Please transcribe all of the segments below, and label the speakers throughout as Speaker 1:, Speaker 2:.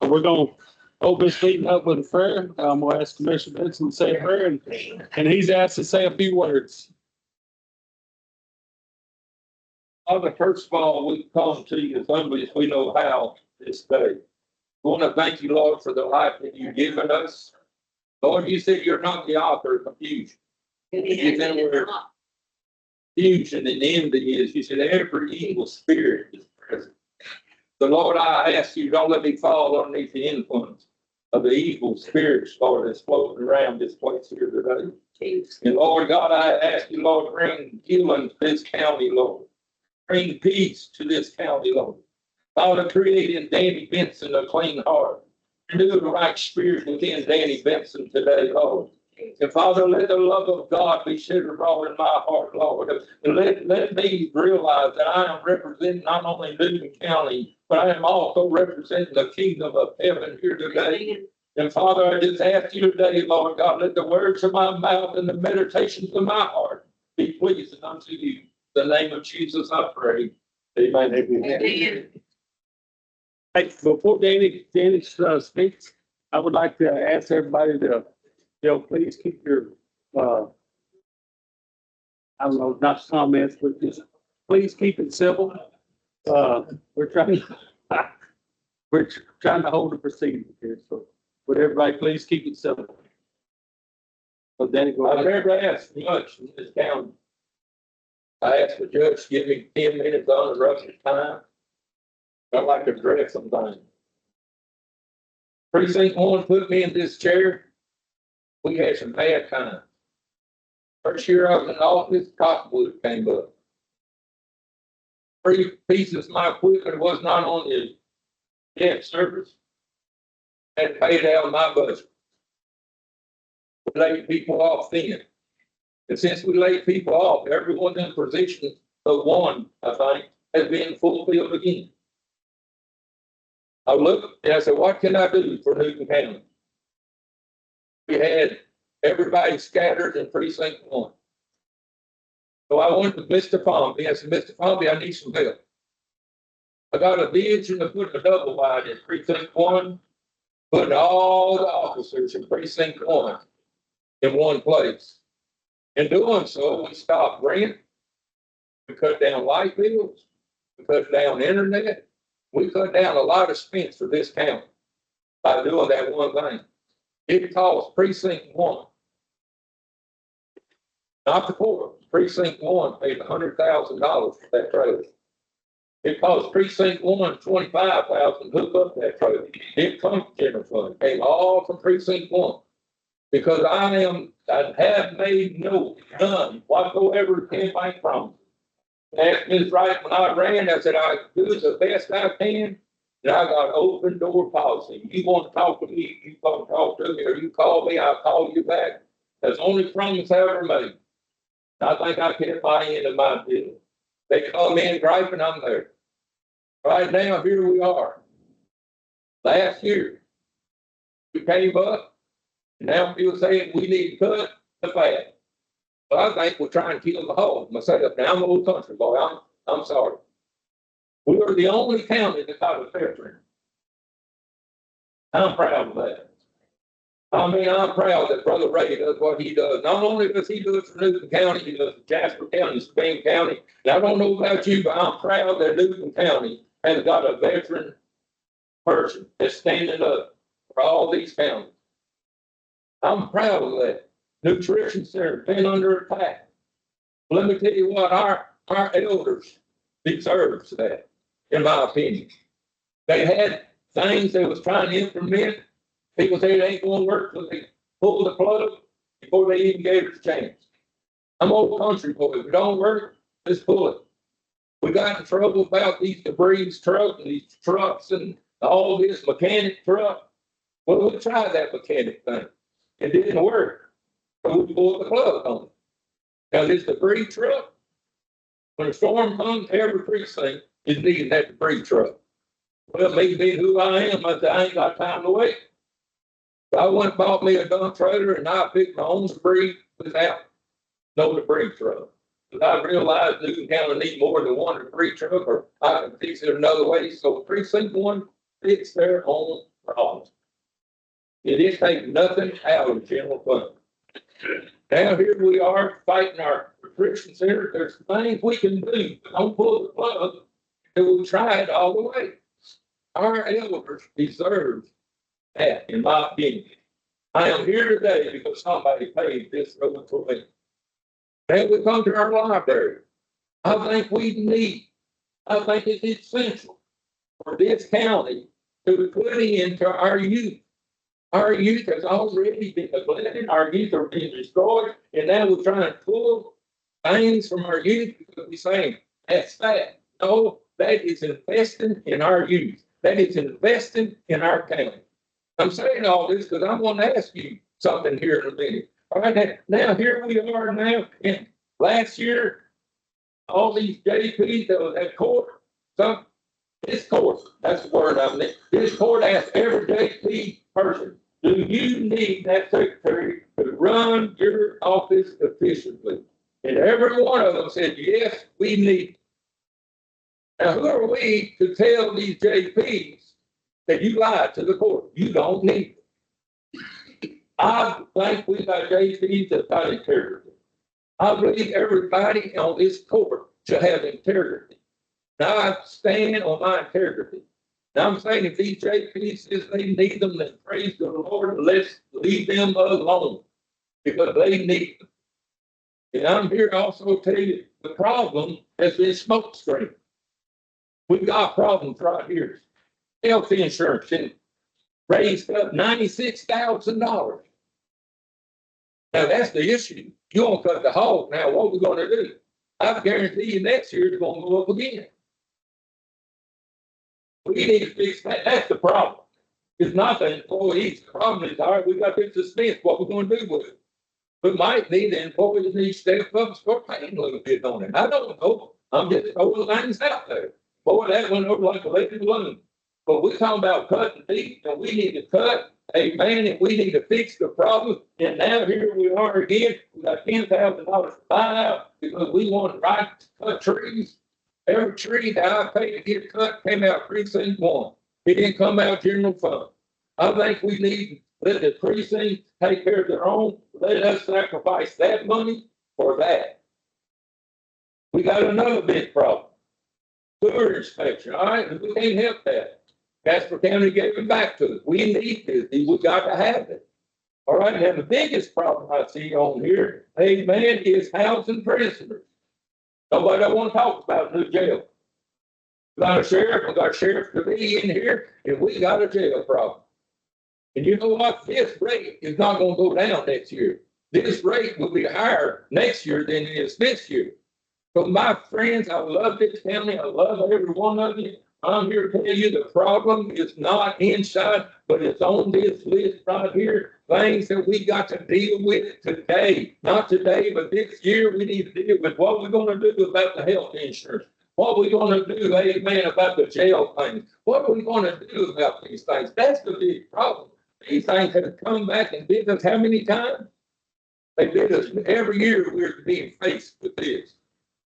Speaker 1: We're going to open this meeting up with a prayer. I'm going to ask Commissioner Benson to say a prayer, and he's asked to say a few words. Father, first of all, we come to you as humbly as we know how this day. We want to thank you, Lord, for the life that you've given us. Lord, you said you're not the author of confusion. You said where confusion and envy is. You said every evil spirit is present. So, Lord, I ask you, don't let me fall underneath the influence of the evil spirits, Lord, that's floating around this place here today. And Lord God, I ask you, Lord, bring healing to this county, Lord. Bring peace to this county, Lord. Father, create in Danny Benson a clean heart. Renew the right spirit within Danny Benson today, Lord. And Father, let the love of God be shed abroad in my heart, Lord. And let me realize that I am representing not only Newton County, but I am also representing the kingdom of heaven here today. And Father, I just ask you today, Lord God, let the words of my mouth and the meditations of my heart be pleasing unto you. In the name of Jesus, I pray. Amen. Amen. Hey, before Danny speaks, I would like to ask everybody to, please keep your, I don't know, not comments, but just please keep it civil. We're trying to hold a proceeding here, so would everybody please keep it civil? So Danny, go ahead. I've never asked much in this county. I asked the judge to give me 10 minutes uninterrupted time. I like to dress sometimes. Precinct 1 put me in this chair. We had some bad times. First year I was in office, cottonwood came up. 3 pieces of my equipment was not on the debt service. I had to pay it out of my budget. We laid people off then. And since we laid people off, everyone in position but one, I think, has been fulfilled again. I looked and I said, what can I do for Newton County? We had everybody scattered in precinct 1. So I went to Mr. Pompey. I said, Mr. Pompey, I need some help. I got a vision of putting a double wide in precinct 1, putting all the officers in precinct 1 in one place. In doing so, we stopped rent, we cut down light bills, we cut down internet, we cut down a lot of expense for this county by doing that one thing. It cost precinct 1, not the court. Precinct 1 paid $100,000 for that trailer. It cost precinct 1 $25,000 to hook up that trailer. It comes general fund, came all from precinct 1. Because I have made none whatsoever campaign promise. Asked Ms. Wright when I ran, I said I do the best I can, and I got open door policy. You want to talk to me, you want to talk to me, or you call me, I'll call you back. That's the only promise I ever made. I think I kept my end of my deal. They come in griping, I'm there. Right now, here we are. Last year, we came up. Now people saying we need to cut the fat. Well, I think we're trying to kill the whole myself. Now I'm an old country boy. I'm sorry. We are the only county that got a veteran. I'm proud of that. I mean, I'm proud that Brother Ray does what he does. Not only does he do it for Newton County, he does it for Jasper County, Spain County. And I don't know about you, but I'm proud that Newton County has got a veteran person that's standing up for all these counties. I'm proud of that. Nutrition Center been under attack. Let me tell you what, our elders deserves that, in my opinion. They had things they was trying to implement. People say it ain't going to work, so they pulled the plug before they even gave it a chance. I'm old country boy. If it don't work, just pull it. We got in trouble about these debris trucks and these trucks and all this mechanic truck. Well, we tried that mechanic thing. It didn't work. So we pulled the plug on it. Now this debris truck, when a storm comes, every precinct is needing that debris truck. Well, me being who I am, I said, I ain't got time to wait. So I went and bought me a dump trailer and I picked my own debris without no debris truck. But I realized Newton County need more than one debris truck, or I can fix it another way. So precinct 1 fixed their own problems. It didn't take nothing out of the general fund. Now here we are fighting our Christian center. There's things we can do, but don't pull the plug until we try it all the way. Our elders deserve that, in my opinion. I am here today because somebody paid this road for me. Now we come to our library. I think it's essential for this county to put into our youth. Our youth has already been neglected. Our youth are being destroyed. And now we're trying to pull things from our youth because we're saying that's that. No, that is investing in our youth. That is investing in our county. I'm saying all this because I'm going to ask you something here in a minute. All right, now here we are now. And last year, all these JPs that was at court, this court, that's the word I mean. This court asked every JP person, do you need that secretary to run your office efficiently? And every one of them said, yes, we need it. Now, who are we to tell these JPs that you lied to the court? You don't need it. I think we got JPs that got integrity. I believe everybody on this court should have integrity. Now I stand on my integrity. Now I'm saying if these JPs says they need them, then praise the Lord, let's leave them alone because they need them. And I'm here to also tell you the problem has been smoke screen. We've got problems right here. Health insurance raised up $96,000. Now that's the issue. You want to cut the hog. Now what are we going to do? I guarantee you next year it's going to go up again. We need to fix that. That's the problem. It's not the employees. The problem is, all right, we got this expense. What we're going to do with it? We might need the employees need to step up and start paying a little bit on it. I don't know. I'm just throwing things out there. Boy, that went over like a lead balloon. But we're talking about cutting deep, and we need to cut, amen, and we need to fix the problem. And now here we are again. We got $10,000 to buy out because we want to right to cut trees. Every tree that I paid to get cut came out precinct 1. It didn't come out general fund. I think we need to let the precinct take care of their own. Let us sacrifice that money for that. We got another big problem. Sewer inspection. All right, we can't help that. Casper County gave it back to us. We need this. We got to have it. All right, now the biggest problem I see on here, amen, is housing prisoners. Nobody don't want to talk about new jail. We got a sheriff to be in here, and we got a jail problem. And you know what? This rate is not going to go down next year. This rate will be higher next year than it is this year. So my friends, I love this county. I love every one of you. I'm here to tell you the problem is not inside, but it's on this list right here. Things that we got to deal with today. Not today, but this year we need to deal with what we're going to do about the health insurance. What we're going to do, amen, about the jail things. What are we going to do about these things? That's the big problem. These things have come back and bit us how many times? They bit us every year. We're being faced with this.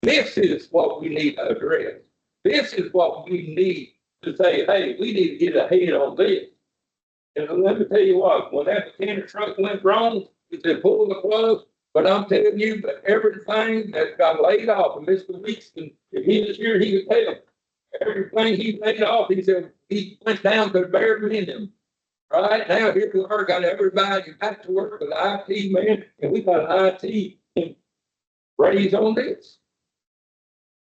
Speaker 1: This is what we need to address. This is what we need to say, hey, we need to get ahead on this. And let me tell you what, when that container truck went wrong, it said pull the plug. But I'm telling you that everything that got laid off, and Mr. Weeks, if he was here, he could tell everything he laid off, he said he went down to the bare minimum. Right now, here we are, got everybody back to work with IT, man, and we got an IT raise on this.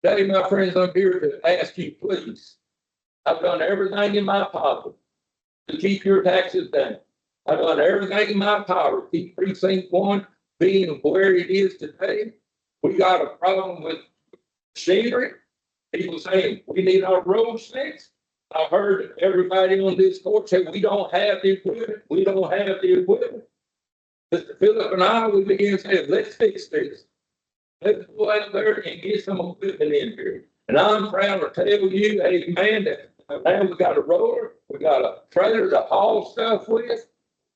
Speaker 1: Today, my friends, I'm here to ask you, please. I've done everything in my power to keep your taxes down. I've done everything in my power to keep precinct 1 being where it is today. We got a problem with machinery. People saying we need our roads fixed. I heard everybody on this court say we don't have the equipment. We don't have the equipment. Mr. Phillip and I, we began saying, let's fix this. Let's go out there and get some equipment in here. And I'm proud to tell you, amen, that now we got a roller, we got a trailer to haul stuff with.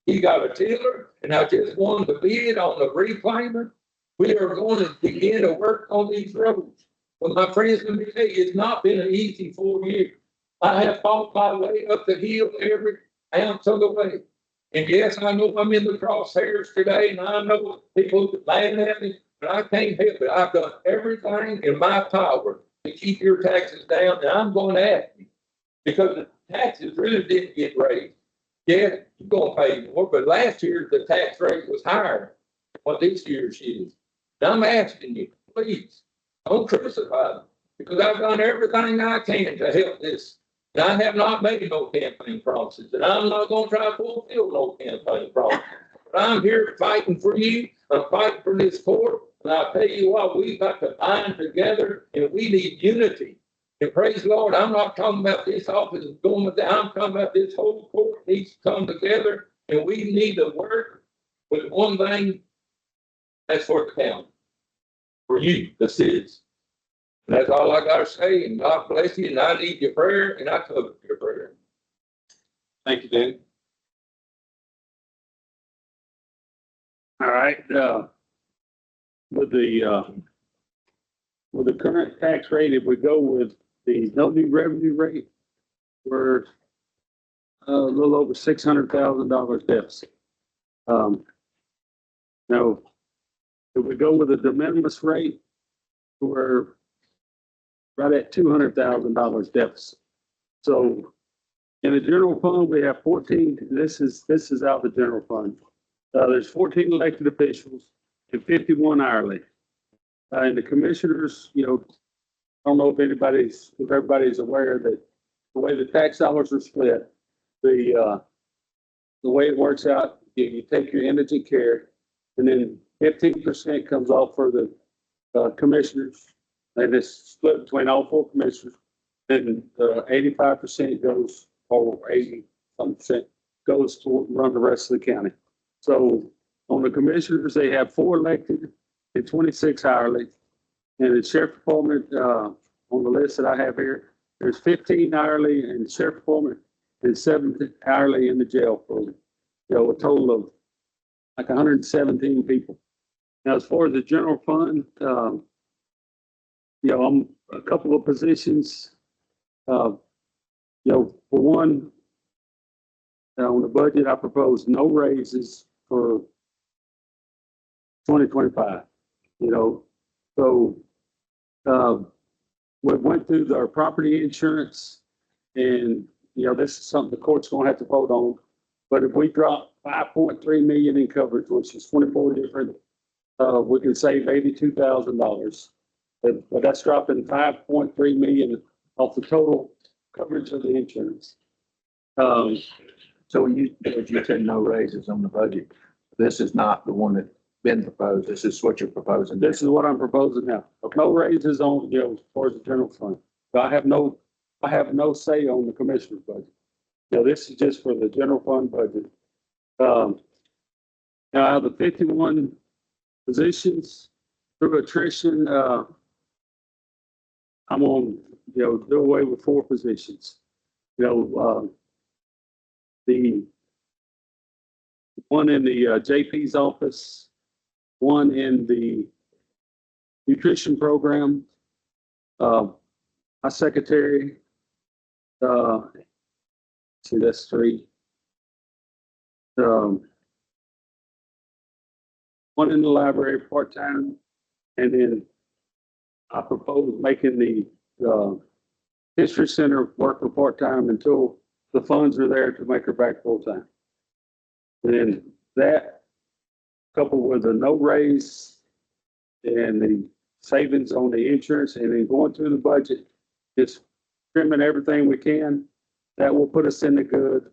Speaker 1: You got a tiller, and I just won the bid on the reclaimer. We are going to begin to work on these roads. But my friends, let me tell you, it's not been an easy 4 years. I have fought my way up the hill every ounce of the way. And yes, I know I'm in the crosshairs today, and I know people laughing at me, but I can't help it. I've done everything in my power to keep your taxes down, and I'm going to ask you, because the taxes really didn't get raised. Yeah, you're gonna pay more, but last year the tax rate was higher than what this year's is. And I'm asking you, please, don't crucify me, because I've done everything I can to help this. And I have not made no campaign promises, and I'm not gonna try to fulfill no campaign promises. But I'm here fighting for you, I'm fighting for this court, and I'll tell you what, we've got to bind together, and we need unity. And praise the Lord, I'm not talking about this office going with that. I'm talking about this whole court needs to come together, and we need to work with one thing. That's for the county, for you, the citizens. And that's all I gotta say. And God bless you. And I need your prayer, and I cover your prayer.
Speaker 2: Thank you, Dan. All right, with the current tax rate, if we go with the no new revenue rate, we're a little over $600,000 deficit. Now, if we go with a de minimis rate, we're right at $200,000 deficit. So in the general fund, we have 14, this is out of the general fund. There's 14 elected officials and 51 hourly. And the commissioners, you know, I don't know if everybody's aware that the way the tax dollars are split, the way it works out, you take your indigent care, and then 15% comes off for the commissioners, and it's split between all four commissioners. Then 85% goes, or 80% goes to run the rest of the county. So on the commissioners, they have 4 elected and 26 hourly. And the sheriff department, on the list that I have here, there's 15 hourly in the sheriff department and 7 hourly in the jail for, you know, a total of like 117 people. Now, as far as the general fund, you know, I'm a couple of positions, you know, for one, on the budget, I propose no raises for 2025, you know, so we went through our property insurance, and, you know, this is something the court's gonna have to vote on. But if we drop 5.3 million in coverage, which is 24 different, we can save $82,000. But that's dropping 5.3 million off the total coverage of the insurance.
Speaker 3: So you said no raises on the budget. This is not the one that's been proposed. This is what you're proposing.
Speaker 2: This is what I'm proposing now. No raises on, you know, as far as the general fund. But I have no say on the commissioner's budget. You know, this is just for the general fund budget. Now out of the 51 positions through attrition, I'm on, you know, do away with 4 positions. You know, the one in the JP's office, one in the nutrition program, my secretary, see, that's 3. One in the library part-time, and then I propose making the history center worker part-time until the funds are there to make her back full-time. And then that, coupled with a no raise and the savings on the insurance, and then going through the budget, just trimming everything we can, that will put us in the good.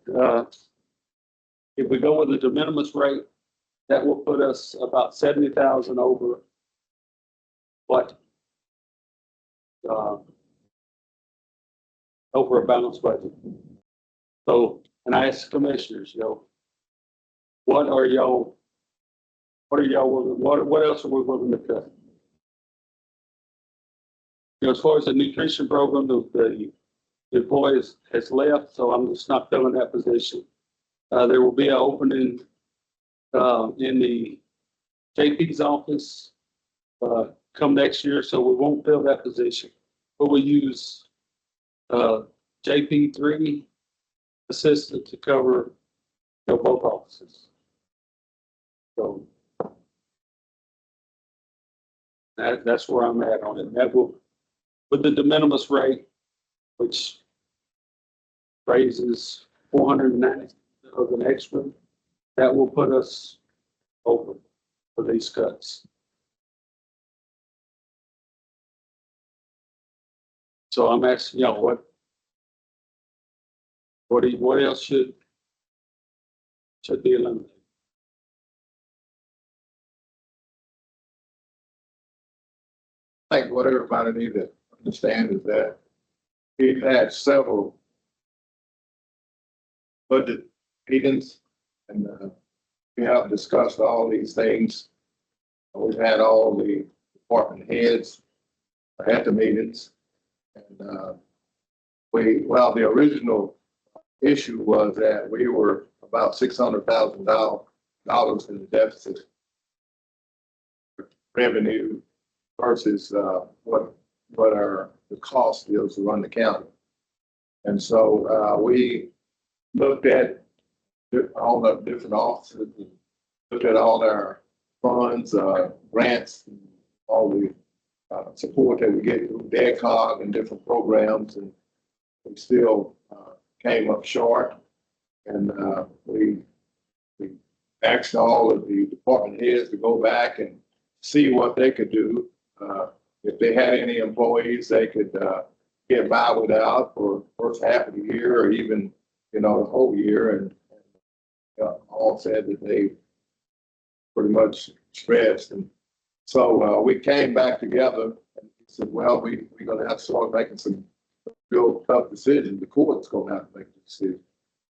Speaker 2: If we go with the de minimis rate, that will put us about 70,000 over what? Over a balanced budget. So, and I asked commissioners, you know, what else are we willing to cut? You know, as far as the nutrition program, the employee has left, so I'm just not filling that position. There will be an opening in the JP's office come next year, so we won't fill that position. But we use JP3 assistant to cover, both offices. So that's where I'm at on it. That will, with the de minimis rate, which raises 490 of an extra, that will put us over for these cuts. So I'm asking y'all, what else should be eliminated?
Speaker 3: I think what everybody need to understand is that we've had several budget meetings and we have discussed all these things. We've had all the department heads at the meetings. And the original issue was that we were about $600,000 in the deficit revenue versus what the cost is to run the county. And so we looked at all the different offices, and looked at all our funds, grants, and all the support that we get through DECOG and different programs, and we still came up short. And we asked all of the department heads to go back and see what they could do. If they had any employees they could get by without for the first half of the year, or even, the whole year. And all said that they pretty much stressed. And so we came back together and said, well, we're going to have to start making some real tough decisions. The court's going to have to make the decision.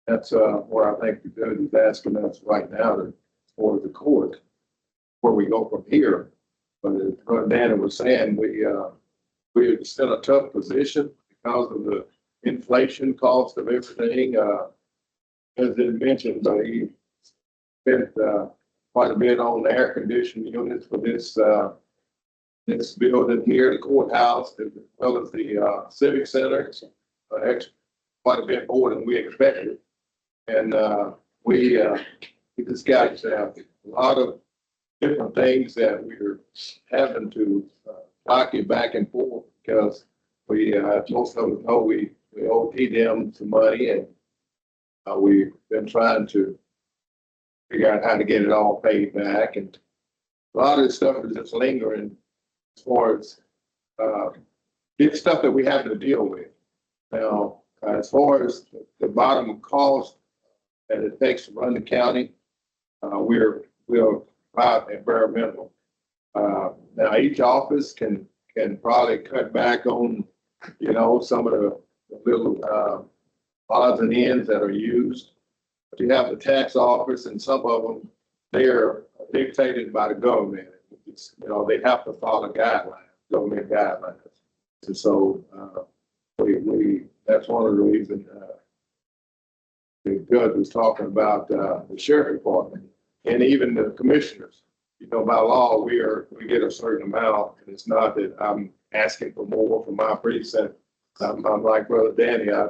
Speaker 3: That's where I think the judge is asking us right now to, for the court, where we go from here. But as Dana was saying, we're still in a tough position because of the inflation cost of everything. As it mentioned, he spent quite a bit on the air conditioning units for this building here, the courthouse, as well as the civic center. Quite a bit more than we expected. And we just got to have a lot of different things that we're having to pocket back and forth, because we most of us know we owe them some money, and we've been trying to figure out how to get it all paid back. And a lot of this stuff is just lingering as far as it's stuff that we have to deal with. Now, as far as the bottom cost that it takes to run the county, we're about at bare minimum. Now each office can probably cut back on, some of the little odds and ends that are used. But you have the tax office, and some of them, they are dictated by the government. They have to follow government guidelines. And so that's one of the reasons the judge was talking about the sheriff department and even the commissioners. By law, we get a certain amount, and it's not that I'm asking for more from my precinct. I'm like Brother Danny. I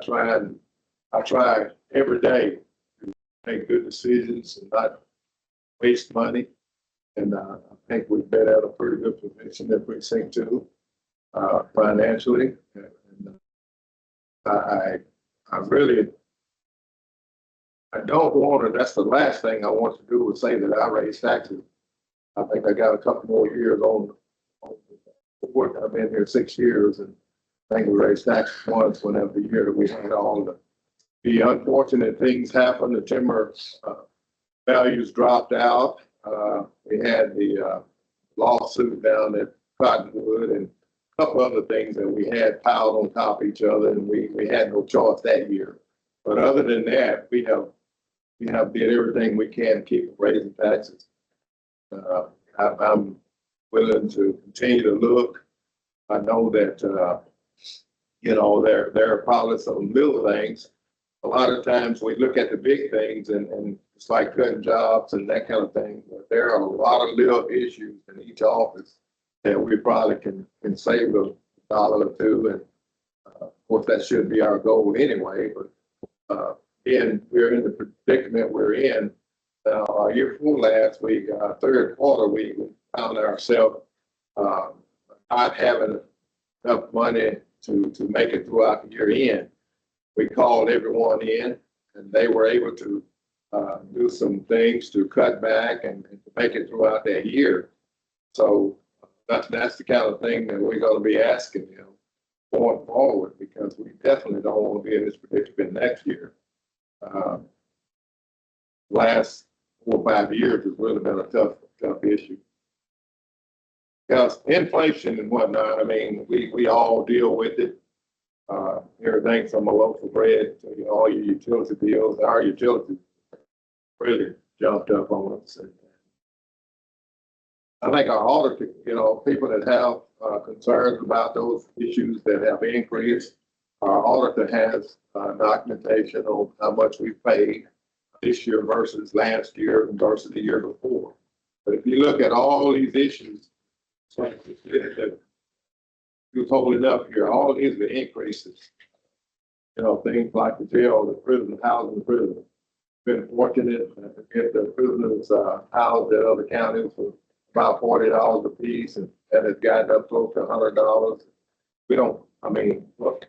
Speaker 3: try every day to make good decisions and not waste money. And I think we've been at a pretty good position at precinct 2 financially. And I don't want to. That's the last thing I want to do, is say that I raise taxes. I think I got a couple more years on the board. I've been here 6 years, and I think we raised taxes once whenever the year that we had all the unfortunate things happen. The timber values dropped out. We had the lawsuit down at Cottonwood, and a couple other things that we had piled on top of each other, and we had no choice that year. But other than that, we have did everything we can to keep raising taxes. I'm willing to continue to look. I know that there are probably some little things. A lot of times we look at the big things and it's like cutting jobs and that kind of thing. But there are a lot of little issues in each office that we probably can save $1 or $2. And of course, that should be our goal anyway. But we're in the predicament we're in. Year before last week, third quarter, we found ourselves, not having enough money to make it throughout the year end. We called everyone in and they were able to, do some things to cut back and to make it throughout that year. So that's the kind of thing that we're gonna be asking them going forward, because we definitely don't want to be in this predicament next year. Last 4 or 5 years has really been a tough issue. Because inflation and whatnot, I mean, we all deal with it. Everything from a loaf of bread to, you know, all your utility bills, our utilities really jumped up on us. I think our auditor, you know, people that have concerns about those issues that have increased, our auditor has documentation on how much we paid this year versus last year and versus the year before. But if you look at all these issues, that you're holding up here, all these are increases. You know, things like the jail, the prison, housing, the prison. Been fortunate to get the prisoners housed at other counties for about $40 a piece, and that has gotten up close to $100. We don't, I mean, look,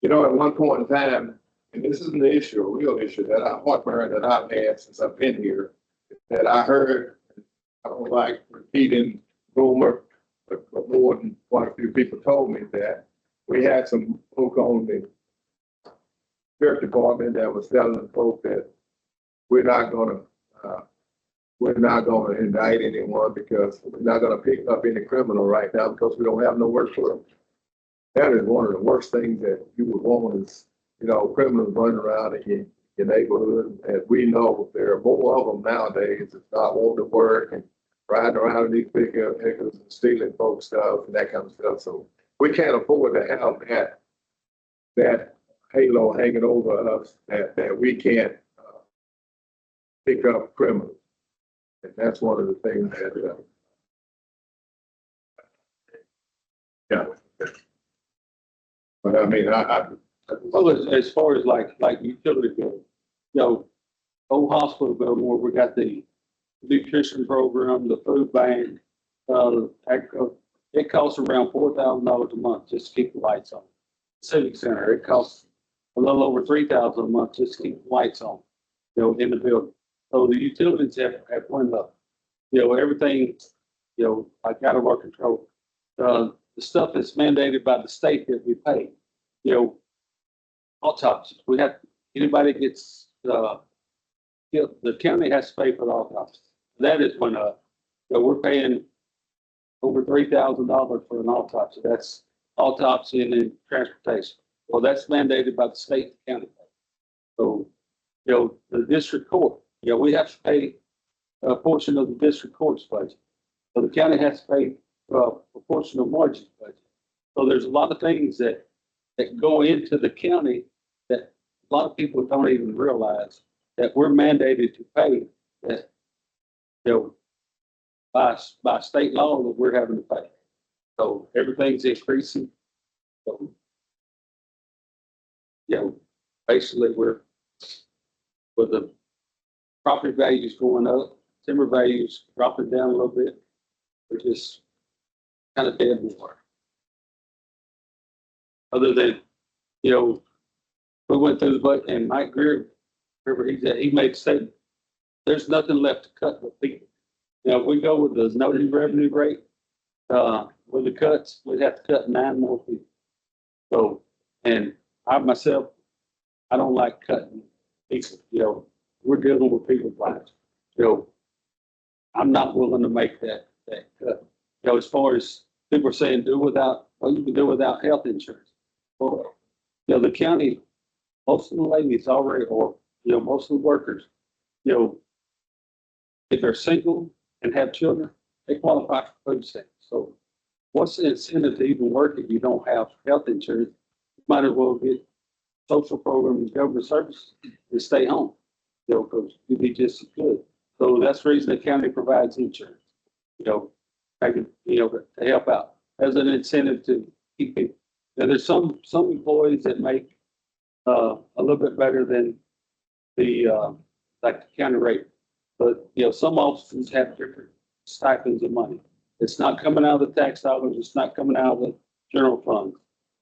Speaker 3: you know, at one point in time, and this isn't the issue, a real issue that heartburn that I've had since I've been here, that I heard, I don't like repeating rumor, but more than quite a few people told me that we had some folk on the sheriff department that was telling folk that we're not gonna indict anyone because we're not gonna pick up any criminal right now because we don't have no work for them. That is one of the worst things that you would want is, you know, criminals running around in your neighborhood. And we know there are more of them nowadays that not wanting to work and riding around in these pickups and stealing folks' stuff and that kind of stuff. So we can't afford to have that halo hanging over us that we can't pick up criminals. And that's one of the things that, yeah. But I mean,
Speaker 2: Well, as far as like utility bill, you know, old hospital bill, where we got the nutrition program, the food bank, it costs around $4,000 a month just to keep the lights on. Civic Center, it costs a little over $3,000 a month just to keep the lights on, you know, in the building. So the utilities have went up. You know, everything, you know, like out of our control. The stuff that's mandated by the state that we pay, you know, autopsies. We have, anybody gets, the county has to pay for the autopsy. That is when, you know, we're paying over $3,000 for an autopsy. That's autopsy and then transportation. Well, that's mandated by the state and county. So, you know, the district court, you know, we have to pay a portion of the district court's budget. So the county has to pay a portion of Margie's budget. So there's a lot of things that go into the county that a lot of people don't even realize that we're mandated to pay, that, you know, by state law that we're having to pay. So everything's increasing. So, you know, basically with the property values going up, timber values dropping down a little bit, we're just kind of dead war. Other than, you know, we went through the budget and Mike Greer, remember he made a statement, there's nothing left to cut with people. You know, if we go with the no new revenue rate, with the cuts, we'd have to cut 9 more people. So, and I myself, I don't like cutting people, you know, we're dealing with people's lives. You know, I'm not willing to make that cut. You know, as far as people are saying, you can do without health insurance. Well, you know, the county, most of the ladies already, or, you know, most of the workers, you know, if they're single and have children, they qualify for food stamps. So what's the incentive to even work if you don't have health insurance? You might as well get social programs, government services, and stay home. You know, because you'd be just as good. So that's the reason the county provides insurance, you know, to help out as an incentive to keep people. Now, there's some employees that make a little bit better than the, like the county rate. But, you know, some offices have different stipends of money. It's not coming out of the tax dollars. It's not coming out of the general fund.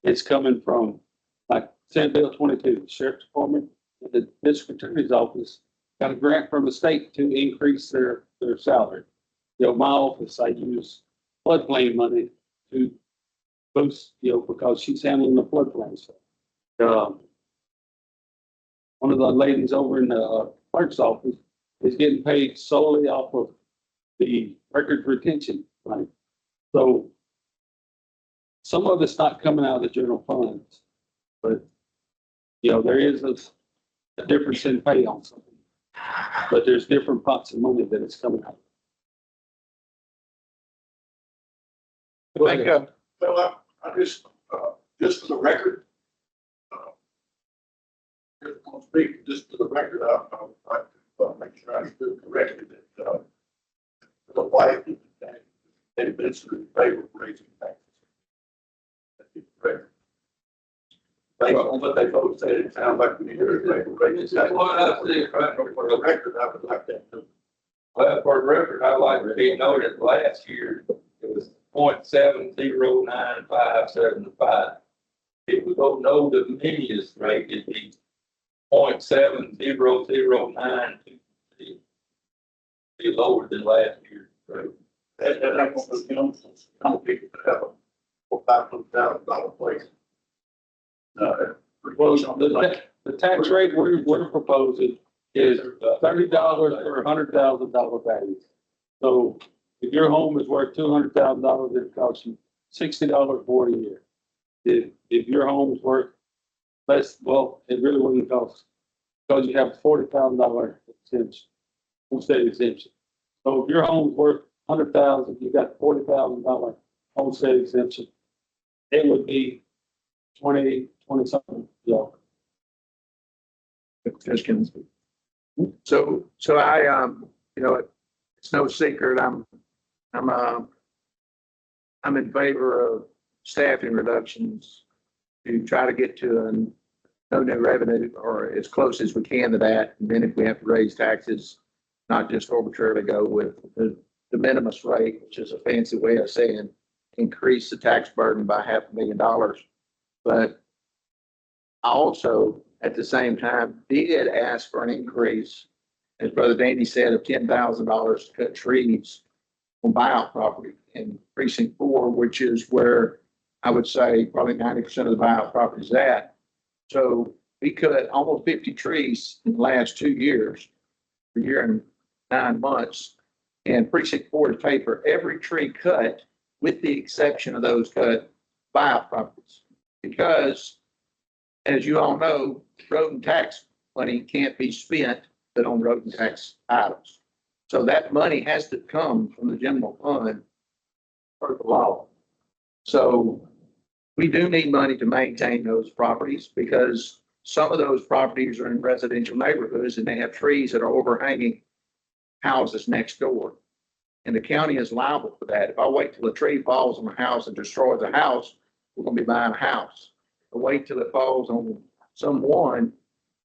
Speaker 2: It's coming from, like, Senate Bill 22, the Sheriff's Department, and the District Attorney's Office got a grant from the state to increase their salary. You know, my office, I use floodplain money to boost, you know, because she's handling the floodplain stuff. One of the ladies over in the clerk's office is getting paid solely off of the record retention money. So some of it's not coming out of the general funds, but, you know, there is a difference in pay on something. But there's different pots of money that it's coming out.
Speaker 3: I think, well, I just for the record, just want to speak, just for the record, I make sure I understood correctly that, the wife, they've been in favor of raising taxes. That's correct. Based on what they both said, it sounds like we need to raise taxes.
Speaker 1: Well, I see, right,
Speaker 3: For the record, I would like that to.
Speaker 1: well, for the record, I'd like to be noted last year, it was 0.709575. If we go no dominious rate, it'd be 0.700923. Be lower than last year.
Speaker 3: Right. That I'm gonna, you know, some people that have a $500,000 place.
Speaker 2: Well, the tax rate we're proposing is $30 for $100,000 value. So if your home is worth $200,000, it costs you $60 for a year. If your home is worth less, well, it really wouldn't cost, because you have a $40,000 exemption, homestead exemption. So if your home's worth $100,000, you got $40,000 homestead exemption, it would be 20 something, you know.
Speaker 4: So I, you know, it's no secret, I'm in favor of staffing reductions to try to get to no new revenue or as close as we can to that. And then if we have to raise taxes, not just arbitrarily go with the de minimis rate, which is a fancy way of saying increase the tax burden by $500,000. But I also, at the same time, did ask for an increase, as Brother Danny said, of $10,000 to cut trees on buyout property in precinct 4, which is where I would say probably 90% of the buyout property is at. So we cut almost 50 trees in the last 2 years, a year and 9 months. And precinct 4 is paid for every tree cut, with the exception of those cut buyout properties. Because, as you all know, road and tax money can't be spent but on road and tax items. So that money has to come from the general fund per the law. So we do need money to maintain those properties, because some of those properties are in residential neighborhoods and they have trees that are overhanging houses next door. And the county is liable for that. If I wait till a tree falls on a house and destroys a house, we're gonna be buying a house. If I wait till it falls on someone,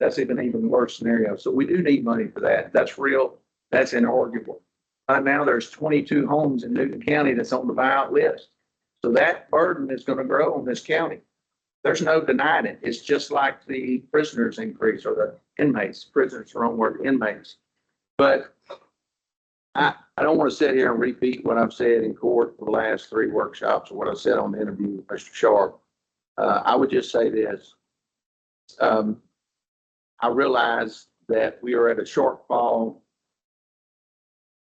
Speaker 4: that's even worse scenario. So we do need money for that. That's real. That's inarguable. Right now, there's 22 homes in Newton County that's on the buyout list. So that burden is going to grow on this county. There's no denying it. It's just like the prisoners increase, or the inmates. Prisoners are wrong word, inmates. But I don't want to sit here and repeat what I've said in court for the last 3 workshops, or what I said on the interview with Mr. Sharp. I would just say this. I realize that we are at a shortfall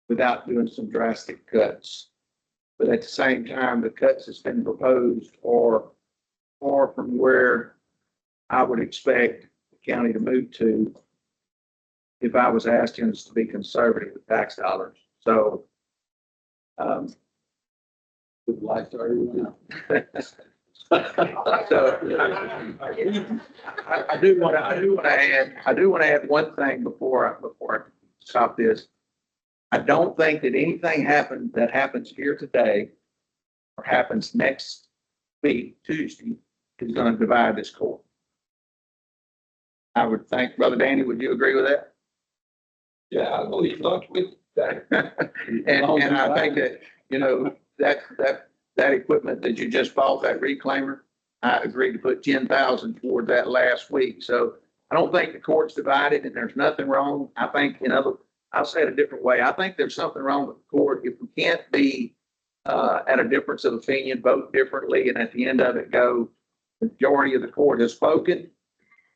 Speaker 4: without doing some drastic cuts. But at the same time, the cuts that's been proposed are far from where I would expect the county to move to if I was asking us to be conservative with tax dollars. So,
Speaker 2: With life already.
Speaker 4: so I do want to add one thing before I stop this. I don't think that anything happens here today or happens next week, Tuesday, is going to divide this court. I would think, Brother Danny, would you agree with that?
Speaker 1: Yeah, I believe not with that.
Speaker 4: And I think that, you know, that equipment that you just bought, that reclaimer, I agreed to put 10,000 toward that last week. So I don't think the court's divided and there's nothing wrong. I think, I'll say it a different way. I think there's something wrong with the court if we can't be at a difference of opinion, vote differently, and at the end of it go, the majority of the court has spoken.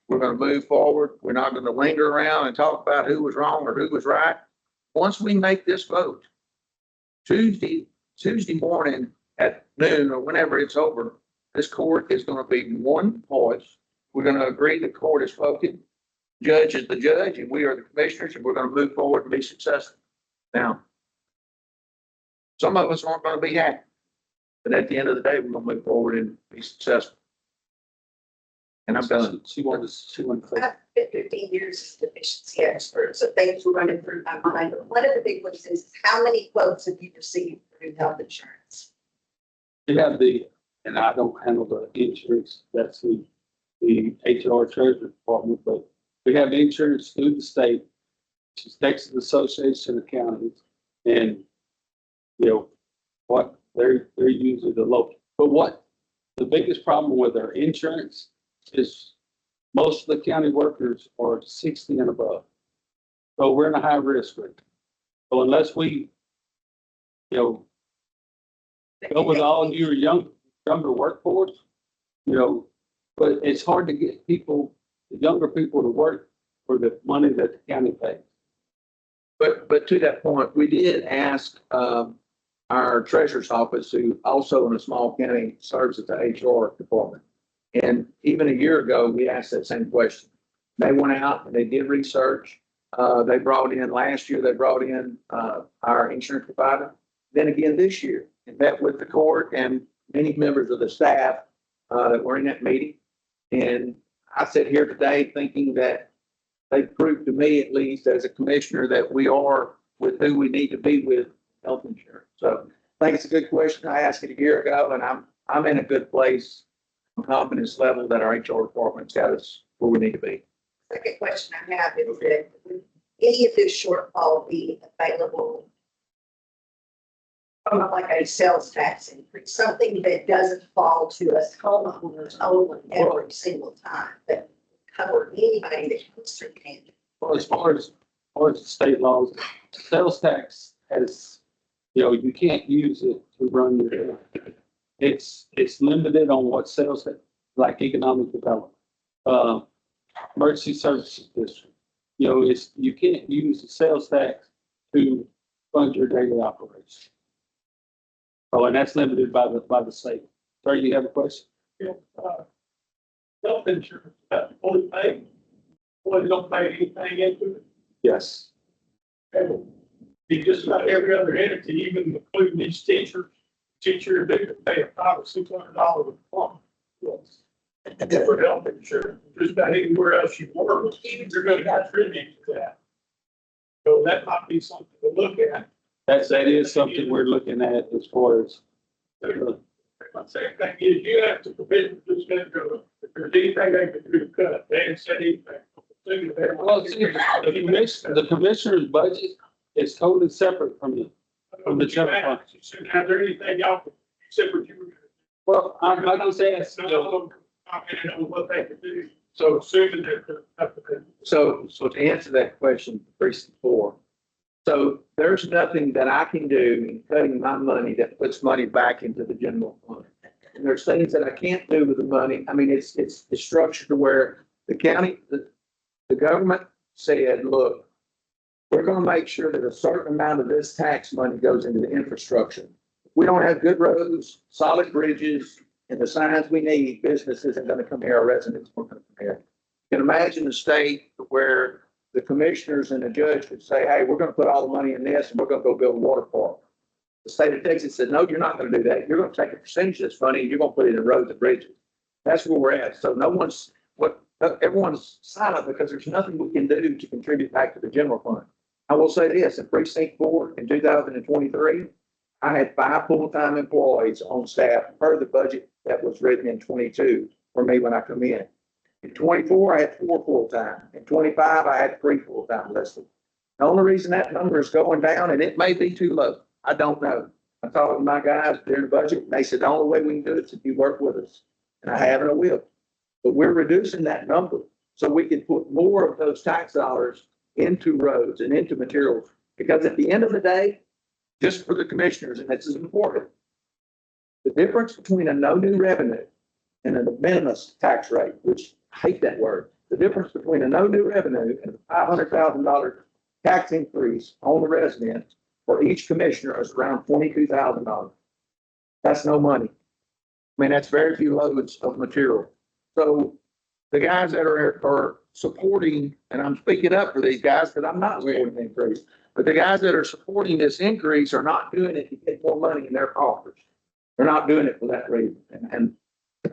Speaker 4: We're going to move forward. We're not going to linger around and talk about who was wrong or who was right. Once we make this vote, Tuesday morning at noon or whenever it's over, this court is going to be one voice. We're going to agree the court has spoken. Judge is the judge and we are the commissioners, and we're going to move forward and be successful. Now, some of us aren't going to be happy, but at the end of the day, we're going to move forward and be successful. And I'm done.
Speaker 2: She wanted.
Speaker 5: I've been 15 years as a deficiency expert, so things were running through my mind. But one of the big ones is how many quotes have you received for new health insurance?
Speaker 2: We have and I don't handle the insurance, that's the HR treasurer department, but we have insurance through the state, which is Texas Association of Counties, and, you know, what they're using the local. But what the biggest problem with our insurance is most of the county workers are 60 and above. So we're in a high risk group. So unless we, you know, go with all your younger workforce, you know, but it's hard to get people, the younger people to work for the money that the county pays.
Speaker 4: But to that point, we did ask our treasurer's office, who also in a small county serves as the HR department. And even a year ago, we asked that same question. They went out and they did research. They brought in, last year, they brought in our insurance provider. Then again this year, and met with the court and many members of the staff that were in that meeting. And I sit here today thinking that they proved to me, at least as a commissioner, that we are with who we need to be with health insurance. So I think it's a good question. I asked it a year ago, and I'm in a good place, confidence level that our HR department's got us where we need to be.
Speaker 5: Second question I have is that would any of this shortfall be available from like a sales tax increase, something that doesn't fall to us homeowners only every single time, that cover anybody that comes through Camden?
Speaker 2: Well, as far as the state laws, sales tax has, you know, you can't use it to run your, it's limited on what sales, like economic development, emergency services district. You know, you can't use the sales tax to fund your daily operation. Oh, and that's limited by the state. Sir, you have a question?
Speaker 6: Health insurance, fully paid, well, you don't pay anything into it.
Speaker 2: Yes.
Speaker 6: And be just about every other entity, even including these teachers, they could pay $500 or $600 a month. Yes. For health insurance, just about anywhere else you work, you're gonna contribute to that. So that might be something to look at.
Speaker 2: That is something we're looking at as far as.
Speaker 6: My second thing is you have to prevent this go. If there's anything they can do to cut, they ain't said anything.
Speaker 2: Well, see, the commissioner's budget is totally separate from the general fund.
Speaker 6: Is there anything y'all, except what you were?
Speaker 2: Well, I'm not gonna say it's,
Speaker 6: No, I mean, on what they could do. So assuming that.
Speaker 4: So to answer that question, precinct 4. So there's nothing that I can do in cutting my money that puts money back into the general fund. And there's things that I can't do with the money. I mean, it's structured to where the county, the government said, look, we're going to make sure that a certain amount of this tax money goes into the infrastructure. If we don't have good roads, solid bridges, and the signs we need, business isn't going to come here, our residents won't come here. You can imagine a state where the commissioners and the judge could say, hey, we're going to put all the money in this and we're going to go build a water park. The state of Texas said, no, you're not going to do that. You're going to take a percentage of this money and you're going to put it in roads and bridges. That's where we're at. So everyone's silent because there's nothing we can do to contribute back to the general fund. I will say this, in precinct 4 in 2023, I had 5 full-time employees on staff per the budget that was written in 22 for me when I come in. In 24, I had 4 full-time. In 25, I had 3 full-time listed. The only reason that number is going down, and it may be too low, I don't know. I talked with my guys during the budget, and they said the only way we can do it is if you work with us. And I have and I will. But we're reducing that number so we can put more of those tax dollars into roads and into materials. Because at the end of the day, just for the commissioners, and this is important, the difference between a no new revenue and a de minimis tax rate, which I hate that word, the difference between a no new revenue and a $500,000 tax increase on the residents for each commissioner is around $22,000. That's no money. I mean, that's very few loads of material. So the guys that are supporting, and I'm speaking up for these guys because I'm not supporting the increase, but the guys that are supporting this increase are not doing it to get more money in their coffers. They're not doing it for that reason. And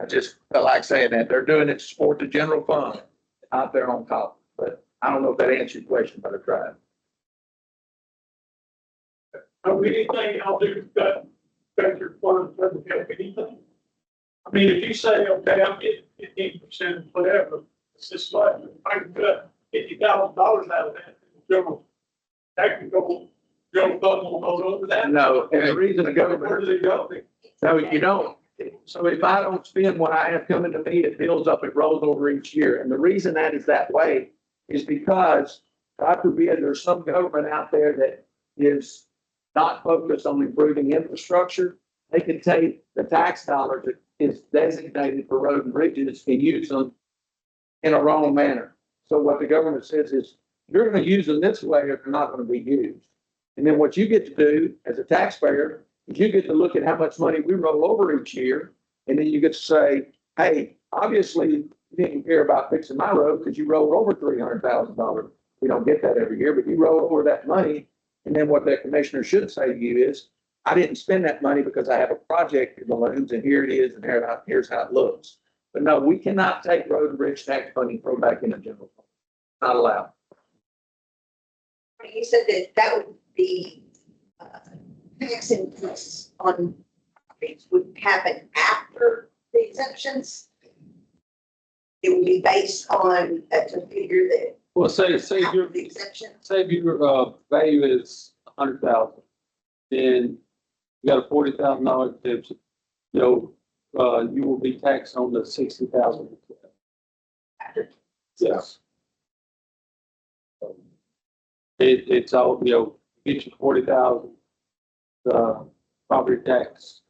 Speaker 4: I just felt like saying that. They're doing it to support the general fund out there on top. But I don't know if that answers your question, but I tried.
Speaker 6: Anything I'll do to cut your funds, doesn't help anything. I mean, if you say, okay, I'm getting 15%, whatever, it's just like, I can cut $50,000 out of that. General, that can go, general fund will go over that.
Speaker 4: No, and the reason the
Speaker 6: Where
Speaker 4: government,
Speaker 6: do they go?
Speaker 4: no, you don't. So if I don't spend what I have coming to me, it builds up, it rolls over each year. And the reason that is that way is because, God forbid, there's some government out there that is not focused on improving infrastructure. They can take the tax dollars that is designated for road and bridges and use them in a wrong manner. So what the government says is, you're going to use them this way or they're not going to be used. And then what you get to do as a taxpayer is you get to look at how much money we roll over each year. And then you get to say, hey, obviously you didn't care about fixing my road because you rolled over $300,000. We don't get that every year, but you roll over that money. And then what that commissioner should say to you is, I didn't spend that money because I have a project in balloons and here it is and here's how it looks. But no, we cannot take road and bridge tax money and throw back in the general fund. Not allowed.
Speaker 5: You said that would be, tax increase on properties would happen after the exemptions. It would be based on a figure that.
Speaker 2: Well, say
Speaker 5: after
Speaker 2: your,
Speaker 5: the exemption.
Speaker 2: say your, value is 100,000. Then you got a $40,000 exemption. You will be taxed on the 60,000. Yes. It's all, get you 40,000, property tax.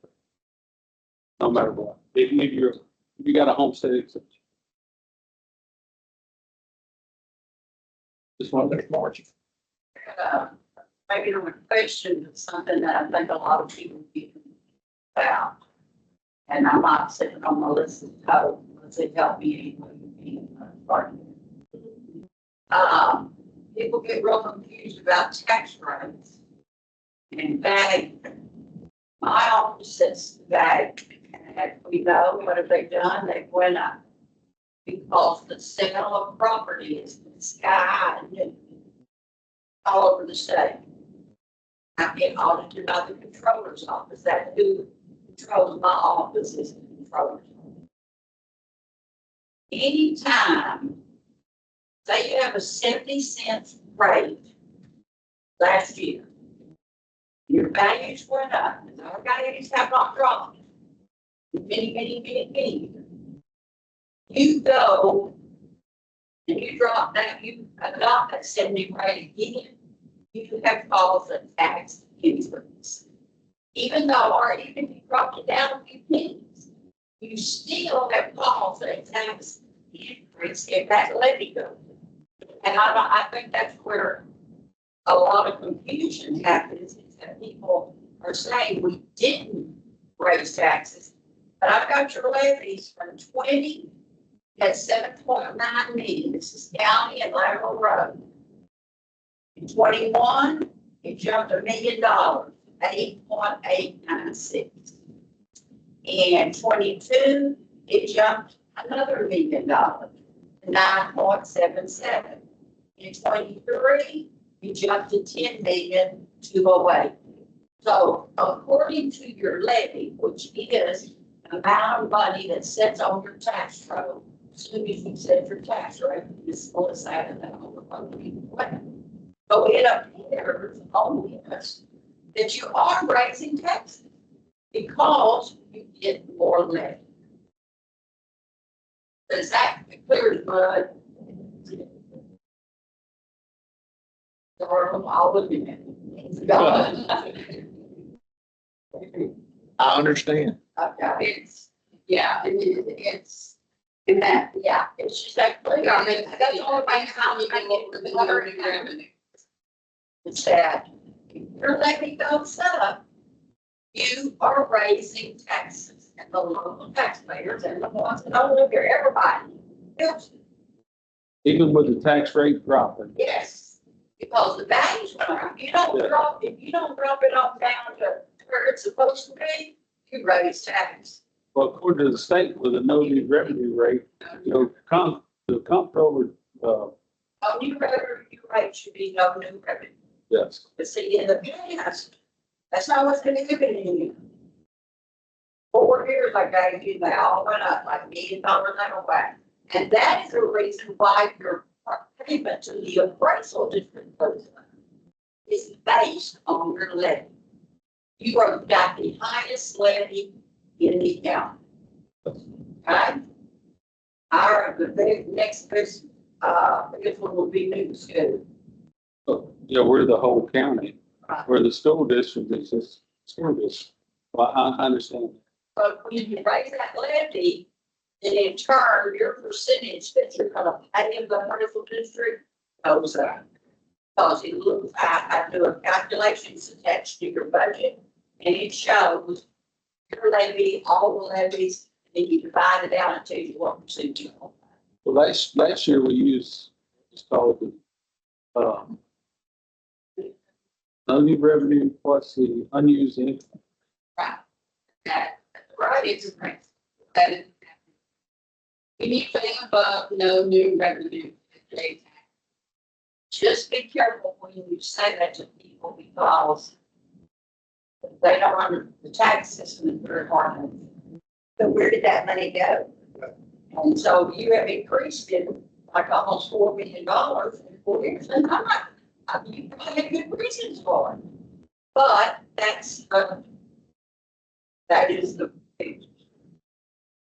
Speaker 2: No matter what, if you got a homestead exemption. Just one of those margins.
Speaker 7: Maybe a question of something that I think a lot of people get about. And I might say it on my list of titles, let's say help me anyway. People get real confused about tax rates. And value. My office says value, and we know what have they done? They went up. Because the sale of property is in the sky and all over the state. I'm being audited by the controller's office. That who controls my office is the controller's office. Anytime, say you have a 70-cent rate last year, your values went up, and our values have not dropped. Many. You go and you drop that, you adopt that 70 rate again, you have caused a tax increase. Even though, or even if you dropped it down a few pennies, you still have caused a tax increase if that levy goes. And I think that's where a lot of confusion happens, is that people are saying we didn't raise taxes. But I've got your levies from 20 at 7.9 million. This is county and lateral road. In 21, it jumped $1 million, 8.896. In 22, it jumped another $1 million, 9.77. In 23, it jumped to 10,208,000. So according to your levy, which is the amount of money that sits on your tax roll soon as you set your tax rate, it's on the side of that overflow. So it appears on this that you are raising taxes because you get more levy. Does that clear as mud? Or all of it.
Speaker 4: I understand.
Speaker 7: It's, yeah, it's, and that, yeah, it's just that, I mean, that's all about how you can get the water revenue. It's that, if your levy goes up, you are raising taxes, and the local taxpayers and the ones that don't live here, everybody feels it.
Speaker 2: Even with the tax rate dropping.
Speaker 7: Yes, because the values went up. You don't drop, if you don't drop it off down to where it's supposed to be, you raise tax.
Speaker 2: Well, according to the state, with a no new revenue rate, you know, the comptroller,
Speaker 7: On new revenue, your rate should be no new revenue.
Speaker 2: yes.
Speaker 7: But see, in the past, that's not what's gonna happen in you. 4 years I gave you, they all went up like $1 million out back. And that is the reason why your payment to the appraisal district is based on your levy. You are got the highest levy in the county. Okay? The next biggest one will be new school.
Speaker 2: Yeah, we're the whole county,
Speaker 7: Right.
Speaker 2: where the school district is just school district. Well, I understand.
Speaker 7: But when you raise that levy, then in turn, your percentage that you're gonna pay in the appraisal district goes up. Because it looks, I do a calculations attached to your budget, and it shows your levy, all the levies, and you divide it out and tell you what percent you owe.
Speaker 2: Well, last year we used, it's called no new revenue plus the unused income.
Speaker 7: Right. Right, it's a principle. That is. Anything above no new revenue. Just be careful when you say that to people because they don't under, the tax system is very hard.
Speaker 5: So where did that money go?
Speaker 7: And so you have increased it like almost $4 million in 4 years. And I'm not, I mean, you probably have good reasons for it. But that's, that is the big.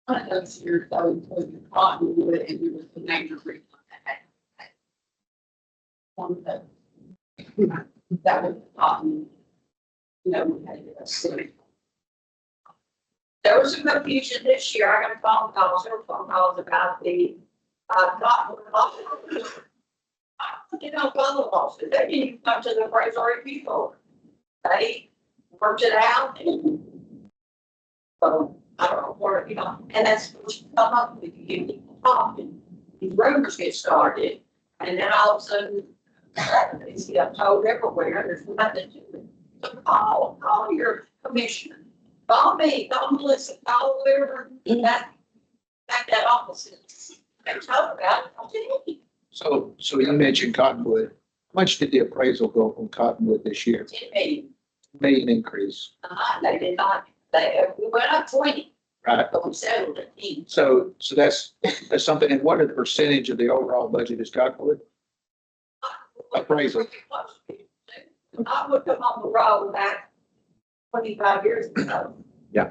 Speaker 7: I know you're so cotton with it and there was a major reason that. One of the, that was cotton, you know, we had a city. There was some confusion this year. I got several phone calls about the, cotton lawsuit. You know, cotton lawsuit. They didn't even come to the appraisal people. They worked it out and so I don't know where, you know, and that's what you come up with. You get people talking, these rumors get started, and then all of a sudden, it's get told everywhere, there's nothing to it. So call your commissioner, call me, call Melissa, call whoever that office is. And talk about it, I'll tell you.
Speaker 4: So you mentioned Cottonwood. How much did the appraisal go from Cottonwood this year?
Speaker 7: 10 million.
Speaker 4: Million increase,
Speaker 7: They did not, we went up 20,
Speaker 4: right?
Speaker 7: but we settled at 10.
Speaker 4: So that's something. And what are the percentage of the overall budget is Cottonwood? Appraisal.
Speaker 7: I would come on the road back 25 years ago.
Speaker 4: Yeah.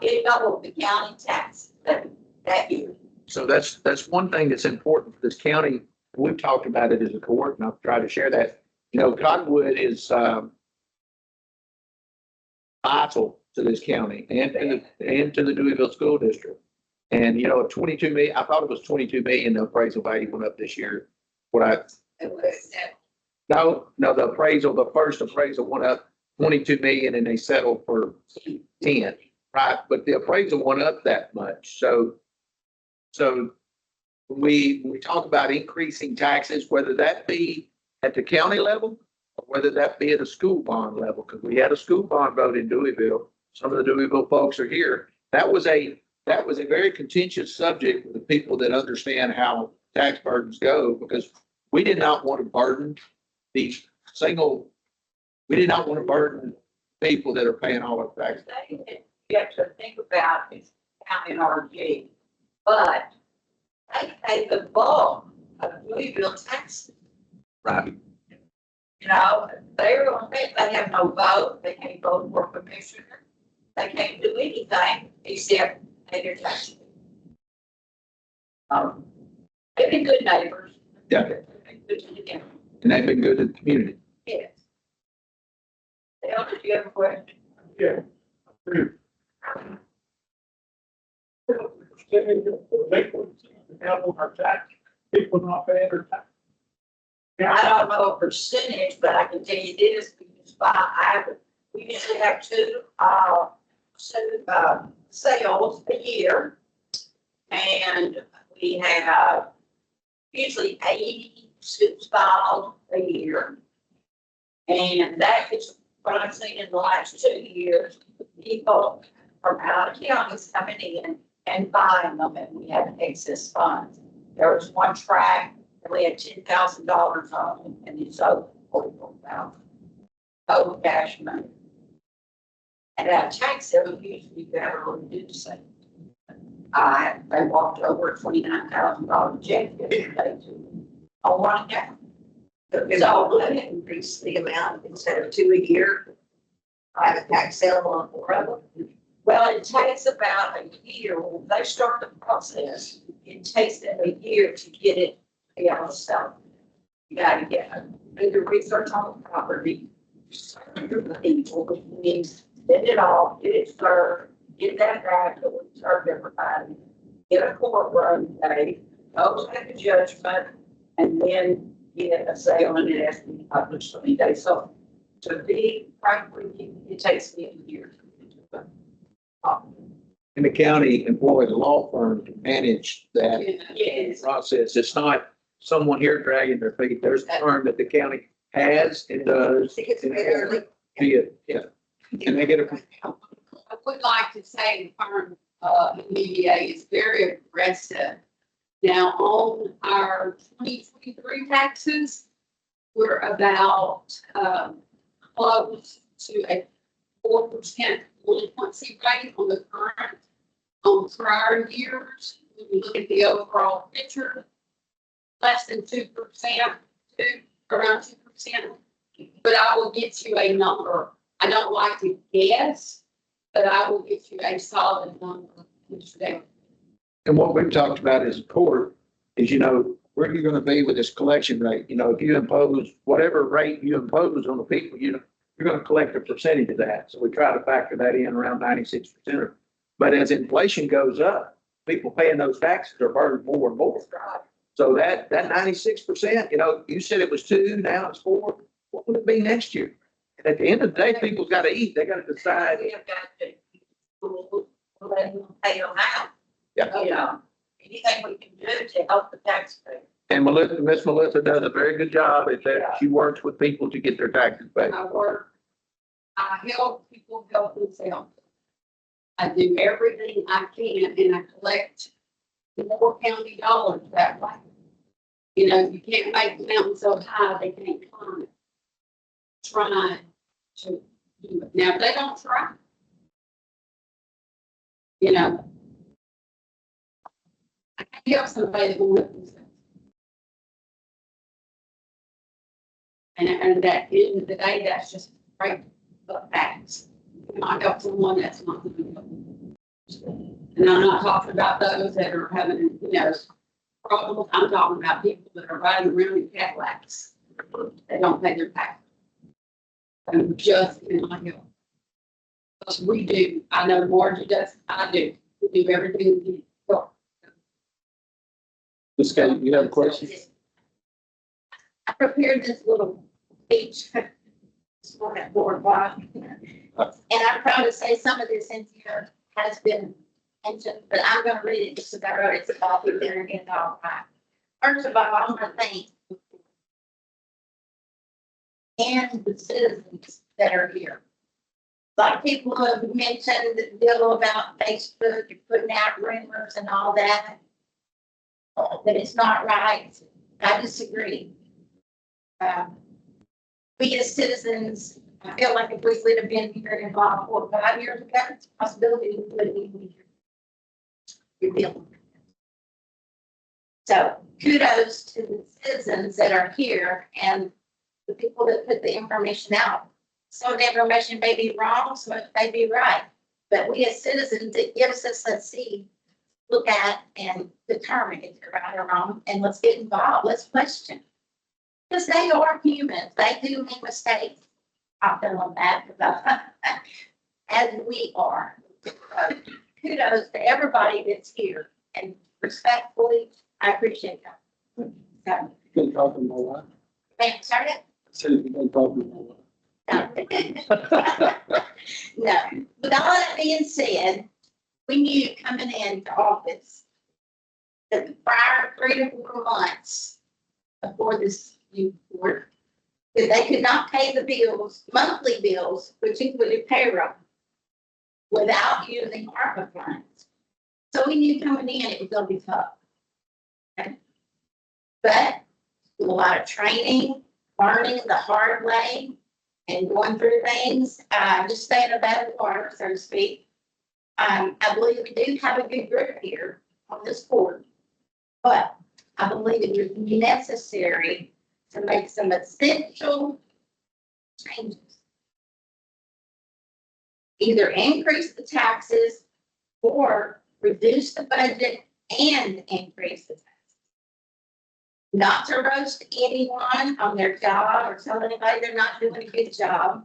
Speaker 7: It doubled the county tax that year.
Speaker 4: So that's one thing that's important for this county. We've talked about it as a court, and I've tried to share that. You know, Cottonwood is vital to this county and to the Deweyville School District. And, you know, 22 million, I thought it was 22 million, the appraisal value went up this year.
Speaker 7: It was,
Speaker 4: The first appraisal went up 22 million and they settled for 10, right? But the appraisal went up that much. So when we talk about increasing taxes, whether that be at the county level or whether that be at a school bond level, because we had a school bond vote in Deweyville. Some of the Deweyville folks are here. That was a very contentious subject with the people that understand how tax burdens go, because we did not want to burden we did not want to burden people that are paying all our taxes.
Speaker 7: the thing that you have to think about is county RG, but pay the bulk of Louisville taxes.
Speaker 4: Right.
Speaker 7: You know, they're gonna pay, they have no vote, they can't vote for commissioner, they can't do anything except pay their taxes. They've been good neighbors.
Speaker 4: Yeah.
Speaker 7: They've been good to the county.
Speaker 4: And they've been good to the community.
Speaker 7: Yes. Dale, did you have a question?
Speaker 6: Yeah. Percentage of delinquents we have on our tax, people not paying their tax.
Speaker 7: I don't know a percentage, but I can tell you this, we usually have two sales a year. And we have usually 80 suits filed a year. And that is what I've seen in the last 2 years, people from out of counties coming in and buying them, and we had excess funds. There was one track, and we had $10,000 on it, and it's over 44,000. Total cash money. And our tax sale, usually you have to do the same. They walked over a $29,000 check yesterday on one account.
Speaker 5: So let it increase the amount instead of 2 a year. I have a tax sale on 4 of them.
Speaker 7: Well, it takes about a year, when they start the process, it takes them a year to get it, you know, so. You gotta do the research on the property, search the people, which means send it off, get it served, get that back, so we serve everybody. Get a courtroom day, go take a judgment, and then get a sale, and it has to be published 20 days. So to be frankly, it takes me a year.
Speaker 4: And the county employs a law firm to manage that
Speaker 7: Yes.
Speaker 4: process. It's not someone here dragging their feet. There's a firm that the county has and does.
Speaker 5: It's fairly.
Speaker 4: Yeah. And they get a,
Speaker 8: I would like to say the firm, BVA is very aggressive. Now, on our 2023 taxes, we're about, close to a 4% delinquency rate on the current. On prior years, when you look at the overall picture, less than 2%, around 2%. But I will get you a number. I don't like to guess, but I will get you a solid number today.
Speaker 4: and what we've talked about as a court is, you know, where you're gonna be with this collection rate. You know, if you impose whatever rate you impose on the people, you know, you're gonna collect a percentage of that. So we try to factor that in around 96%. But as inflation goes up, people paying those taxes are burdened more and more. So that 96%, you know, you said it was 2, now it's 4. What would it be next year? And at the end of the day, people's gotta eat. They gotta decide.
Speaker 7: We have got to, we'll let them pay them out.
Speaker 4: Yeah.
Speaker 7: You know, anything we can do to help the taxpayer.
Speaker 4: And Miss Melissa does a very good job at that. She works with people to get their taxes paid.
Speaker 8: I help people help themselves. I do everything I can and I collect more county dollars that way. You know, you can't make the mountain so high they can't climb it. Try to do it. Now, if they don't try, you know, I can't help somebody that won't help themselves. And at the end of the day, that's just right, but facts. You know, I help someone that's not going to help. And I'm not talking about those that are having, you know, problems. I'm talking about people that are riding around in Cadillacs. They don't pay their taxes. And just cannot help. Because we do. I know Margie does. I do. We do everything we can.
Speaker 2: Ms. Kate, you have a question?
Speaker 8: I prepared this little speech. This one at board walk. And I'm proud to say some of this in here has been mentioned, but I'm gonna read it just about right. It's about here there and get it all right. First of all, I want to thank and the citizens that are here. A lot of people have mentioned the deal about Facebook and putting out rumors and all that. That it's not right. I disagree. We as citizens, I feel like if we would have been here involved 4 or 5 years ago, it's a possibility we wouldn't even be here.
Speaker 7: So kudos to the citizens that are here and the people that put the information out. Some of the information may be wrong, some of it may be right. But we as citizens, it gives us a see, look at and determine if they're right or wrong, and let's get involved, let's question. Because they are humans, they do make mistakes. I feel on that, as we are. So, kudos to everybody that's here, and respectfully, I appreciate that. So,
Speaker 2: Been talking a lot.
Speaker 7: ma'am, sorry?
Speaker 2: Said you've been talking a lot.
Speaker 7: No. No, with all that being said, we knew coming into office that the prior 3 to 4 months before this new board, that they could not pay the bills, monthly bills, which included payroll, without using ARPA funds. So we knew coming in it was gonna be tough. Okay? But with a lot of training, learning the hard way, and going through things, just staying above the water, so to speak. I believe we do have a good group here on this board, but I believe it is necessary to make some essential changes. Either increase the taxes or reduce the budget and increase the taxes. Not to roast anyone on their job or tell anybody they're not doing a good job.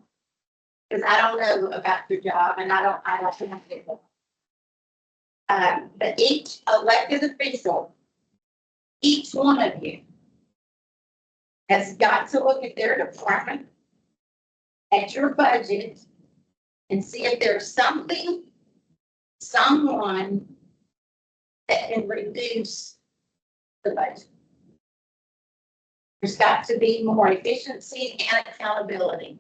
Speaker 7: Because I don't know about your job and I don't have to. But each elected official, each one of you has got to look at their department, at your budget, and see if there's something, someone that can reduce the budget. There's got to be more efficiency and accountability.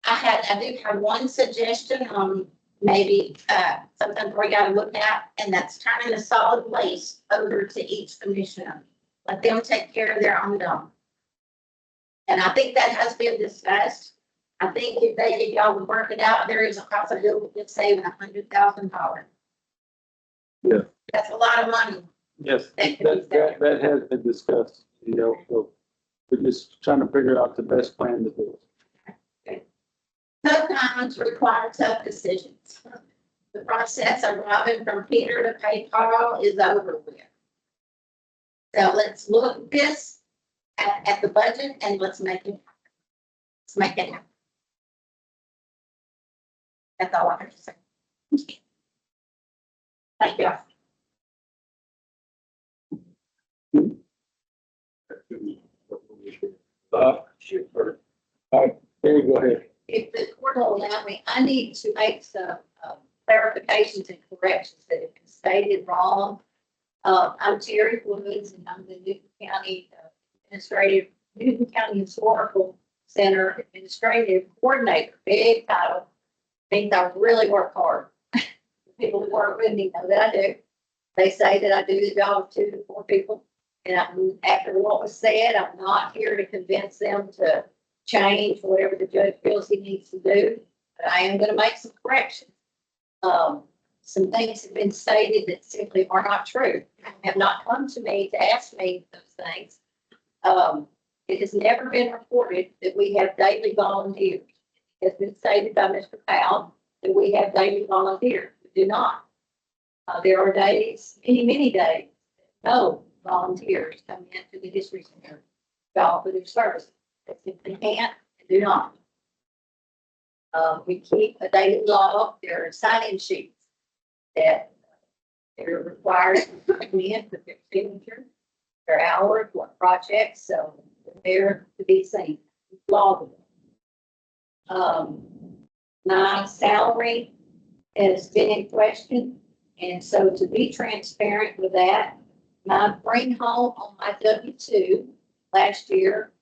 Speaker 7: I do have one suggestion on maybe something we got to look at, and that's turning the solid waste over to each commissioner. Let them take care of their own dump. And I think that has been discussed. I think if y'all would work it out, there is a possibility of saving $100,000.
Speaker 2: Yeah.
Speaker 7: That's a lot of money.
Speaker 2: Yes, that has been discussed, you know, so we're just trying to figure out the best plan to do it.
Speaker 7: Tough times require tough decisions. The process of robbing from Peter to pay Paul is over with. So let's look this at the budget and let's make it happen. Let's make it happen. That's all I have to say. Thank you.
Speaker 2: Sure. All right, Terry, go ahead.
Speaker 7: If the court will allow me, I need to make some clarifications and corrections that have been stated wrong. I'm Terry Woods, and I'm the Newton County Newton County Historical Center Administrative Coordinator. Big title. Means I really work hard. People who work with me know that I do. They say that I do the job of 2 to 4 people. And after what was said, I'm not here to convince them to change whatever the judge feels he needs to do. But I am going to make some corrections. Some things have been stated that simply are not true. Have not come to me to ask me those things. It has never been reported that we have daily volunteers. It has been stated by Mr. Powell that we have daily volunteers. We do not. There are days, many days, no volunteers come into the district center to offer their services. They simply can't and do not. We keep a daily log. There are sign-in sheets that they're required to come in with their signature, their hours, what projects, so they're to be seen, loggable. My salary has been in question, and so to be transparent with that, my bring home on my W-2 last year,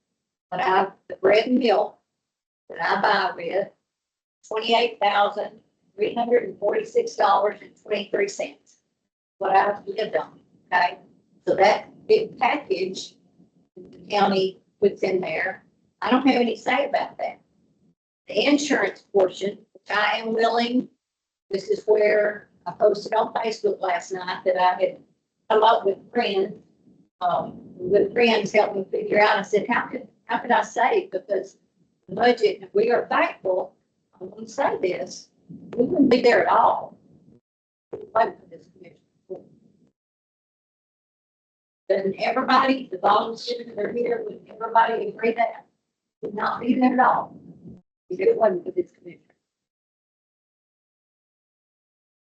Speaker 7: the bread and milk that I buy with, $28,346.23. What I've lived on, okay? So that big package the county puts in there, I don't have any say about that. The insurance portion, which I am willing, this is where I posted on Facebook last night that I had a lot with friends. With friends helped me figure out, I said, how could I save? Because the budget, if we are thankful, I'm gonna say this, we wouldn't be there at all. Wait for this commission. Then everybody, the volunteers that are here, would everybody agree that? Would not be there at all. If it wasn't for this commission.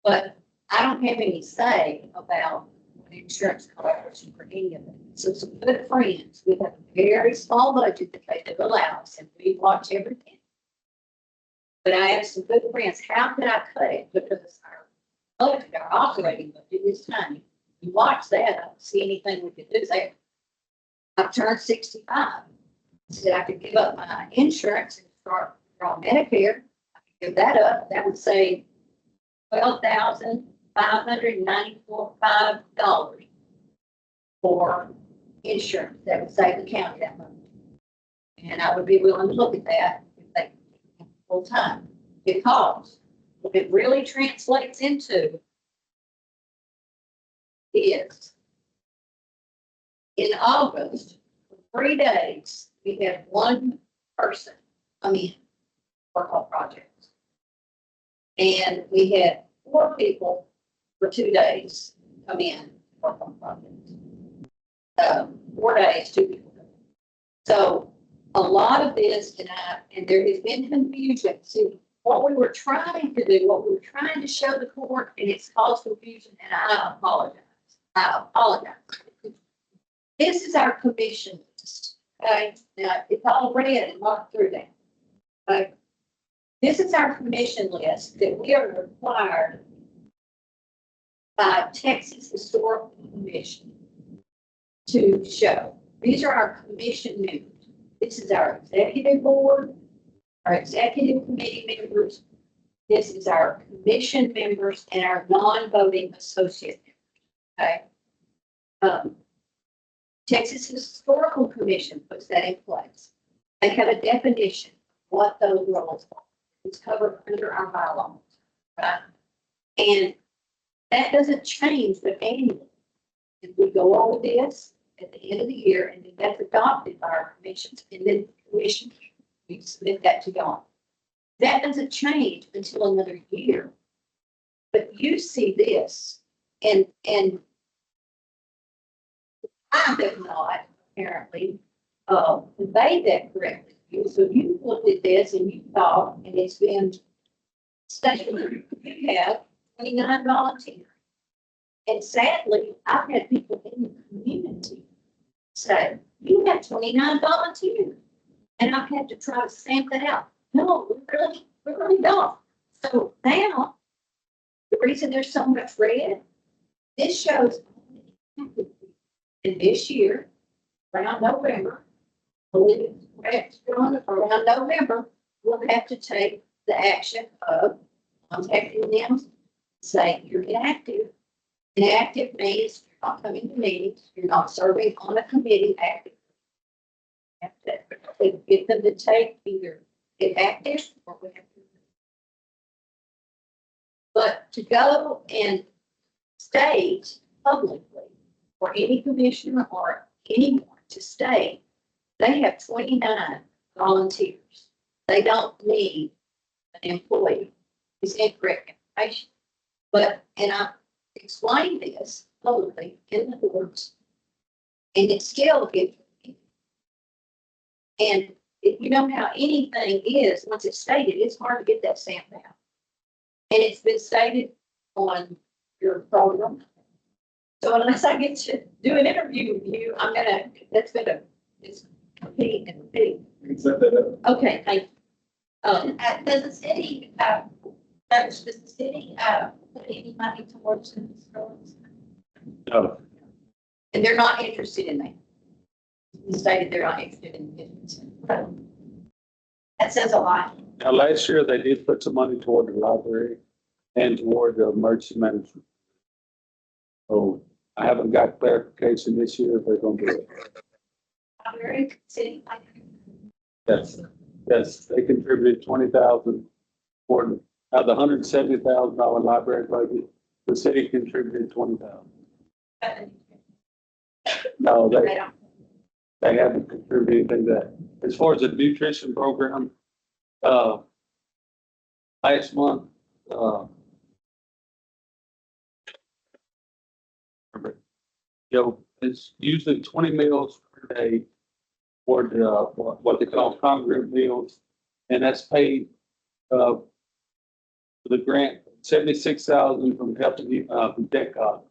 Speaker 7: But I don't have any say about what insurance covers for any of it. So some good friends, we have a very small budget that they do allow us, and we watch everything. But I asked some good friends, how could I cut it? Because our budget, our operating budget is tiny. You watch that, I don't see anything we could do there. I've turned 65. Said I could give up my insurance and start on Medicare. I could give that up. That would save $12,594 for insurance. That would save the county that money. And I would be willing to look at that if they full time. Because what it really translates into is in August, for 3 days, we had one person come in, work on projects. And we had 4 people for 2 days come in, work on projects. 4 days, 2 people. So a lot of this, and there has been confusion. See, what we were trying to do, what we were trying to show the court, and it's caused confusion, and I apologize. This is our commission list, okay? Now, it's all red and marked through that. Okay? This is our commission list that we are required by Texas Historical Commission to show. These are our commission members. This is our executive board, our executive committee members. This is our commission members and our non-voting associate members. Okay. Texas Historical Commission puts that in place. They have a definition of what those roles are. It's covered under our bylaws, right? And that doesn't change the annual. If we go over this at the end of the year, and then that's adopted by our commissions, and then the commission, we submit that to y'all. That doesn't change until another year. But you see this, and I have not apparently conveyed that correctly. So you looked at this and you thought, and it's been stated, you have 29 volunteers. And sadly, I've had people in the community say, you have 29 volunteers. And I've had to try to stamp that out. No, we really don't. So now, the reason there's so much red, this shows in this year, around November, around November, we'll have to take the action of contacting them, say you're inactive. Inactive means you're not coming to meetings, you're not serving on a committee active. You have to get them to take either get active or we have to. But to go and state publicly for any commissioner or anyone to state they have 29 volunteers. They don't need an employee. It's incorrect information. But, and I explained this publicly in the courts, and it still gets me. And you know how anything is, once it's stated, it's hard to get that stamped out. And it's been stated on your program. So unless I get to do an interview with you, I'm gonna, that's been it's repeat and repeat. Okay, thank you.
Speaker 8: Does the city, does the city, put any money towards these roads?
Speaker 2: No.
Speaker 7: And they're not interested in that. They stated they're not interested in business.
Speaker 8: That says a lot.
Speaker 2: Now, last year, they did put some money toward the library and toward the emergency management. So I haven't got clarification this year if they're gonna do it.
Speaker 8: Library, city,
Speaker 2: Yes, they contributed 20,000 for, out of the $170,000 library budget, the city contributed 20,000. No,
Speaker 7: They don't.
Speaker 2: they haven't contributed anything to that. As far as the nutrition program, last month, it's usually 20 meals per day for the, what they call congregate meals. And that's paid, for the grant, 76,000 from helping, from DECOG.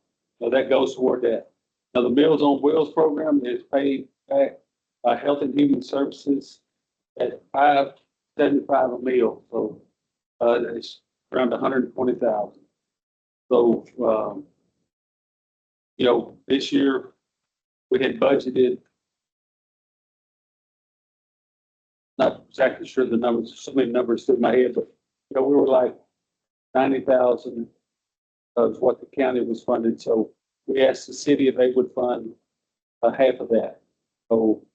Speaker 2: So that goes toward that. Now, the Meals on Wheels program is paid back by Health and Human Services at $5.75 a meal. So, it's around 120,000. So, this year we had budgeted, not exactly sure the numbers, so many numbers in my head, but, we were like 90,000 of what the county was funded. So we asked the city if they would fund half of that. So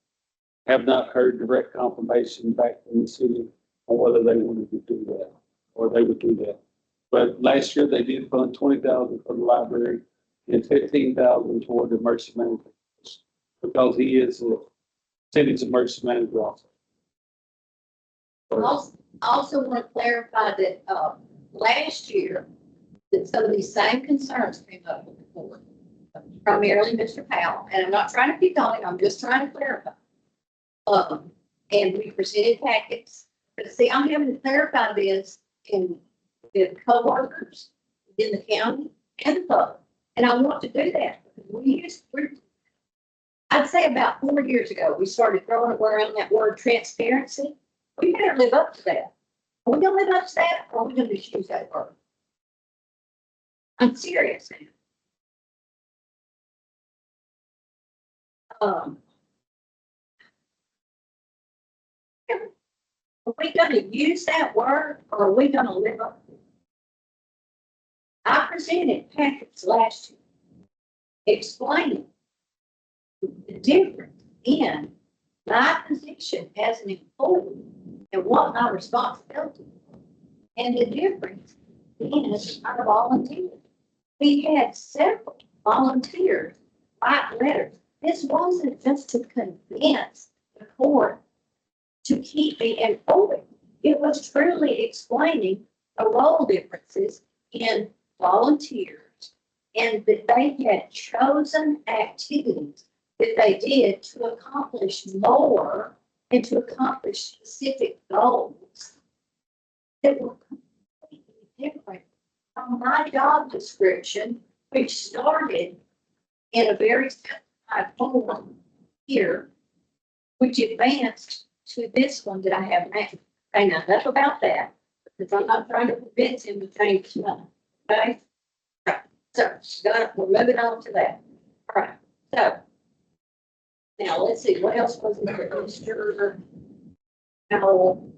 Speaker 2: have not heard direct confirmation back from the city on whether they wanted to do that or they would do that. But last year they did fund 20,000 for the library and 15,000 toward the emergency management because he is the city's emergency manager also.
Speaker 7: I also want to clarify that, last year, that some of these same concerns came up with the board, primarily Mr. Powell, and I'm not trying to pick on him, I'm just trying to clarify. And we presented packets, but see, I'm having to clarify this in the co-workers in the county and the public, and I want to do that. I'd say about 4 years ago, we started throwing around that word transparency. We better live up to that. Are we gonna live up to that, or are we gonna just use that word? I'm serious now. Are we gonna use that word, or are we gonna live up to it? I presented packets last year explaining the difference in my position as an employee and what my responsibility is, and the difference in our volunteers. We had several volunteers write letters. This wasn't just to convince the court to keep me employed. It was truly explaining the role differences in volunteers and that they had chosen activities that they did to accomplish more and to accomplish specific goals that were completely different from my job description, which started in a very simplified form here, which advanced to this one that I have now. Okay, now enough about that, because I'm not trying to convince him to change stuff. Okay? Right. So we're moving on to that. All right. So now let's see, what else was it that Mr. Powell?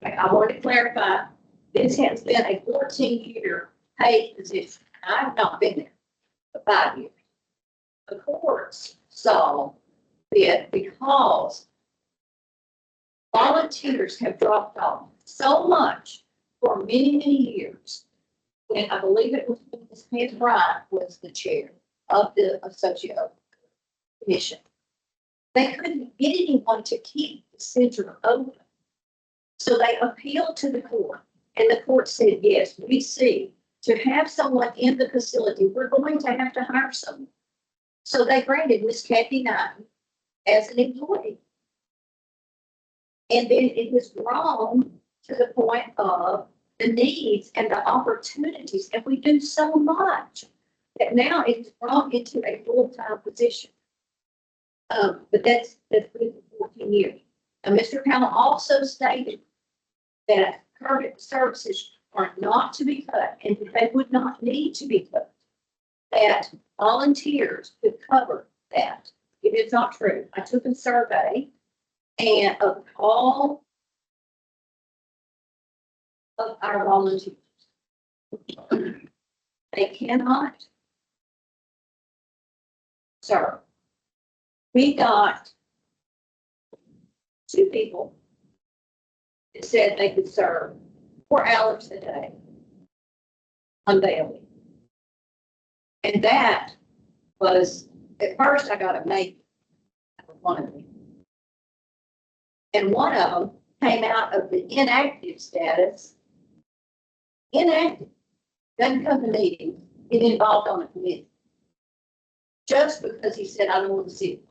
Speaker 7: I want to clarify, this has been a 14-year paid position. I've not been there for 5 years. The courts saw that because volunteers have dropped off so much for many, many years, and I believe it was Ms. Pam Bryant was the chair of the Associate Commission. They couldn't get anyone to keep the center open. So they appealed to the court, and the court said, yes, we see to have someone in the facility, we're going to have to hire someone. So they granted Miss Kathy Knight as an employee. And then it was grown to the point of the needs and the opportunities, and we do so much that now it's grown into a full-time position. But that's been 14 years. And Mr. Powell also stated that current services are not to be cut, and that they would not need to be cut. That volunteers could cover that. It is not true. I took a survey and of all of our volunteers, they cannot serve. We got 2 people that said they could serve 4 hours a day on daily. And that was, at first I got a make out of one of them. And one of them came out of the inactive status. Inactive, doesn't come to meetings, get involved on a committee. Just because he said, I don't want to see it.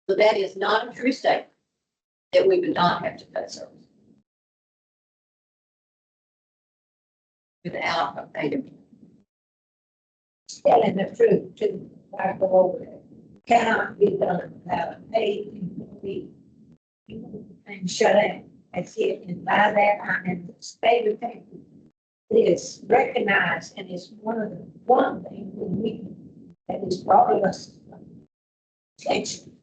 Speaker 7: So that is not a true statement, that we would not have to cut service. Without a payment.
Speaker 9: Telling the truth too, I go over it, cannot be done without a paid employee. And shut in, and see it, and by that, I mean, the state of Texas is recognized, and it's one thing that is brought us attention,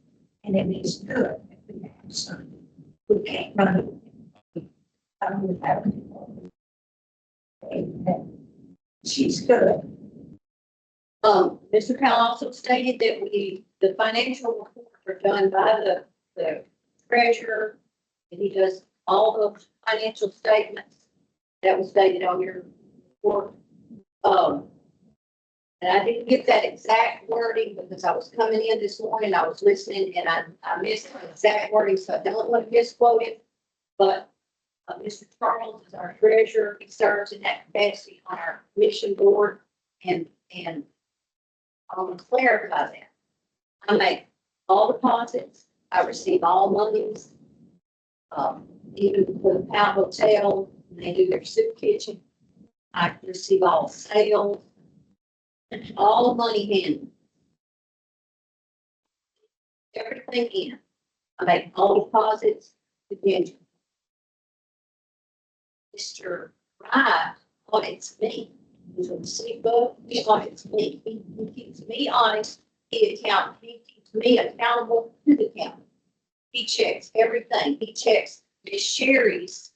Speaker 9: and it is good if we have some. We can't run it. I don't have any. She's good.
Speaker 7: Mr. Powell also stated that the financial reports are done by the treasurer, and he does all the financial statements that was stated on your report. And I didn't get that exact wording because I was coming in this morning, I was listening, and I missed the exact wording, so I don't want to misquote it. But Mr. Charles is our treasurer, he serves in that capacity on our commission board, and I want to clarify that. I make all deposits, I receive all monies. Even for the Powell Hotel, when they do their soup kitchen, I receive all sales, all money in. Everything in. I make all deposits to Ginger. Mr. Wright audits me. He's on the city book, he audits me. He keeps me honest. He keeps me accountable to the county. He checks everything. He checks Ms. Sherry's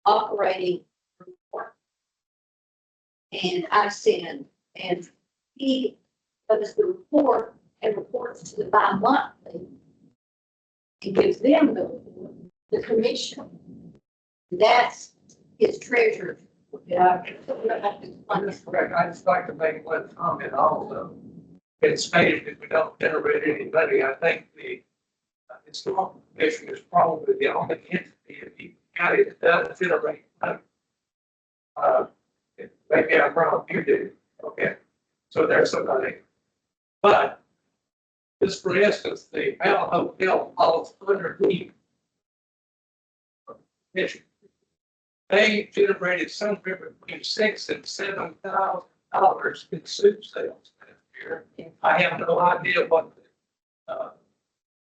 Speaker 7: operating report. And I send, and he does the report and reports to the bi-monthly. He gives them the commission. That's his treasurer.
Speaker 6: Yeah, that's correct. I'd just like to make one comment also. It's stated that we don't generate any money. I think the historical commission is probably the only entity in the county that does generate money. Maybe I'm wrong, you do, okay? So there's somebody. But just for instance, the Powell Hotel falls underneath commission. They generated somewhere between $6,000 and $7,000 in soup sales last year. I have no idea what the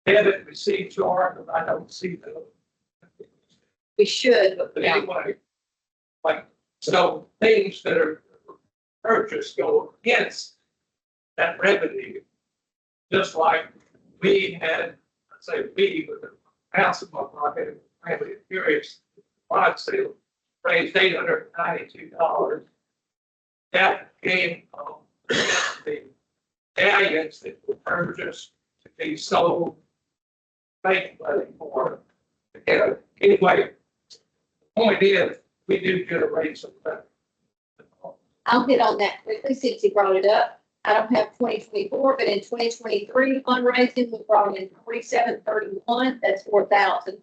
Speaker 6: debit receipts are, but I don't see those.
Speaker 7: We should, but
Speaker 6: But anyway, like, so things that are purchased go against that revenue. Just like we had, let's say we, with the house of my pocket, family curious, lot sale, raised $892. That came from the galleons that were purchased to be sold, make money for. Anyway, the point is, we do generate some money.
Speaker 7: I'll hit on that quickly since he brought it up. I don't have 2024, but in 2023 fundraising, we brought in 4731, that's 4,000.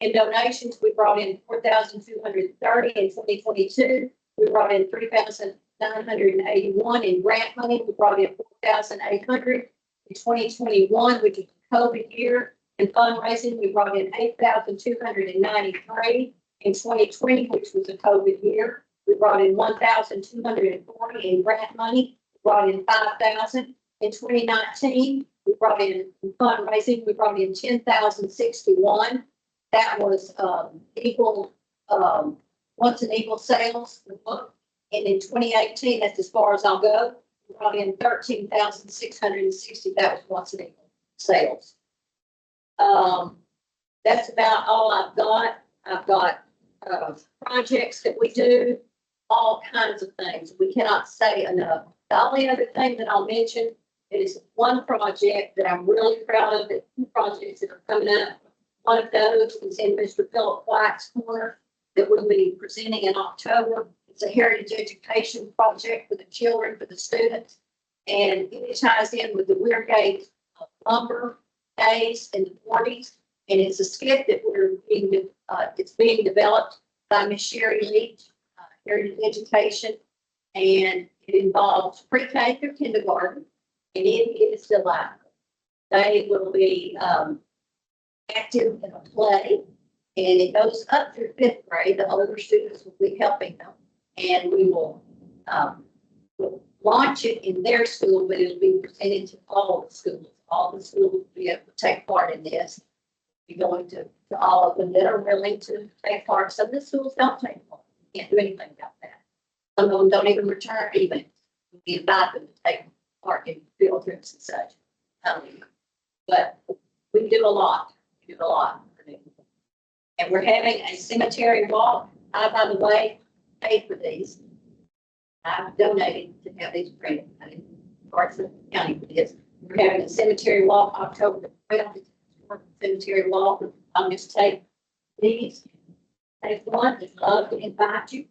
Speaker 7: In donations, we brought in 4,230 in 2022. We brought in 3,981 in grant money. We brought in 4,800 in 2021, which is a COVID year. In fundraising, we brought in 8,293 in 2020, which was a COVID year. We brought in 1,240 in grant money. We brought in 5,000 in 2019. We brought in fundraising. We brought in 10,061. That was equal, once an equal sales. And in 2018, that's as far as I'll go, we brought in 13,660. That was once an equal sales. That's about all I've got. I've got projects that we do, all kinds of things. We cannot say enough. The only other thing that I'll mention is one project that I'm really proud of, the two projects that are coming up. One of those is in Mr. Philip White's corner that we'll be presenting in October. It's It's a heritage education project for the children, for the students. And it ties in with the Weirgate lumber days in the 40s. And it's a skit that it's being developed by Miss Sherry Leach, Heritage Education. And it involves pre-K through kindergarten, and it is delightful. They will be active in a play, and it goes up through 5th grade. The older students will be helping them, and we will we'll launch it in their school, but it'll be presented to all the schools. All the schools will be able to take part in this. Be going to all of them that are willing to take part. Some of the schools don't take part. Can't do anything about that. Some of them don't even return even. We invite them to take part in field trips and such. But we do a lot. We do a lot. And we're having a cemetery walk. I, by the way, paid for these. I've donated to have these printed. I didn't charge the county for this. We're having a cemetery walk October the 12th. Cemetery walk. I'll just take these. Take one. I'd love to invite you.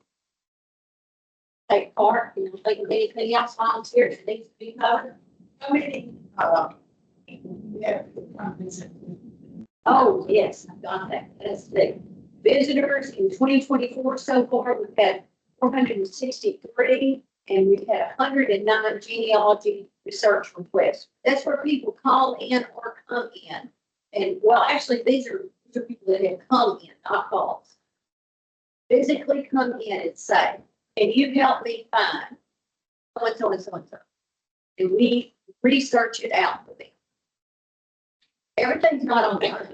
Speaker 7: Take part, you know, think of anything else volunteers that needs to be covered.
Speaker 5: How many, yeah,
Speaker 7: Oh, yes, I've got that. That's the visitors in 2024 so far. We've had 463 and we've had 109 genealogy research requests. That's where people call in or come in. And well, actually, these are people that have come in, not calls. Physically come in and say, can you help me find so-and-so and so-and-so? And we research it out for them. Everything's not on there.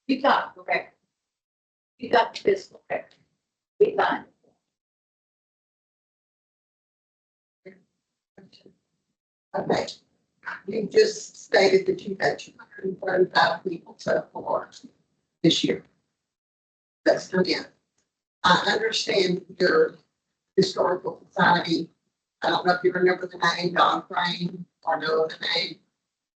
Speaker 7: You got the record. You got the physical record. We find it.
Speaker 5: okay. You just stated that you had 235 people so far this year. That's not it. I understand your historical society. I don't know if you remember the name, Don Crane, or know the name.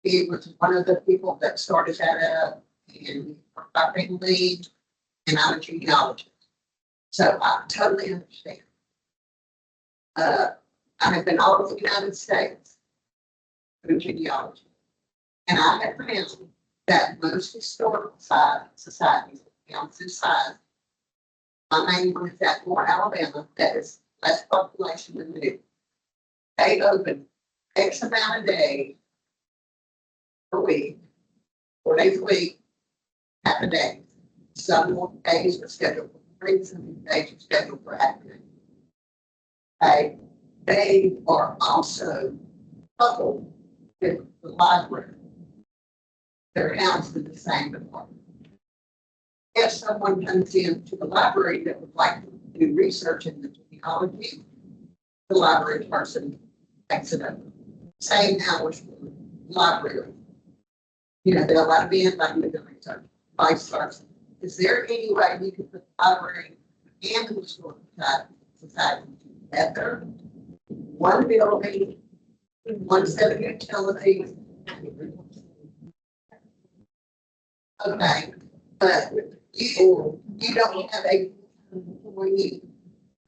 Speaker 5: He was one of the people that started that up in Dr. Lee and I'm a genealogist. So I totally understand. I have been all over the United States through genealogy. And I have found that most historical societies, this size, my main one is at Moore, Alabama, that is less population than New. They open X amount of days per week, 4 days a week, half a day. Some more days are scheduled for free, some days are scheduled for afternoon. Okay. They are also coupled with the library. They're housed in the same department. If someone comes into the library that would like to do research in the genealogy, the library person takes it up. Same hours for the library. You know, they'll let me in, let me do research, vice versa. Is there any way we could put the library and the historical society together? One building, one set of utilities. Okay, but you don't have a employee.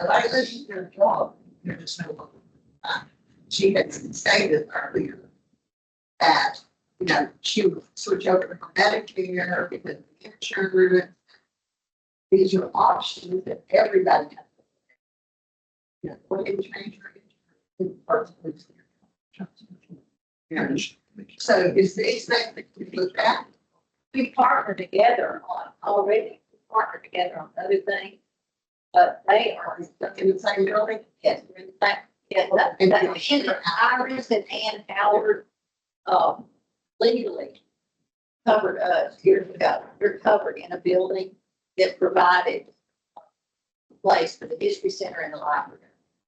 Speaker 5: I listen to your job. You're just no. She had stated earlier that she would switch over to Medicare because the insurance. These are options that everybody has. What can change your insurance? So is these things that we look at?
Speaker 7: We partner together on already. We partner together on other things, but they are
Speaker 5: In the same building?
Speaker 7: yes, we're in fact, yes, Iris and Ann Howard, legally covered us years ago. We're covered in a building that provided a place for the history center and the library.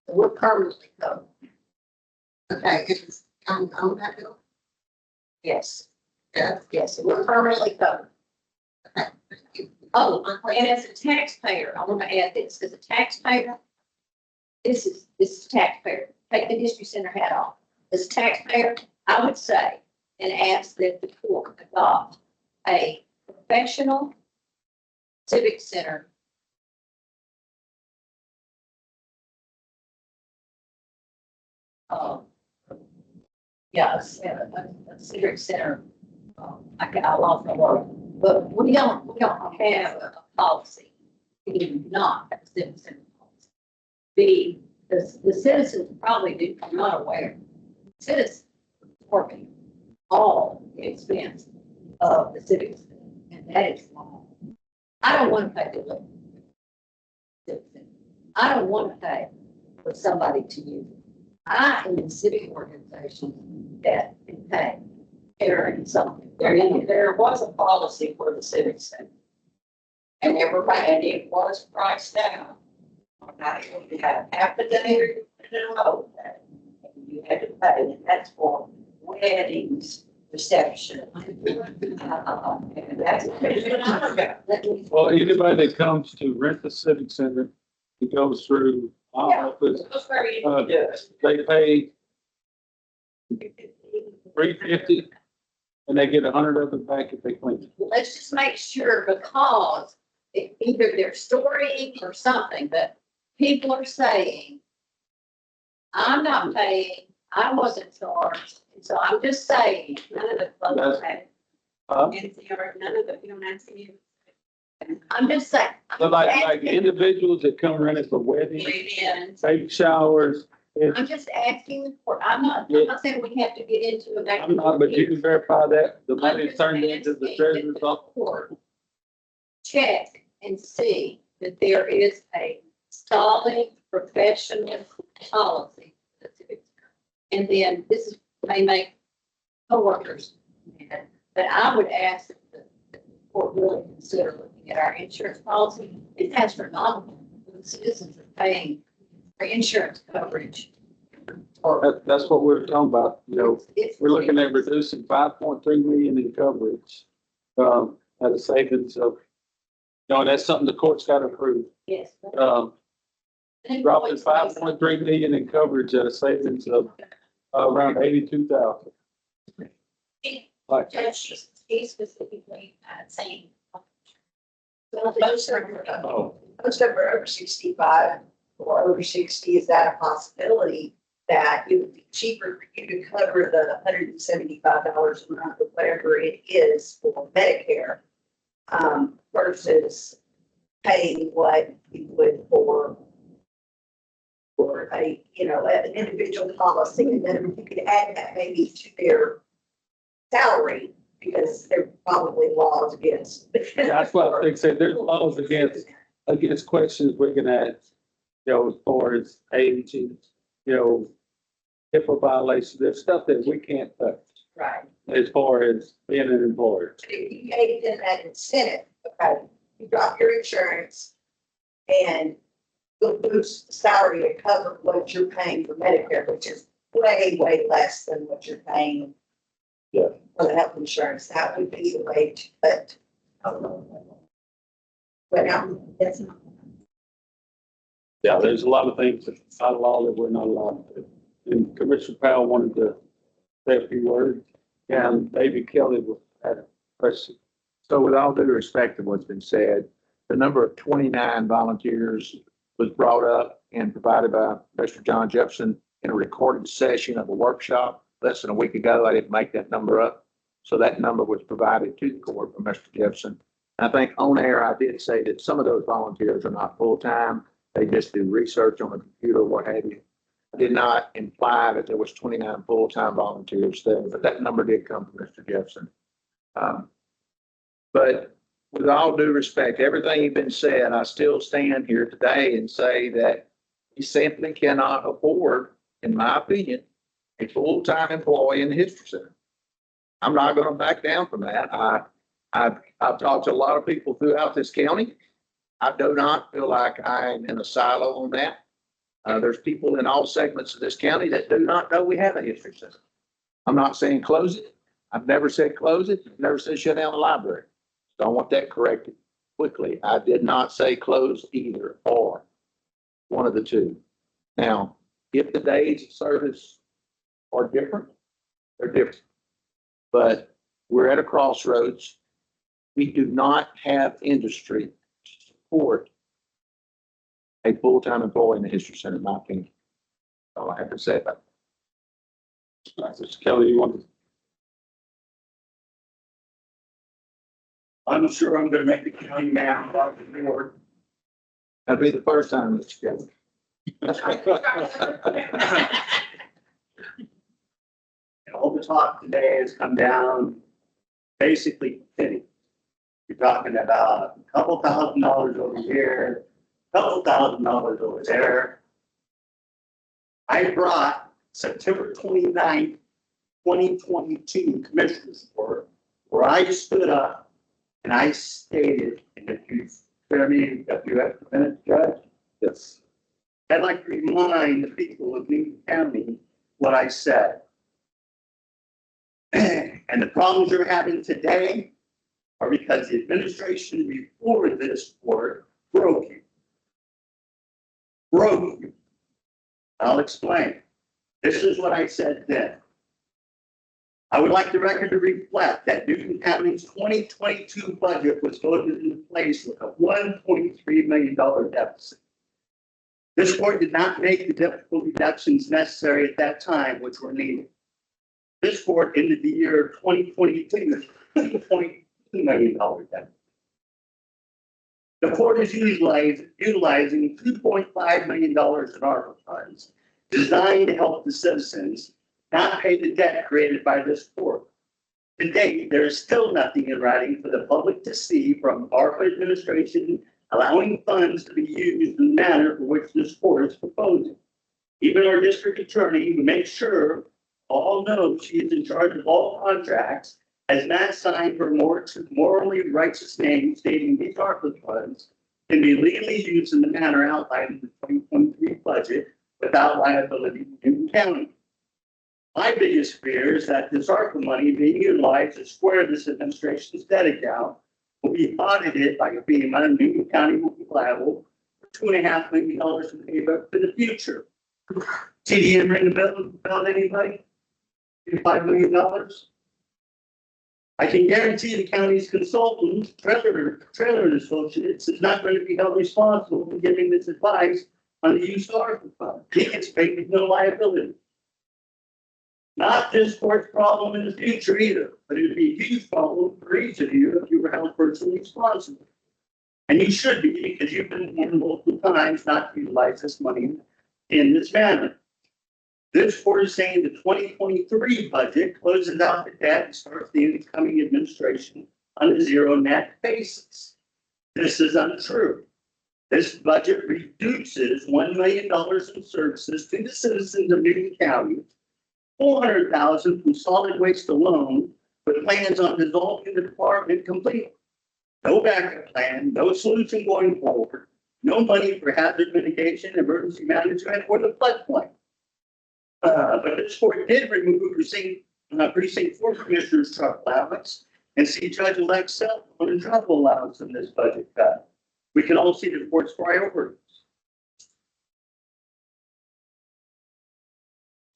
Speaker 7: So we're permanently covered.
Speaker 5: Okay, it's on that bill?
Speaker 7: Yes,
Speaker 5: Yeah.
Speaker 7: yes, we're permanently covered.
Speaker 5: Okay. Thank you.
Speaker 7: Oh, and as a taxpayer, I want to add this, as a taxpayer, this is taxpayer, take the history center hat off. As a taxpayer, I would say and ask that the court adopt a professional civic center Yeah, a civic center. I lost my word, but we don't have a policy. We do not have a civic center policy. The citizens probably do, I'm not aware. Citizens working all the expense of the civic center, and that is wrong. I don't want to pay the bill. I don't want to pay for somebody to use it. I am in civic organizations that can pay. There something. There was a policy for the civic center. And everybody, it was priced out. Now, you have half a day and a whole day. You had to pay, and that's for weddings, reception. And that's.
Speaker 2: Well, anybody that comes to rent the civic center, it goes through our
Speaker 7: Yeah.
Speaker 2: office,
Speaker 7: That's very easy to do.
Speaker 2: they pay $350 and they get 100 of it back if they clean it.
Speaker 7: Let's just make sure, because either they're storing or something, that people are saying, I'm not paying, I wasn't charged. And so I'm just saying, none of the folks have.
Speaker 2: Huh?
Speaker 7: None of the, you don't ask me. I'm just saying.
Speaker 2: But like individuals that come rent for weddings, baby showers,
Speaker 7: I'm just asking for, I'm not saying we have to get into it.
Speaker 2: I'm not, but you can verify that the money is turned into the treasurer's office.
Speaker 7: Check and see that there is a solid professional policy. And then this is, may make coworkers mad, but I would ask that the court really consider looking at our insurance policy. It's astronomical. The citizens are paying for insurance coverage.
Speaker 2: That's what we're talking about, you know.
Speaker 7: It's-
Speaker 2: We're looking at reducing 5.3 million in coverage, at a savings of, you know, that's something the court's got to approve.
Speaker 7: Yes.
Speaker 2: Dropping 5.3 million in coverage at a savings of around 82,000. Like,
Speaker 7: Judge, he specifically saying. Well, most of them are,
Speaker 2: oh,
Speaker 5: Most of them are over 65 or over 60. Is that a possibility that it would be cheaper for you to cover the $175 a month or whatever it is for Medicare, versus paying what you would for a, an individual policy, and then you could add that maybe to their salary, because there are probably laws against.
Speaker 2: that's what they say. There's laws against questions we can ask, you know, as far as age and, you know, HIPAA violations. There's stuff that we can't touch
Speaker 5: Right.
Speaker 2: as far as being an employer.
Speaker 5: If you gave them that incentive, okay, you drop your insurance and you'll boost the salary to cover what you're paying for Medicare, which is way, way less than what you're paying.
Speaker 2: Yeah.
Speaker 5: For the health insurance, that would be the way to, but. But that's not.
Speaker 2: Yeah, there's a lot of things that out of law that we're not allowed to do. And Commissioner Powell wanted to say a few words, and David Kelly had a question.
Speaker 4: So with all due respect to what's been said, the number of 29 volunteers was brought up and provided by Mr. John Jefferson in a recorded session of a workshop less than a week ago. I didn't make that number up. So that number was provided to the court from Mr. Jefferson. I think on air, I did say that some of those volunteers are not full-time. They just do research on the computer, what have you. I did not imply that there was 29 full-time volunteers there, but that number did come from Mr. Jefferson. But with all due respect, everything you've been said, I still stand here today and say that we simply cannot afford, in my opinion, a full-time employee in the History Center. I'm not going to back down from that. I've talked to a lot of people throughout this county. I do not feel like I'm in a silo on that. There's people in all segments of this county that do not know we have a History Center. I'm not saying close it. I've never said close it. I've never said shut down the library. So I want that corrected quickly. I did not say close either or one of the two. Now, if the days of service are different, they're different. But we're at a crossroads. We do not have industry to support a full-time employee in the History Center, in my opinion. That's all I have to say about it.
Speaker 2: Mr. Kelly, you want to?
Speaker 6: I'm sure I'm gonna make the county mad about the board.
Speaker 4: That'd be the first time, Mr. Kelly.
Speaker 6: All the talk today has come down basically penny. You're talking about a couple $1,000s over here, couple $1,000s over there. I brought September 29th, 2022 Commissioners Report, where I stood up and I stated, and if you spare me, if you have a minute, Judge,
Speaker 2: Yes.
Speaker 6: I'd like to remind the people of Newton County what I said. And the problems you're having today are because the administration before this board broke you. Broke you. I'll explain. This is what I said then. I would like the record to reflect that Newton County's 2022 budget was voted into place with a $1.3 million deficit. This board did not make the difficult reductions necessary at that time, which were needed. This board ended the year 2022 with $2.2 million deficit. The board is utilizing $2.5 million in ARPA funds designed to help the citizens not pay the debt created by this board. To date, there is still nothing in writing for the public to see from ARPA administration allowing funds to be used in the manner for which this board is proposing. Even our district attorney, who makes sure all know she is in charge of all contracts, has not signed her morally righteous name stating these ARPA funds can be legally used in the manner outlined in the 2023 budget without liability to Newton County. My biggest fear is that this ARPA money being utilized to square this administration's debt account will be audited by FEMA, and Newton County will be liable for $2.5 million in payback for the future. TDM ring the bell, anybody? $5 million? I can guarantee the county's consultant, Trailer Associates, is not going to be held responsible for giving this advice on the use of ARPA funds. He gets paid with no liability. Not this court's problem in the future either, but it would be a huge problem for each of you if you were held personally responsible. And you should be, because you've been warned multiple times not to utilize this money in this manner. This board is saying the 2023 budget closes out the debt and starts the incoming administration on a zero net basis. This is untrue. This budget reduces $1 million in services to the citizens of Newton County, $400,000 from solid waste alone, with plans on dissolving the department completely. No backup plan, no solution going forward, no money for hazard mitigation, emergency management, or the floodplain. But this court did remove precinct 4 commissioner's truck allowance and see Judge-elect Self on a travel allowance in this budget cut. We can all see the court's priorities.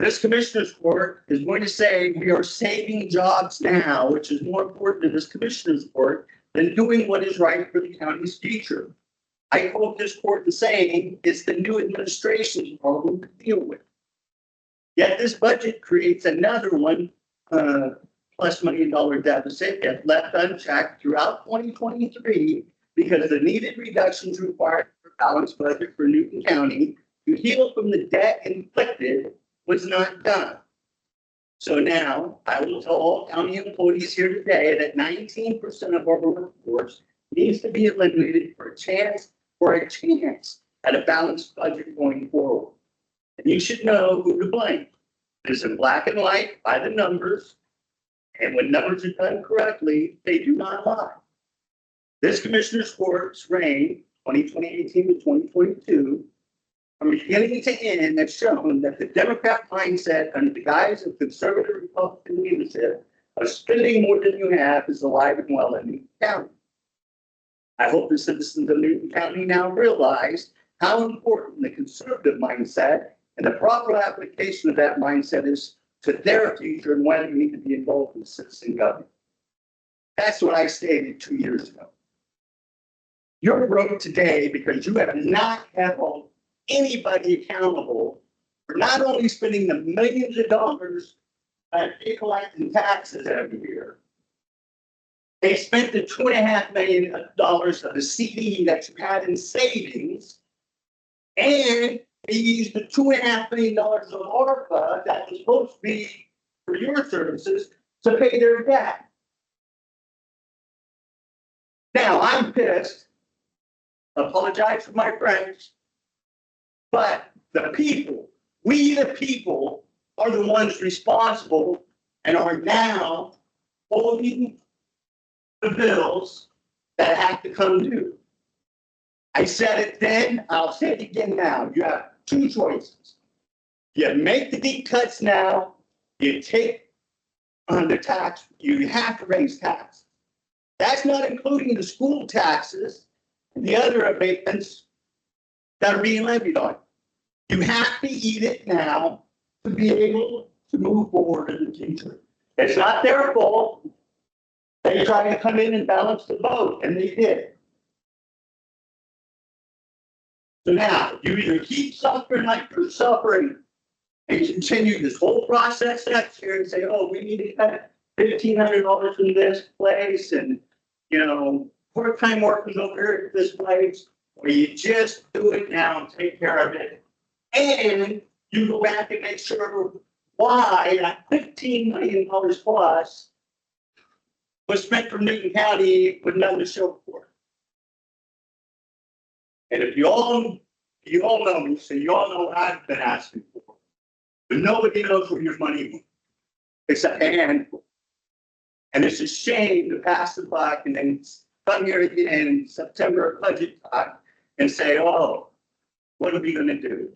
Speaker 6: This commissioner's court is going to say we are saving jobs now, which is more important to this commissioner's court than doing what is right for the county's future. I quote this court as saying it's the new administration's problem to deal with. Yet this budget creates another $1+ million deficit that's left unchecked throughout 2023 because the needed reductions required for balanced budget for Newton County to heal from the debt inflicted was not done. So now I will tell all county employees here today that 19% of our workforce needs to be eliminated for a chance at a balanced budget going forward. And you should know who to blame. It's in black and white by the numbers. And when numbers are done correctly, they do not lie. This commissioner's court's reign, 2018 to 2022, from beginning to end, has shown that the Democrat mindset under the guise of conservative Republican leadership of spending more than you have is alive and well in Newton County. I hope the citizens of Newton County now realize how important the conservative mindset and the proper application of that mindset is to their future and when we need to be involved in citizen government. That's what I stated 2 years ago. You're broke today because you have not held anybody accountable for not only spending the millions of dollars
Speaker 10: they collecting taxes every year. They spent the $2.5 million of the CD that you had in savings. And they used the $2.5 million of ARPA that was supposed to be for your services to pay their debt. Now, I'm pissed. Apologize for my French. But the people, we the people, are the ones responsible and are now holding the bills that have to come due. I said it then, I'll say it again now. You have two choices. You make the deep cuts now, you take on the tax, you have to raise tax. That's not including the school taxes and the other abatements that are being levied on. You have to eat it now to be able to move forward in the future. It's not their fault. They tried to come in and balance the boat, and they did. So now, you either keep suffering like you're suffering and continue this whole process next year and say, oh, we need to cut $1,500 from this place and, part-time workers over here at this place, or you just do it now and take care of it. And you go back and make sure why that $15 million plus was spent from Newton County with nothing to show for it. And if you all know me, so you all know what I've been asking for. But nobody knows where your money went, except a handful. And it's a shame to pass the buck and then come here again in September budget time and say, oh, what are we going to do?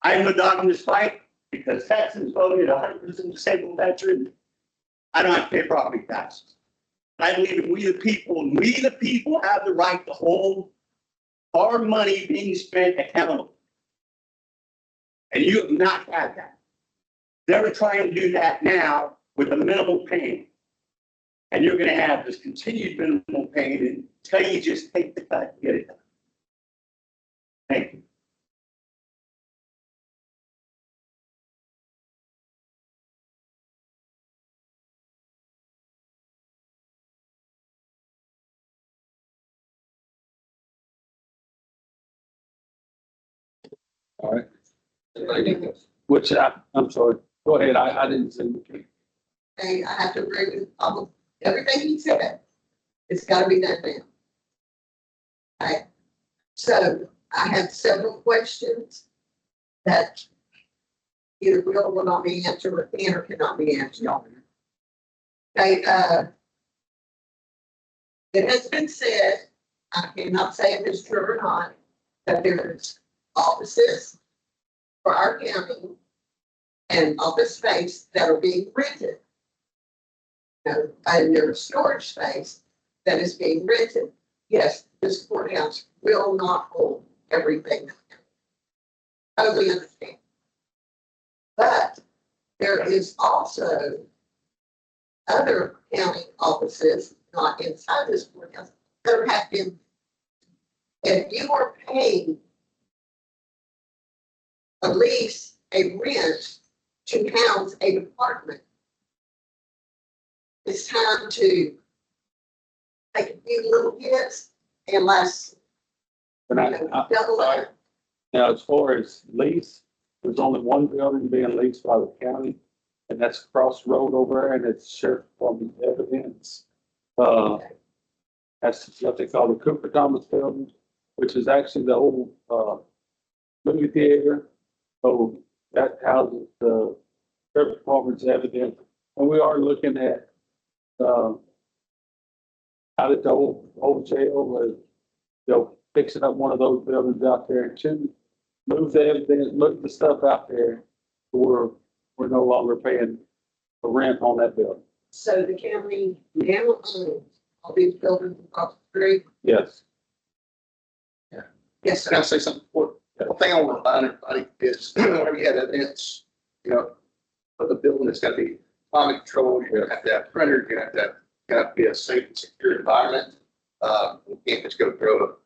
Speaker 10: I'm a dog in this fight because Texans voted 100% disabled veteran. I don't have to pay property taxes. I believe in we the people, and we the people have the right to hold our money being spent accountable. And you have not had that. They're trying to do that now with a minimal pain. And you're going to have this continued minimal pain until you just take the cut and get it done. Thank you.
Speaker 2: All right. Which I'm sorry. Go ahead. I didn't see.
Speaker 5: And I have to agree with almost everything he said. It's gotta be done now. Right, so I have several questions that either will or will not be answered, or can or cannot be answered. Okay, it has been said, I cannot say if it's true or not, that there's offices for our county and office space that are being rented. And there's storage space that is being rented. Yes, this courthouse will not hold everything. Totally understand. But there is also other county offices, not inside this courthouse, that have been, if you are paying a lease, a rent to house a department, it's time to take a few little hits and less, double up.
Speaker 2: Now, as far as lease, there's only one building being leased by the county, and that's across the road over there, and it's Sheriff Department evidence. That's what they call the Cooper Thomas Building, which is actually the old movie theater. So that houses the Sheriff Department's evidence, and we are looking at out at the old jail, fixing up one of those buildings out there to move the evidence, move the stuff out there where we're no longer paying the rent on that building.
Speaker 5: So the county now owns all these buildings across the street.
Speaker 2: Yes.
Speaker 5: Yes,
Speaker 3: Can I
Speaker 5: sir.
Speaker 3: say something? One thing I want to remind everybody is whenever you have events, of the building that's got to be climate controlled, you're going to have to have printers, you're going to have to be a safe and secure environment. You can't just go throw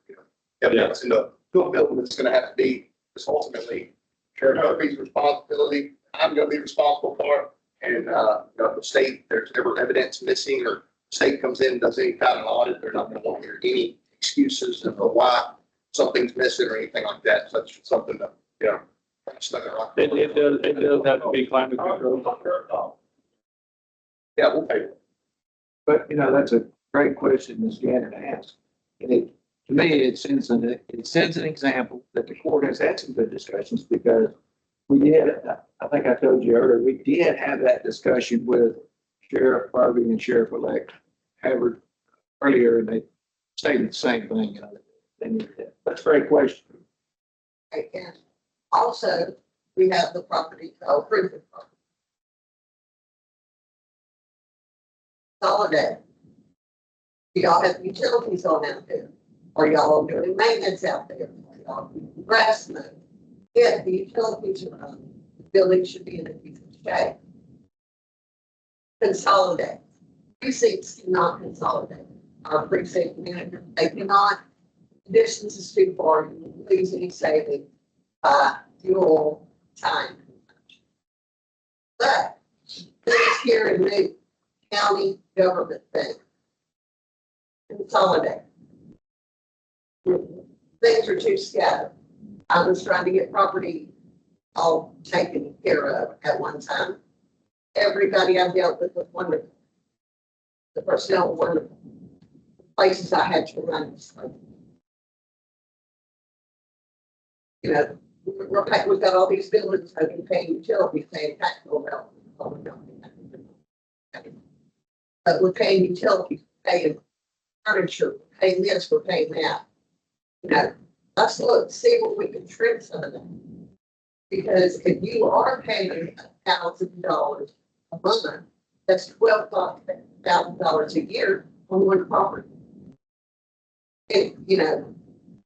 Speaker 3: evidence into a building that's going to have to be just ultimately
Speaker 4: Sheriff Murphy's responsibility, I'm gonna be responsible for it. And, the state, there's ever evidence missing or the state comes in, and does any kind of audit, they're not gonna want to hear any excuses of why something's missing or anything like that. So that's something that, stuck it right.
Speaker 2: It does have to be climate control.
Speaker 4: Yeah, we'll pay it. But, that's a great question Ms. Gannon asked. And to me, it sends an example that the court has had some good discussions because we did, I think I told you earlier, we did have that discussion with Sheriff Harvey and Sheriff-elect Hayward earlier, and they stated the same thing. They need that. That's a great question.
Speaker 5: And also, we have the property, proof of property. Holiday. Do y'all have utilities on out there? Are y'all doing maintenance out there? Are y'all doing grass mowing? If the utilities are on, the building should be in a decent shape. Consolidate. Precincts cannot consolidate. Our precinct manager, they cannot. Distance is too far, you lose any saving by fuel time. But things here in the county government thing. Consolidate. Things are too scattered. I was trying to get property all taken care of at one time. Everybody I've dealt with was wonderful. The personnel were wonderful. Places I had to run. We've got all these buildings, I can pay utilities, paying tax bill. But we're paying utilities, paying furniture, paying this, we're paying that. Let's look, see what we can trim some of that. Because if you are paying $1,000 a month, that's $12,000 a year on one property. And,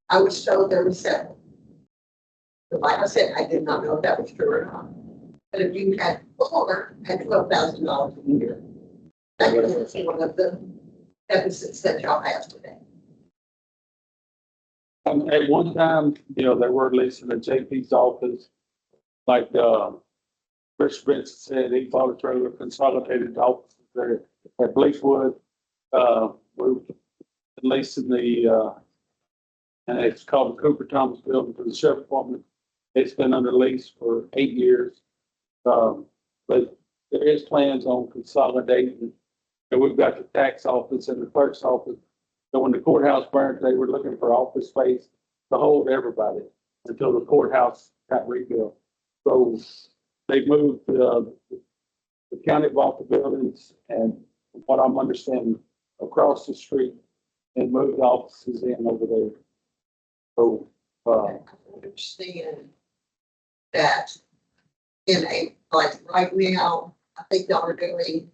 Speaker 5: I was told there were several. But like I said, I did not know if that was true or not. But if you had four at $12,000 a year, that was one of the deficits that y'all have today.
Speaker 2: At one time, they were leasing at JP's office, like, Rich Prince said, he bought a trailer, consolidated offices there at Blakewood. We're leasing and it's called the Cooper Thomas Building for the Sheriff Department. It's been under lease for 8 years. But there is plans on consolidating. And we've got the tax office and the clerk's office. So when the courthouse burned, they were looking for office space to hold everybody until the courthouse got rebuilt. So they moved the county vault buildings and what I'm understanding across the street and moved offices in over there. So,
Speaker 5: I understand that like right now, I think y'all are doing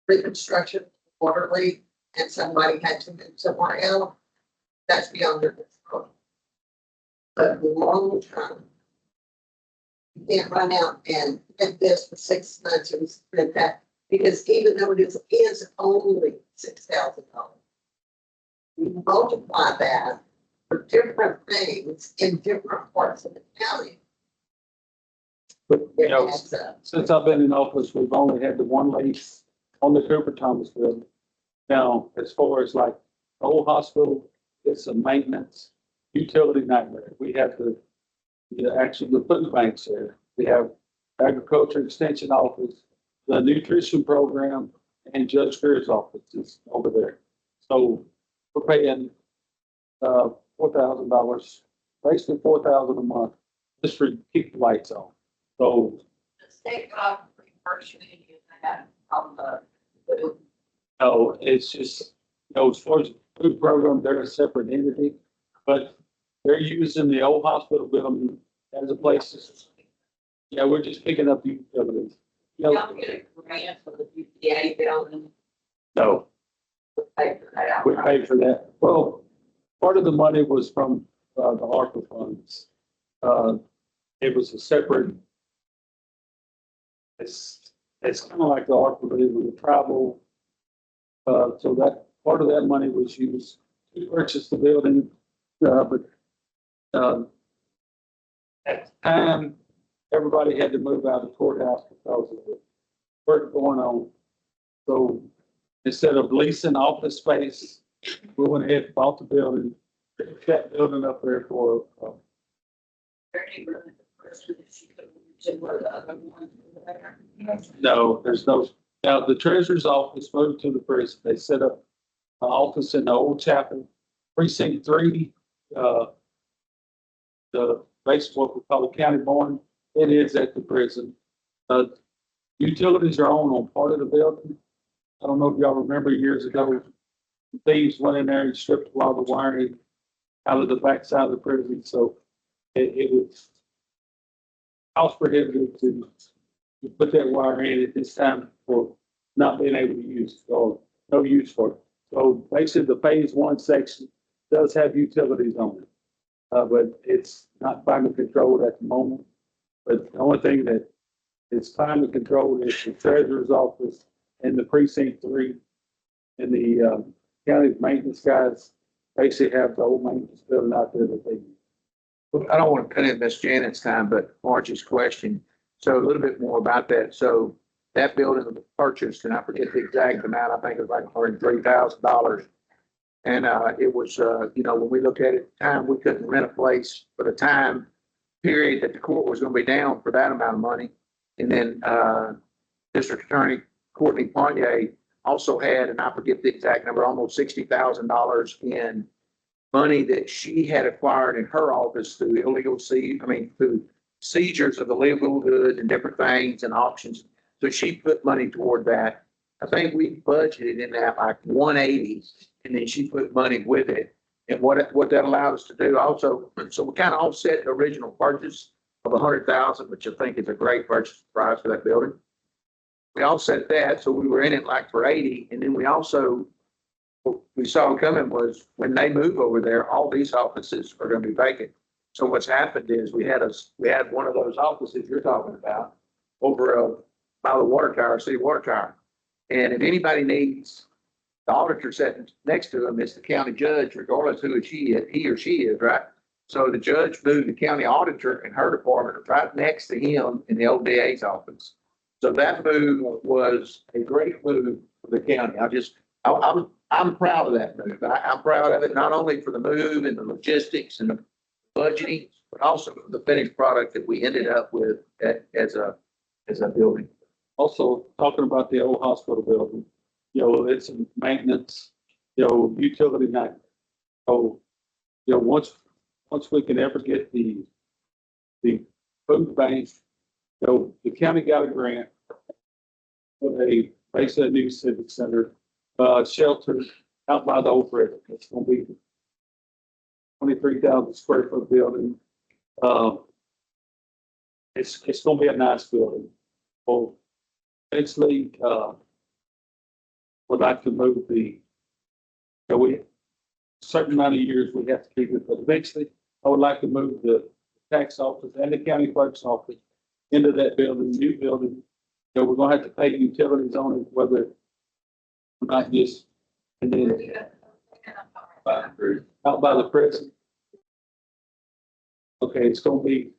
Speaker 5: reconstruction quarterly and somebody had to move somewhere else. That's beyond their control. But the long term, you can't run out and get this for 6 months and spend that, because even though it is only $6,000, you multiply that for different things in different parts of the county.
Speaker 2: but,
Speaker 5: It adds up.
Speaker 2: since I've been in office, we've only had the one lease on the Cooper Thomas building. Now, as far as like the old hospital, it's a maintenance utility nightmare. We have actually the food banks there. We have agriculture extension office, the nutrition program, and Judge Fair's office is over there. So we're paying $4,000, basically $4,000 a month, just to keep the lights on. So,
Speaker 7: The state got reimbursed any of that on the.
Speaker 2: no, it's just, as far as the food program, they're a separate entity, but they're using the old hospital building as a place to, yeah, we're just picking up the utilities.
Speaker 7: Y'all get a grant for the UPA building,
Speaker 2: No,
Speaker 7: pay for that.
Speaker 2: we paid for that. Well, part of the money was from, the ARPA funds. It was a separate, it's kind of like the ARPA, but it was a travel. So that, part of that money was used to purchase the building, but at the time, everybody had to move out of the courthouse because of the work going on. So instead of leasing office space, we went ahead and bought the building, kept that building up there for,
Speaker 7: Very good. Person that she could to where the other ones were there.
Speaker 2: no, there's no, now the treasurer's office moved to the prison. They set up an office in the old chapel, precinct 3, the basically what we call the county barn. It is at the prison. Utilities are on part of the building. I don't know if y'all remember years ago, thieves went in there and stripped a lot of the wiring out of the backside of the prison, so it was cost prohibitive to put that wire in at this time for not being able to use it, or no use for it. So basically, the phase 1 section does have utilities on it. But it's not climate controlled at the moment. But the only thing that is climate controlled is the treasurer's office and the precinct 3. And the county maintenance guys basically have the old maintenance building out there that they use.
Speaker 4: I don't want to cut in Miss Janet's time, but March's question. So a little bit more about that. So that building was purchased, and I forget the exact amount, I think it was like $103,000. And it was, when we looked at it at the time, we couldn't rent a place for the time period that the court was going to be down for that amount of money. And then District Attorney Courtney Pontier also had, and I forget the exact number, almost $60,000 in money that she had acquired in her office through through seizures of illegal goods and different things and auctions. So she put money toward that. I think we budgeted in that like 180, and then she put money with it. And what that allowed us to do also, so we kind of offset the original purchase of 100,000, which I think is a great purchase price for that building. We offset that, so we were in it like for 80, and then we also, what we saw coming was when they move over there, all these offices are going to be vacant. So what's happened is we had one of those offices you're talking about over by the water tower, city water tower. And if anybody needs, the auditor sitting next to him is the county judge, regardless who he or she is, right? So the judge moved the county auditor and her department right next to him in the old DA's office. So that move was a great move for the county. I'm proud of that move. I'm proud of it, not only for the move and the logistics and the budgeting, but also for the finished product that we ended up with as a building.
Speaker 2: Also, talking about the old hospital building, it's maintenance, utility night. So, once we can ever get the food bank, the county got a grant for basically a new civic center, shelter out by the old prison. It's gonna be 23,000 square foot building. It's gonna be a nice building. Well, eventually, would like to move certain amount of years we have to keep it, but eventually I would like to move the tax office and the county clerk's office into that building, new building. We're gonna have to pay utilities on it, whether or not just, and then out by the prison. Okay, it's gonna be,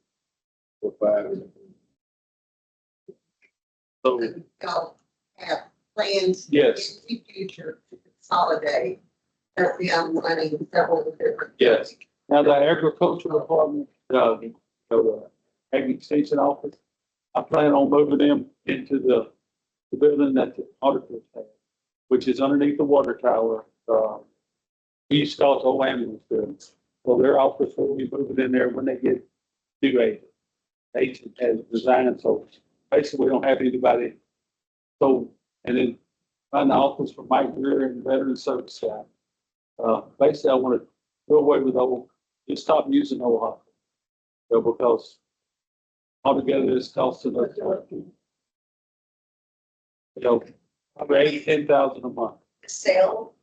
Speaker 3: for 5.
Speaker 2: so,
Speaker 5: Y'all have plans.
Speaker 2: Yes.
Speaker 5: In the future to consolidate, as the running several different.
Speaker 2: yes. Now, the agricultural department, the ag extension office, I plan on moving them into the building that the auditors have, which is underneath the water tower. We used to call it the old ambulance building. Well, their office will be moving in there when they get due agent has resigned, so basically we don't have anybody. So, and then find the office for Mike Greer and veteran service staff. Basically, I want to go away with just stop using old hospital. Because altogether it's costing us, probably $8,000-10,000 a month.
Speaker 5: Sale,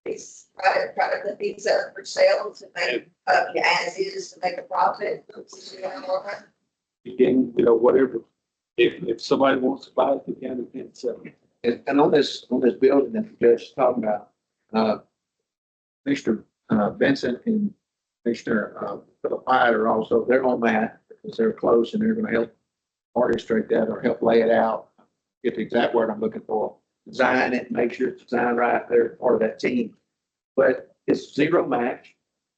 Speaker 5: these, try to put these up for sale to make, as is to make a profit.
Speaker 2: Again, whatever, if somebody wants to buy it, they can sell it.
Speaker 4: And on this building that the judge is talking about, Mr. Vincent and Mr. Philip Hyde are also, they're on that because they're close and they're going to help orchestrate that or help lay it out. Get the exact word I'm looking for, design it, make sure it's designed right. They're part of that team. But it's zero match,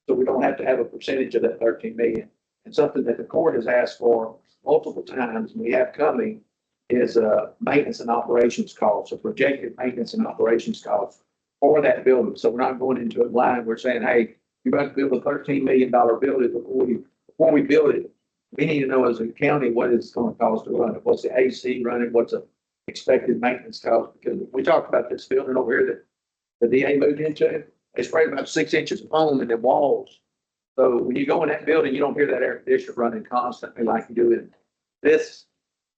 Speaker 4: so we don't have to have a percentage of that 13 million. And something that the court has asked for multiple times, and we have coming, is maintenance and operations costs, or projected maintenance and operations costs for that building. So we're not going into a line, we're saying, hey, you're about to build a $13 million building before we build it. We need to know as a county what it's going to cost to run it. What's the AC running? What's the expected maintenance cost? Because we talked about this building over here that the DA moved into. They sprayed about 6 inches of foam in the walls. So when you go in that building, you don't hear that air conditioner running constantly like you do in this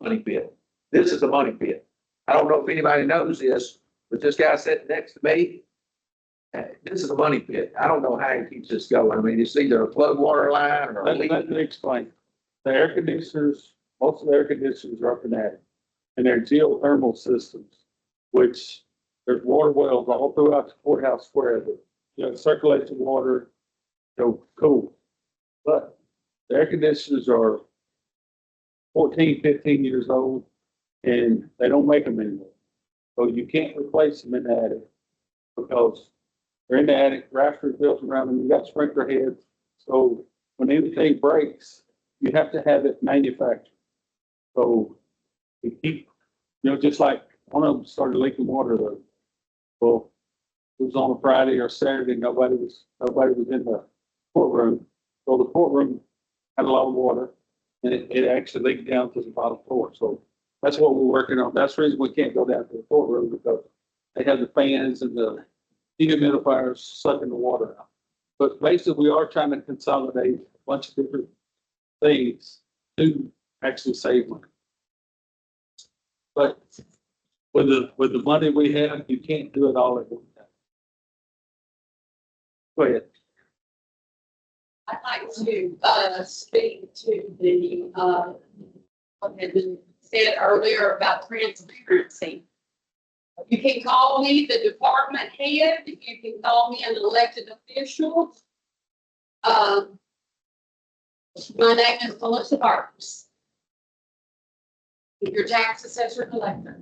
Speaker 4: money pit. This is a money pit. I don't know if anybody knows this, but this guy sitting next to me, this is a money pit. I don't know how he keeps this going. I mean, it's either a flood water line or a leak.
Speaker 2: Let me explain. The air conditioners, most of the air conditioners are up in attic, and they're geothermal systems, which there's water wells all throughout the courthouse square that, you know, circulate the water, go cool. But the air conditioners are 14, 15 years old, and they don't make them anymore. So you can't replace them in the attic because they're in the attic, rafters built around them, you got sprinkler heads. So when anything breaks, you have to have it manufactured. So we keep, you know, just like one of them started leaking water though. Well, it was on a Friday or Saturday, nobody was in the courtroom. So the courtroom had a lot of water and it actually leaked down to the bottom floor. So that's what we're working on. That's the reason we can't go down to the courtroom, because they have the fans and the dehumidifiers sucking the water out. But basically, we are trying to consolidate a bunch of different things to actually save money. But with the money we have, you can't do it all at one time. Go ahead.
Speaker 8: I'd like to, speak to the, what had been said earlier about transparency. You can call me the department head, you can call me an elected official. My name is Melissa Barks. Your tax assessor collector.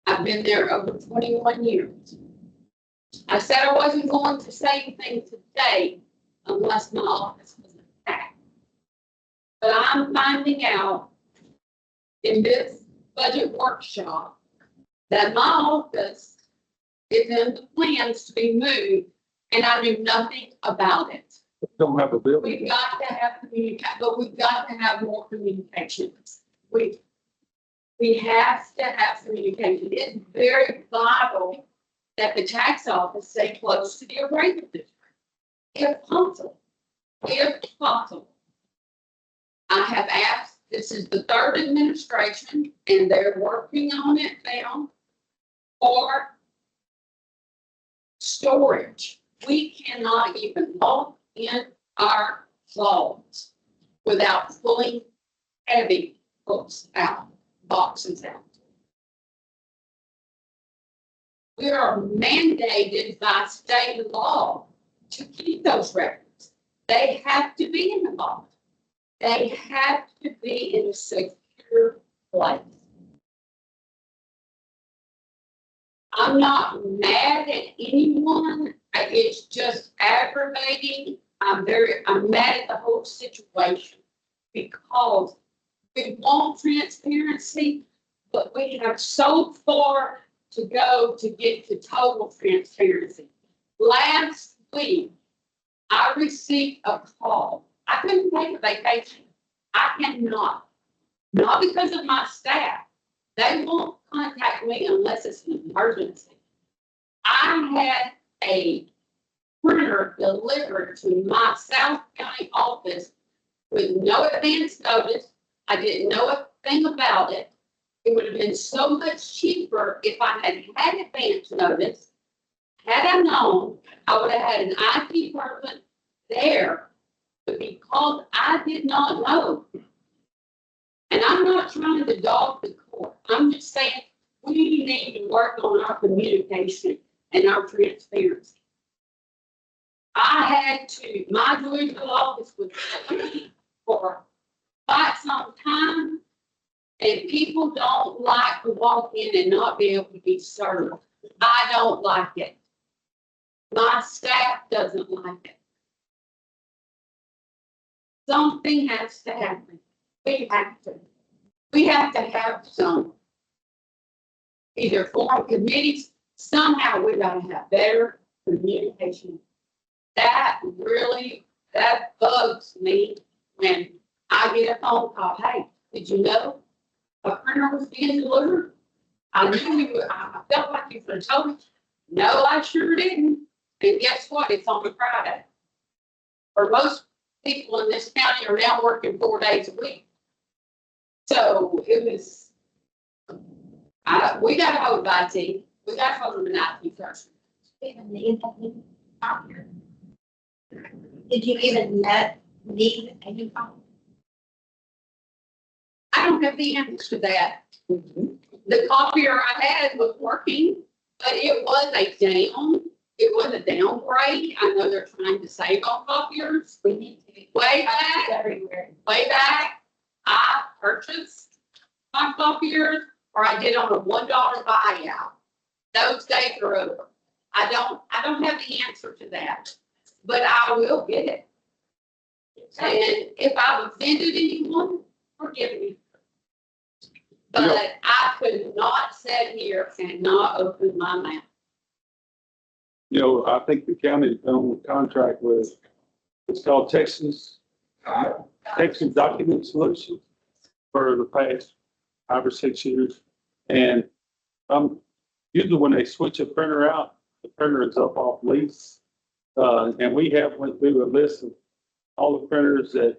Speaker 8: I've been there over 21 years. I said I wasn't going to say anything today unless my office was attacked. But I'm finding out in this budget workshop that my office is in the plans to be moved, and I knew nothing about it.
Speaker 2: Don't have a building.
Speaker 8: We've got to have but we've got to have more communications. We have to have communication. It's very vital that the tax office stay close to the appraisal district, if possible. If possible. I have asked, this is the third administration, and they're working on it now, for storage. We cannot even walk in our closets without pulling heavy books out, boxes out. We are mandated by state law to keep those records. They have to be in the vault. They have to be in a secure place. I'm not mad at anyone. It's just aggravating. I'm mad at the whole situation because we want transparency, but we have so far to go to get to total transparency. Last week, I received a call. I couldn't take a vacation. I cannot. Not because of my staff. They won't contact me unless it's an emergency. I had a printer delivered to my South County office with no advance notice. I didn't know a thing about it. It would have been so much cheaper if I had had advance notice. Had I known, I would have had an IT person there. But because I did not know, and I'm not trying to dog the court, I'm just saying we need to work on our communication and our transparency. I had to, my judicial office was for quite some time. And people don't like to walk in and not be able to be served. I don't like it. My staff doesn't like it. Something has to happen. We have to. We have to have some. Either form committees, somehow we gotta have better communication. That really, that bugs me when I get a phone call, hey, did you know a printer was being delivered? I knew you, I felt like you could have told me. No, I sure didn't. And guess what? It's on a Friday. For most people in this county are now working 4 days a week. So it was, we got a hold of IT. We got a hold of an IT person.
Speaker 9: Even need Did you even need a new phone?
Speaker 8: I don't have the answer to that. The copier I had was working, but it was a down. It was a downgrade. I know they're trying to save on copiers.
Speaker 9: We need to be
Speaker 8: Way back,
Speaker 9: everywhere.
Speaker 8: I purchased my copiers, or I did on a $1 buyout. Those days are over. I don't have the answer to that, but I will get it. And if I've offended anyone, forgive me. But I could not sit here and not open my mouth.
Speaker 2: You know, I think the county's been on contract with, it's called Texas Document Solutions for the past 5 or 6 years. And usually when they switch a printer out, the printer is up off lease. And we have went through a list of all the printers that,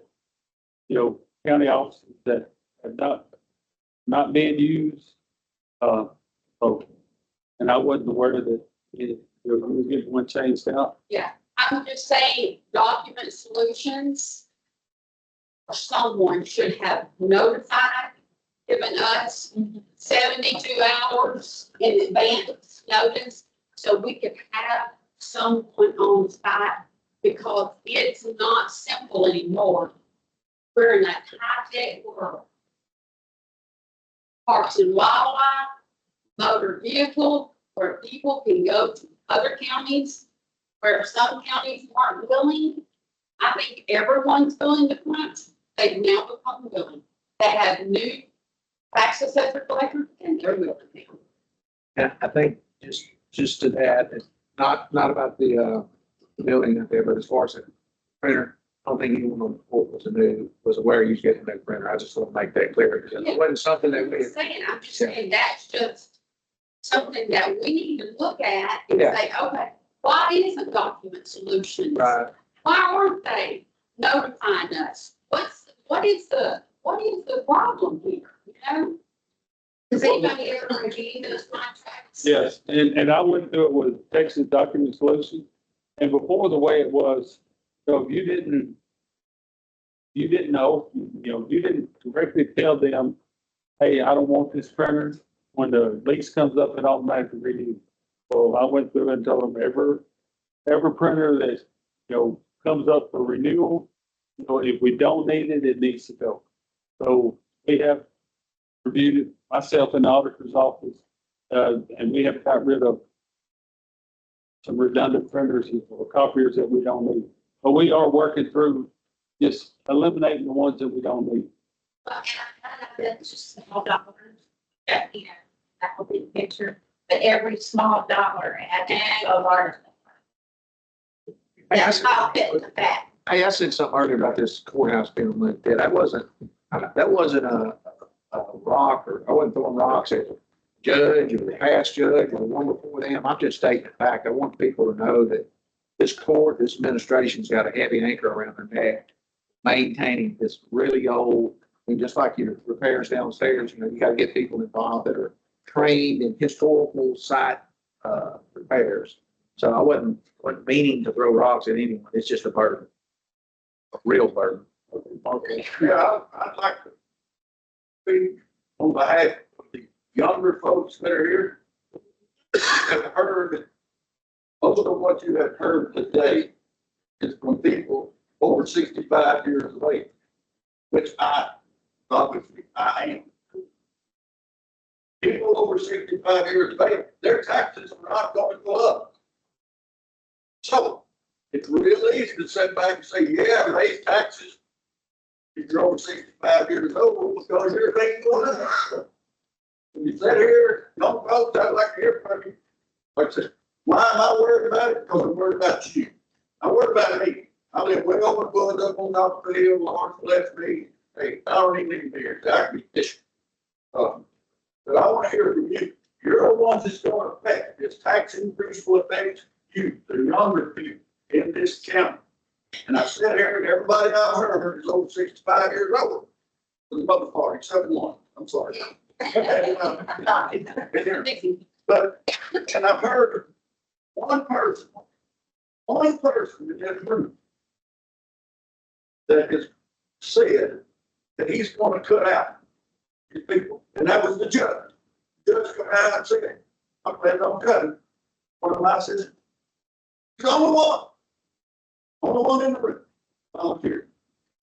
Speaker 2: you know, county offices that have not being used. And I wasn't aware that you were getting one changed out.
Speaker 8: Yeah, I'm just saying, Document Solutions, someone should have notified, given us 72 hours in advance notice, so we could have someone on site, because it's not simple anymore. We're in that high-tech world. Parks and Wildlife, motor vehicle, where people can go to other counties, where some counties aren't willing. I think everyone's willing to print. They've now become willing. They have new tax assessor collectors, and they're willing now.
Speaker 4: And I think just to that, it's not about the building out there, but as far as the printer, I don't think anyone on the board was aware you was getting that printer. I just want to make that clear, because it wasn't something that
Speaker 8: I'm just saying that's just something that we need to look at and
Speaker 4: Yeah.
Speaker 8: say, okay, why isn't Document Solutions?
Speaker 4: Right.
Speaker 8: Why aren't they notifying us? What is the problem here, you know? Does anybody ever review those contracts?
Speaker 2: Yes, and I went through it with Texas Document Solutions. And before, the way it was, so if you didn't know, you didn't directly tell them, hey, I don't want this printer. When the lease comes up, it automatically renews. So I went through and told them every printer that, comes up for renewal, if we don't need it, it needs to go. So we have reviewed it, myself in the auditor's office, and we have got rid of some redundant printers or copiers that we don't need. But we are working through just eliminating the ones that we don't need.
Speaker 9: Well, and I know that's just small dollars, that will be the picture, but every small dollar adds a large. That's how fit the fact.
Speaker 4: Hey, I said something earlier about this courthouse being lit. That wasn't a rock, or I wasn't throwing rocks at the judge or the past judge or the one before them. I'm just stating the fact. I want people to know that this administration's got a heavy anchor around their neck, maintaining this really old, and just like your repairs downstairs, you got to get people involved that are trained in historical site repairs. So I wasn't meaning to throw rocks at anyone. It's just a burden, a real burden.
Speaker 3: Yeah, I'd like to speak on behalf of the younger folks that are here. Have heard, most of what you have heard today is from people over 65 years of age, which obviously I am. People over 65 years of age, their taxes are not going to go up. So it's real easy to sit back and say, yeah, raise taxes. If you're over 65 years old, because everything's going up. When you sit here, don't vote, I'd like to hear from you. Like I said, why am I worried about it? Because I'm worried about you. I'm worried about me. I live way over the woods up on top of the hill, Lawrence left me. Hey, I don't even need to be here. I can be fishing. But I want to hear from you. You're the ones that's going to affect this tax increase will affect you, the younger people in this county. And I sit here and everybody I've heard is over 65 years old. For the public party, except one. I'm sorry. But, and I've heard one person in this room that has said that he's going to cut out his people, and that was the judge. The judge come out and said, I'm glad I'm cutting. One of my sisters, he's the only one in the room. Volunteer.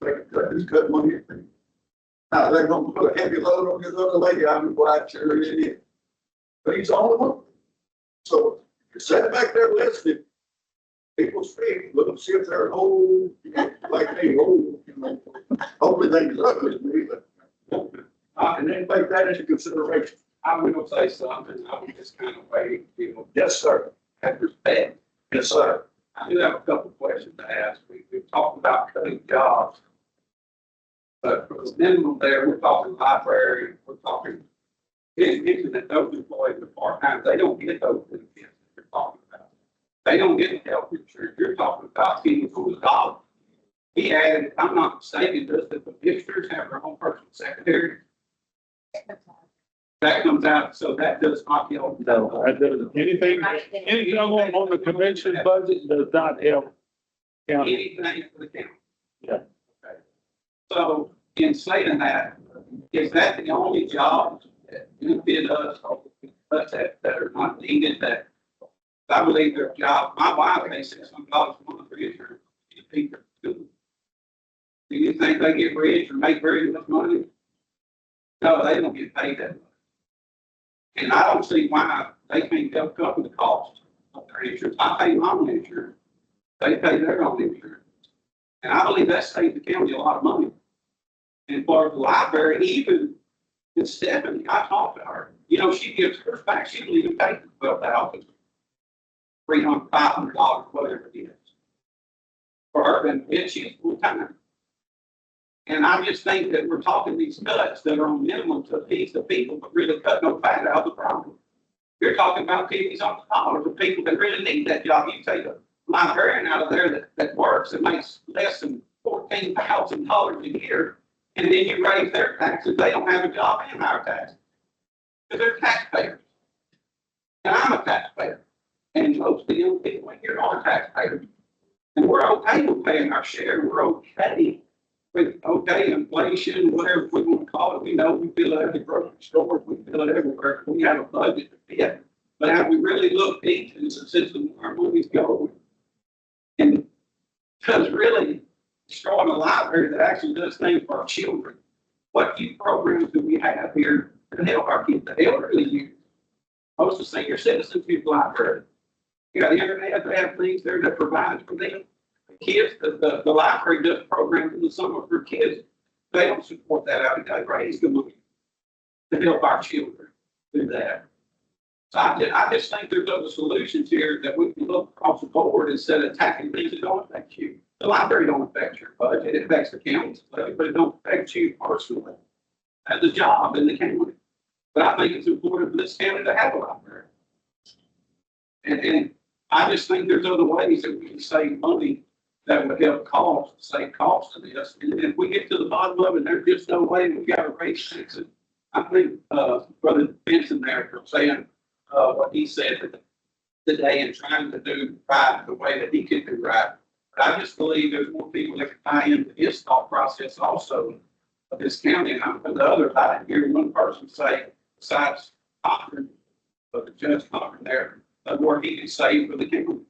Speaker 3: He's cutting one here. Now, they're going to put a heavy load on this other lady, I'm glad sure it is. But he's the only one. So you're sitting back there listening. People speak, look and see if they're old, like me, old, you know. Hopefully they look at me, but, and then take that into consideration.
Speaker 1: I'm gonna say something, I was just kind of waiting,
Speaker 3: Yes, sir.
Speaker 1: have respect.
Speaker 3: Yes, sir.
Speaker 1: I do have a couple of questions to ask. We've talked about cutting jobs. But for the minimum there, we're talking library, we're talking, getting that those employees are part-time, they don't get those benefits that you're talking about. They don't get the health insurance, you're talking about getting to the dollar. He added, if I'm not mistaken, just that the commissioners have their own personal secretary. That comes out, so that does not help.
Speaker 2: No, that doesn't, anything on the convention budget does not help county.
Speaker 1: Anything for the county.
Speaker 2: Yeah.
Speaker 1: Okay. So in saying that, is that the only job that benefit us, that are not needed, that I believe their job, my wife makes $600 a month for insurance. Do you think they get rich or make very much money? No, they don't get paid that much. And I don't see why they can't help cover the cost of their insurance. I pay my own insurance. They pay their own insurance. And I believe that saves the county a lot of money. And for the library, even with Stephanie, I talked to her, you know, she gives her back, she will even pay $12,000, $300, $500, whatever it is. For her benefit, she's full time. And I just think that we're talking these cuts that are on minimum to appease the people, but really cut no fat out of the problem. You're talking about pennies on the dollar, the people that really need that job. You take a librarian out of there that works and makes less than $14,000 a year, and then you raise their taxes, they don't have a job and higher taxes. Because they're taxpayers. And I'm a taxpayer. And most of the young people in here are taxpayers. And we're okay with paying our share. We're okay with inflation, whatever we want to call it. We know we feel it at the grocery stores, we feel it everywhere. We have a budget to fit. But have we really looked into the system where our money's going? And because really destroying a library that actually does things for our children. What youth programs do we have here to help our kids, the elderly youth? Most of the senior citizens use library. You got the internet, they have things there that provide for them. Kids, the library does programs in the summer for kids. They don't support that out of that raise the money to help our children do that. So I just think there's other solutions here that we can look across the board instead of attacking things that don't affect you. The library don't affect your budget, it affects the county's budget, but it don't affect you personally as a job in the county. But I think it's important for this county to have a library. And I just think there's other ways that we can save money that would help save costs of this. And if we get to the bottom of it, there's just no way we got to raise taxes. I think, Brother Benson there for saying, what he said today and trying to do right the way that he could do right. But I just believe there's more people that can tie into his thought process also of this county. And I'm the other side here, one person say, besides Cochran, but the Judge Cochran there, where he can save for the county.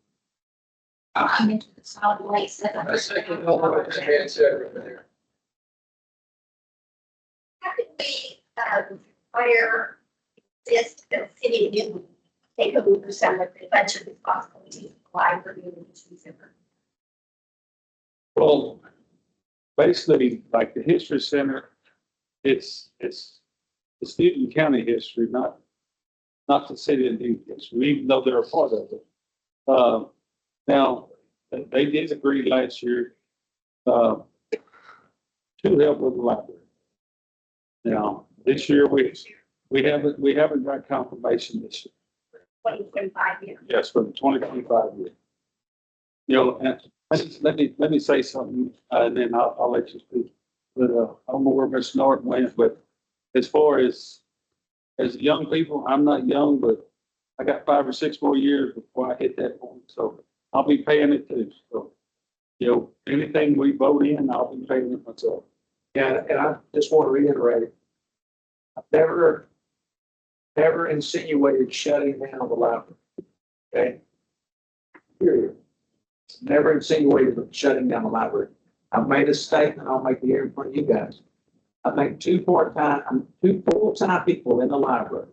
Speaker 9: I'm into the solid waste.
Speaker 3: I second all what the man said right there.
Speaker 5: How could we, clear
Speaker 9: this, the city do take over some of the budget responsibilities of the library and the center.
Speaker 2: Well, basically, like the history center, it's the Stephen County history, not the city of Newton history, even though they're a part of it. Now, they did agree last year, to help with the library. Now, this year, we haven't got confirmation this year.
Speaker 9: 2025 year.
Speaker 2: Yes, for the 2025 year. You know, and let me say something, and then I'll let you speak. But, I don't know where Mr. Norton went, but as far as young people, I'm not young, but I got 5 or 6 more years before I hit that point, so I'll be paying it too. So, you know, anything we vote in, I'll be paying it myself.
Speaker 4: Yeah, and I just want to reiterate, I've never insinuated shutting down the library. Okay? Period. Never insinuated shutting down the library. I've made a statement, I'll make it here in front of you guys. I think 2 full-time people in the library,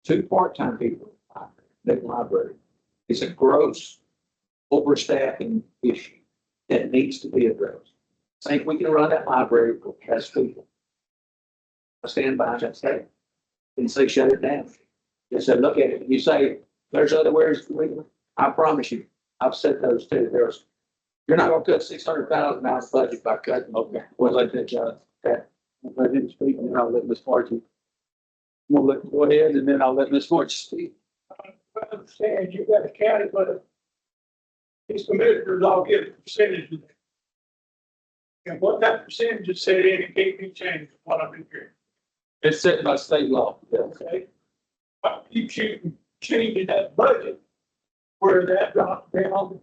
Speaker 4: 2 part-time people in the library. It's a gross overstaffing issue that needs to be addressed. I think we can run that library with less people. I stand by that statement. Didn't say shut it down. Just said, look at it. You say, there's other ways to leave it. I promise you, I've said those too. You're not gonna cut $600,000 out of budget by cutting. Okay. Well, let that,
Speaker 2: Let him speak, and then I'll let Ms. Martin. Go ahead, and then I'll let Ms. Martin speak.
Speaker 6: I understand you got a county, but these commissioners all get a percentage of that. And what that percentage is said in, it can't be changed, what I've been hearing,
Speaker 2: It's set by state law.
Speaker 6: okay? But you shouldn't change that budget where that drop down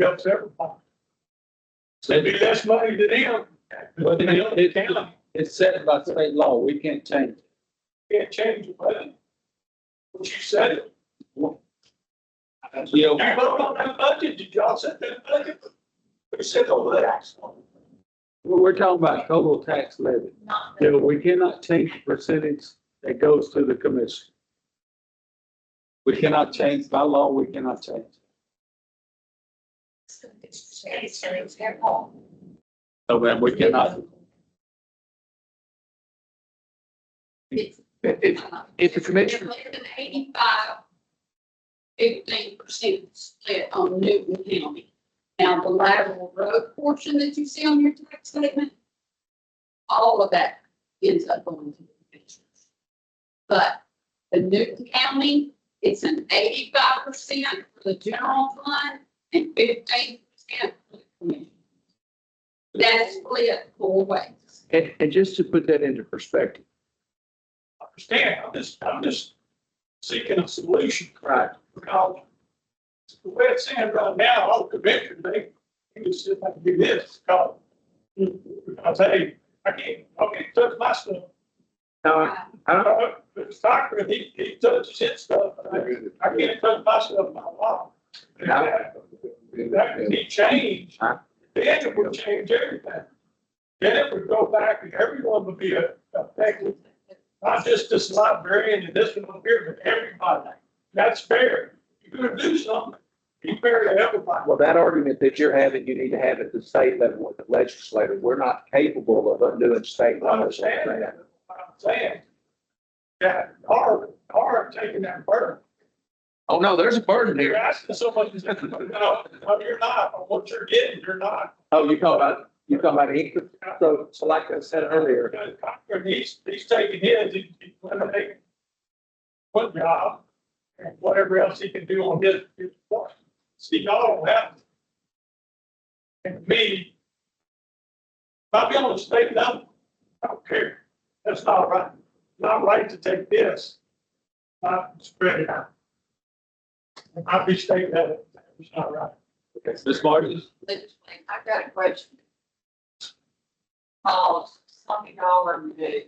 Speaker 6: helps everybody. So it'd be less money to them, but the other county
Speaker 2: It's set by state law. We can't change it.
Speaker 6: can't change the budget. But you said it.
Speaker 2: You
Speaker 6: You
Speaker 2: know,
Speaker 6: vote on that budget, did y'all set that budget? We said all that.
Speaker 2: we're talking about total tax levy.
Speaker 7: Not
Speaker 2: You know, we cannot change the percentage that goes to the commission. We cannot change by law, we cannot change.
Speaker 9: It's their fault.
Speaker 2: So then we cannot.
Speaker 8: It's,
Speaker 4: if the commission,
Speaker 8: Less than 85, 15% split on Newton County. Now, the lateral road portion that you see on your tax statement, all of that ends up going to the commissioners. But the Newton County, it's an 85% for the general fund and 15% for the commission. That's split 4 ways.
Speaker 4: and just to put that into perspective,
Speaker 6: I understand, I'm just seeking a solution.
Speaker 4: right?
Speaker 6: Because the way it's saying right now, all the commissioners, they just have to do this, because hey, I can't touch my stuff.
Speaker 4: Now,
Speaker 6: The doctor, he touches his stuff, I can't touch my stuff, my law. That could be changed, then it would change everything. Then it would go back and everyone would be affected, not just this librarian and this one here, but everybody. That's fair. You're gonna do something, be fair to everybody.
Speaker 4: well, that argument that you're having, you need to have at the state level with the legislature. We're not capable of undoing state
Speaker 6: I
Speaker 4: laws.
Speaker 6: understand that, what I'm saying. Yeah, are taking that burden.
Speaker 4: Oh, no, there's a burden
Speaker 6: You're
Speaker 4: here.
Speaker 6: asking someone, no, you're not, what you're getting, you're not.
Speaker 4: Oh, you talking about income? So like I said earlier,
Speaker 6: He's taking his, he's eliminating one job and whatever else he can do on his part. See, y'all don't have. And me, if I be on the state level, I don't care. That's not right. Not right to take this, not spread it out. I'll be state level, it's not right.
Speaker 2: Ms. Martin?
Speaker 7: legislate. I've got a question. Some of y'all are new.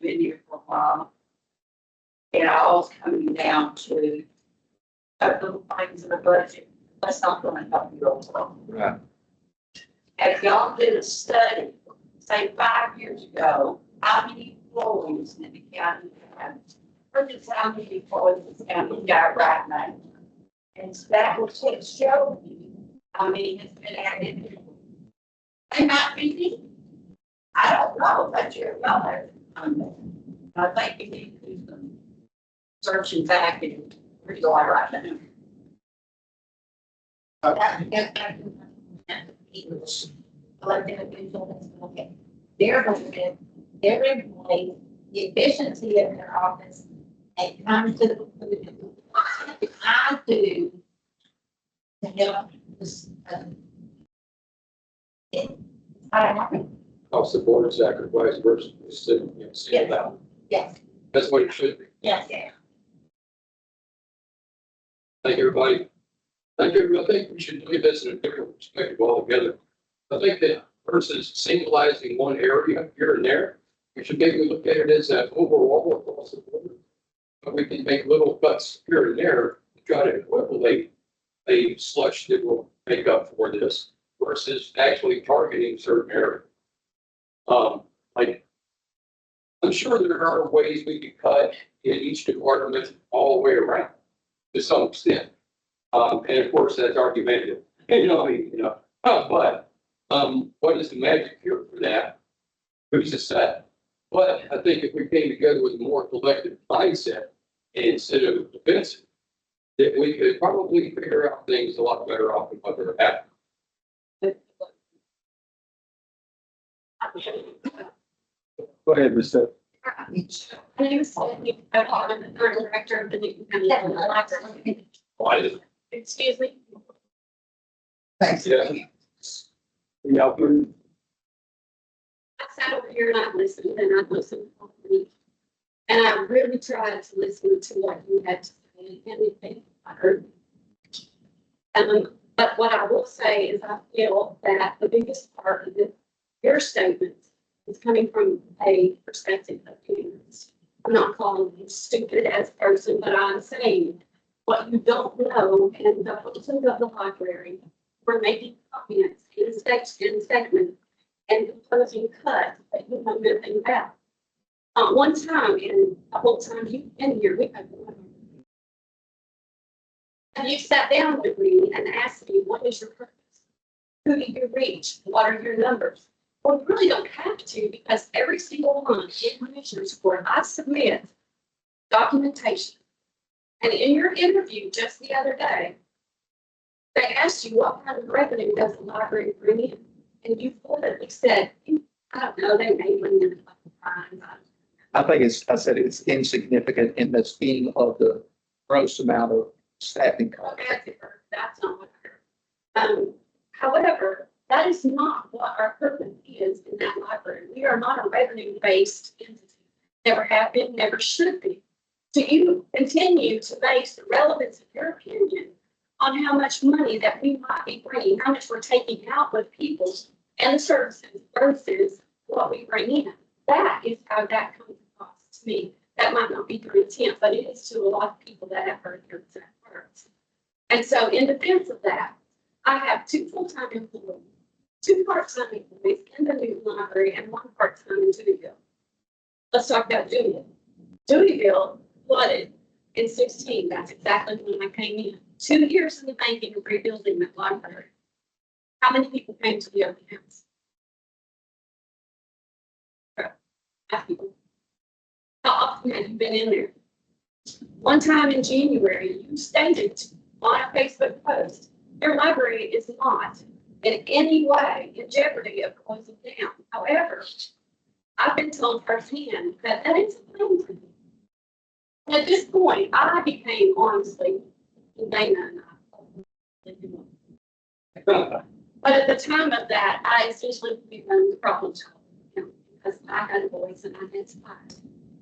Speaker 7: Been here for a while. It all's coming down to a little things in the budget. That's not gonna help you all.
Speaker 4: right,
Speaker 7: If y'all did a study, say 5 years ago, how many employees in the county have? Purchase how many employees this county got right now.
Speaker 9: And that will take show you.
Speaker 7: I mean, it's been added. They might be needed. I don't know, but you're not there. I think you need to do some searching back and where you are right now.
Speaker 9: Elected officials, okay. They're looking, their employees, the efficiency of their office, and come to the conclusion, what can I do to help this, I don't know.
Speaker 1: I'll support a sacrifice versus sitting and seeing that.
Speaker 9: Yes,
Speaker 1: That's what it should be.
Speaker 9: yes, yes.
Speaker 1: Thank you, everybody. Thank you. I think we should look at this in a different perspective altogether. I think that versus singularizing one area here and there, we should maybe look at it as an overall across the board. But we can make little cuts here and there to try to equate a slush that will make up for this versus actually targeting certain areas. Like, I'm sure there are ways we could cut in each department all the way around to some extent. And of course, that's argumentative, but, what is the magic here for that? Who's to say? But I think if we came together with a more collective mindset instead of defensive, that we could probably figure out things a lot better off than what they're happening.
Speaker 2: Go ahead, Mr.
Speaker 8: My name is Stephanie. I'm the current director of the Newton County Library.
Speaker 1: Why is it?
Speaker 8: Excuse me.
Speaker 5: Thanks.
Speaker 1: Yeah.
Speaker 2: Y'all please.
Speaker 8: I sat over here and I listened and I listened. And I really tried to listen to what you had to say and anything I heard. But what I will say is I feel that the biggest part of your statement is coming from a perspective of ignorance. I'm not calling you stupid as a person, but I'm saying what you don't know, and the person of the library were making comments in statement and proposing cuts that you know nothing about. One time in the whole time you've been here, we have one. And you sat down with me and asked me, what is your purpose? Who do you reach? What are your numbers? Well, you really don't have to, because every single month in Commissioner's Court, I submit documentation. And in your interview just the other day, they asked you what kind of revenue does the library bring in? And you flippantly said, I don't know, they may bring in a couple times.
Speaker 4: I think I said it's insignificant in the scheme of the gross amount of staffing costs.
Speaker 8: That's not what I heard. However, that is not what our purpose is in that library. We are not a revenue-based entity. Never have been, never should be. So you continue to base the relevance of your opinion on how much money that we might be bringing, how much we're taking out with people and the services versus what we bring in. That is how that comes across to me. That might not be your intent, but it is to a lot of people that have heard your exact words. And so in defense of that, I have 2 full-time employees, 2 part-time employees in the Newton Library and 1 part-time in Deweyville. Let's talk about Deweyville. Deweyville flooded in 16. That's exactly when I came in. 2 years in the making of rebuilding that library. How many people came to the open house? Half people. How often have you been in there? One time in January, you stated on a Facebook post, your library is not in any way in jeopardy of closing down. However, I've been told firsthand that that is a claim for me. At this point, I became honestly, Dana and I. But at the time of that, I essentially became the problem child, because I had a voice and I had spies.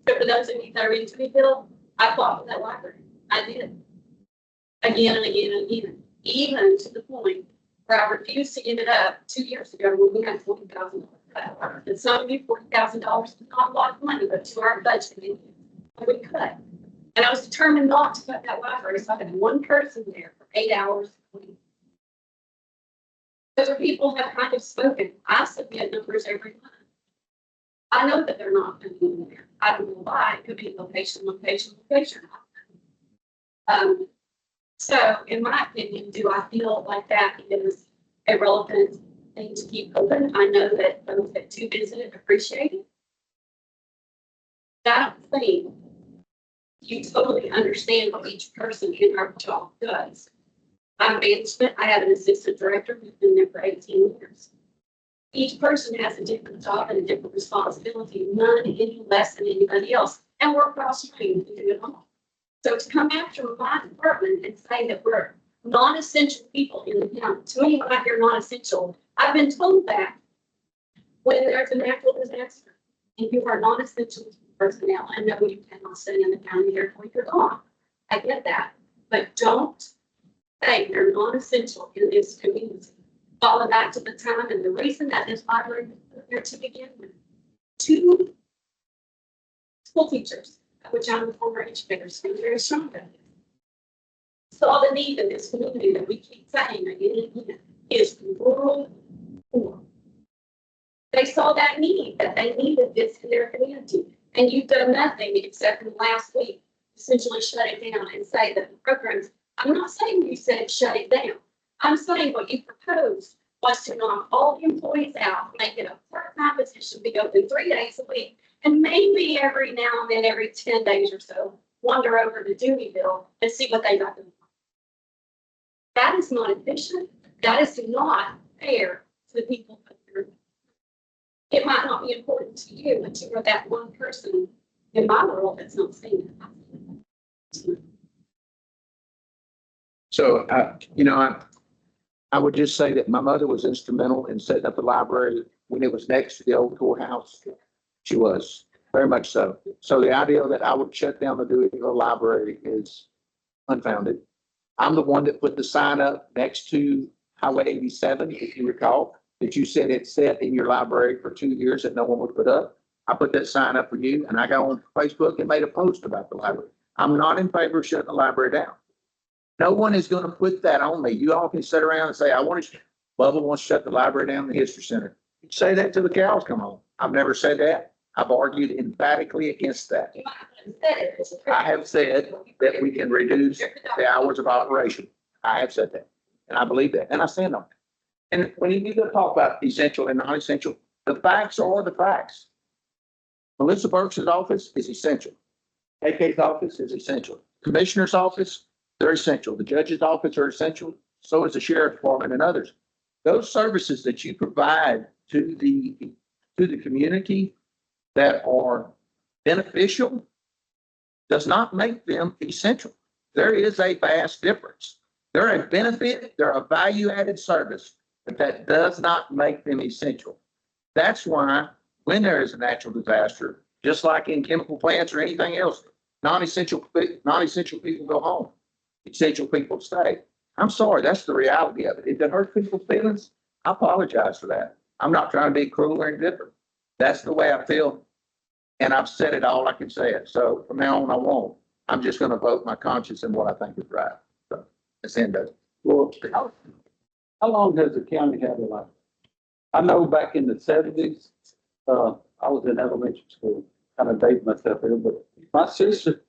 Speaker 8: So for those of you that are in Tweedville, I fought for that library. I did. Again and again and again. Even to the point where I refused to give it up 2 years ago when we had $40,000 cut. And some of you, $40,000 is not a lot of money, but to our budget, we cut. And I was determined not to cut that library, so I had 1 person there for 8 hours a week. Other people have kind of spoken. I submit numbers every month. I know that they're not coming in there. I don't know why, it could be location. So in my opinion, do I feel like that is a relevant thing to keep open? I know that those that do visit it appreciate it. I don't think you totally understand what each person in our job does. I'm management, I have an assistant director who's been there for 18 years. Each person has a different job and a different responsibility, none any less than anybody else, and we're cross-trained to do it all. So to come after my department and say that we're non-essential people in the county, to me, when I hear non-essential, I've been told that when there's a natural disaster and you are non-essential personnel, I know you cannot stay in the county, therefore you're gone. I get that, but don't say you're non-essential in this community. Follow back to the time and the reason that this library was put there to begin with. 2 school teachers, which I'm a former educator, so I'm very strong about it. Saw the need in this community that we keep saying again and again is rural poor. They saw that need, that they needed this in their community. And you've done nothing except in the last week, essentially shut it down and say that the programs, I'm not saying you said shut it down. I'm saying what you proposed was to knock all the employees out, make it a part-time position, be open 3 days a week, and maybe every now and then, every 10 days or so, wander over to Deweyville and see what they got. That is not efficient. That is not fair to the people. It might not be important to you, but you are that one person in my world that's not saying that.
Speaker 4: So, I would just say that my mother was instrumental in setting up the library when it was next to the old courthouse. She was, very much so. So the idea that I would shut down the Deweyville Library is unfounded. I'm the one that put the sign up next to Highway 87, if you recall, that you said it sat in your library for 2 years that no one would put up. I put that sign up for you, and I got on Facebook and made a post about the library. I'm not in favor of shutting the library down. No one is going to put that on me. You all can sit around and say, Bubba wants to shut the library down, the History Center. You say that till the cows come home. I've never said that. I've argued emphatically against that. I have said that we can reduce the hours of operation. I have said that, and I believe that, and I stand on it. And when you need to talk about essential and non-essential, the facts are the facts. Melissa Burks' office is essential. KK's office is essential. Commissioner's office, they're essential. The judge's office are essential. So is the sheriff's department and others. Those services that you provide to the community that are beneficial does not make them essential. There is a vast difference. They're a benefit, they're a value-added service, but that does not make them essential. That's why when there is a natural disaster, just like in chemical plants or anything else, non-essential people go home. Essential people stay. I'm sorry, that's the reality of it. If it hurts people's feelings, I apologize for that. I'm not trying to be cruel or indifferent. That's the way I feel. And I've said it all I can say it. So from now on, I won't. I'm just going to vote my conscience and what I think is right. So that's the end of it.
Speaker 2: Well, how long has the county had a library? I know back in the 70s, I was in elementary school, kind of dating myself here, but my sister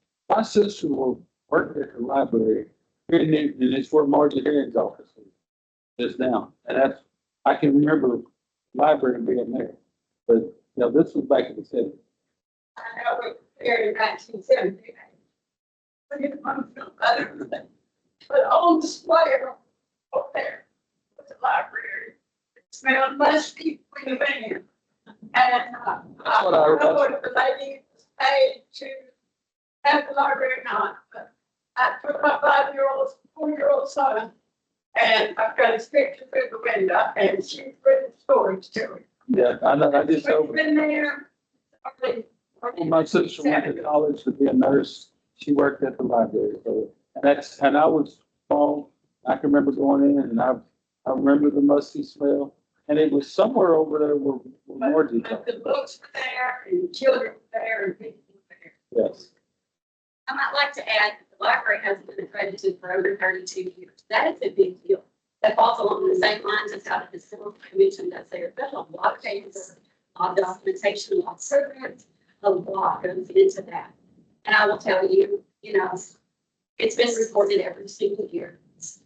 Speaker 2: will work at the library here in Newton, and it's where Margie Herring's office is now. And I can remember the library being there, but this was back in the 70s.
Speaker 7: I know we're there in 1970. But on display up there with the library, it smelled musty in the van. And I don't know if the lady was paid to have the library or not, but I took my 4-year-old son, and I've got his picture through the window, and she's written stories to him.
Speaker 2: Yeah, I know. I just
Speaker 7: She's been there.
Speaker 2: When my sister went to college to be a nurse, she worked at the library. So and I was small. I can remember going in, and I remember the musty smell. And it was somewhere over there where Margie.
Speaker 7: But the books were there, and children were there, and people were there.
Speaker 2: Yes.
Speaker 8: I might like to add that the library has been accredited for over 32 years. That is a big deal. That falls along the same lines as how the Historical Commission does their. There's a lot of papers, a lot of documentation, a lot of programs. a lot goes into that. And I will tell you, it's been reported every single year. It's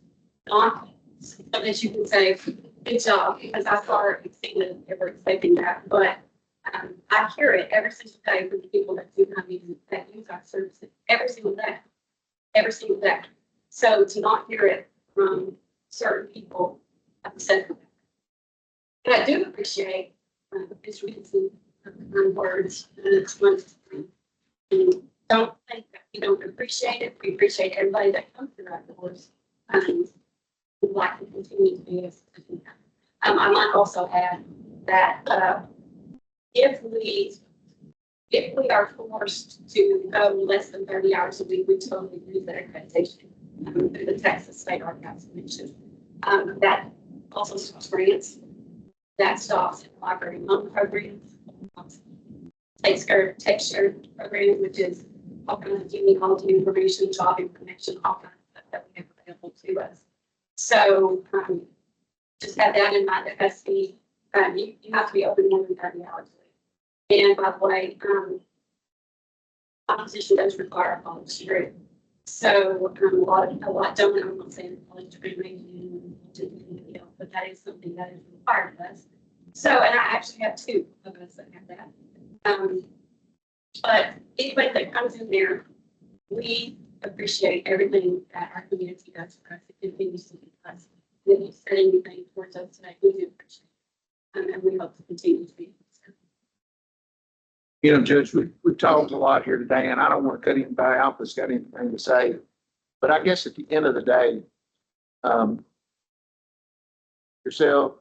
Speaker 8: not so that you can say, good job, because I saw it, ever expecting that, but I hear it every single day from the people that do come in, that use our services, every single day. Every single day. So to not hear it from certain people, I'm upset. But I do appreciate Ms. Reed's kind words. And it's one and don't think that we don't appreciate it. We appreciate everybody that comes through our doors. We'd like to continue to be able to do that. I might also add that if we are forced to go less than 30 hours a week, we totally lose that accreditation through the Texas State Archives Commission. That also stops grants. That stops library loan programs. Takes care of share program, which is all kinds of genealogy information, job information, all kinds of stuff that we have available to us. So just have that in mind. That has to be, you have to be open more than 30 hours a week. And by the way, my position does require a college degree. So a lot don't. I'm not saying college degree maybe, but that is something that is required of us. So, and I actually have two of us that have that. But anybody that comes in there, we appreciate everything that our community does for us. It continues to do for us. And if you said anything towards us today, we do appreciate it. And we hope to continue to be.
Speaker 4: Judge, we've talked a lot here today, and I don't want to cut anybody off that's got anything to say. But I guess at the end of the day, yourself,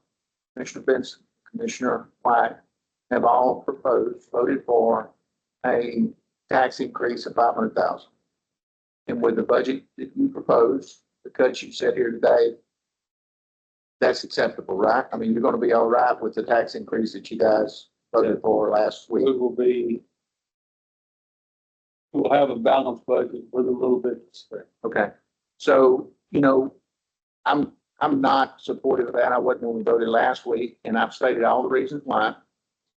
Speaker 4: Commissioner Benson, Commissioner White, have all voted for a tax increase of $500,000. And with the budget that you proposed, the cuts you said here today, that's acceptable, right? I mean, you're going to be all right with the tax increase that you guys voted for last week.
Speaker 2: We'll have a balanced budget with a little bit of spread.
Speaker 4: Okay. So, I'm not supportive of that. I wasn't when we voted last week, and I've stated all the reasons why.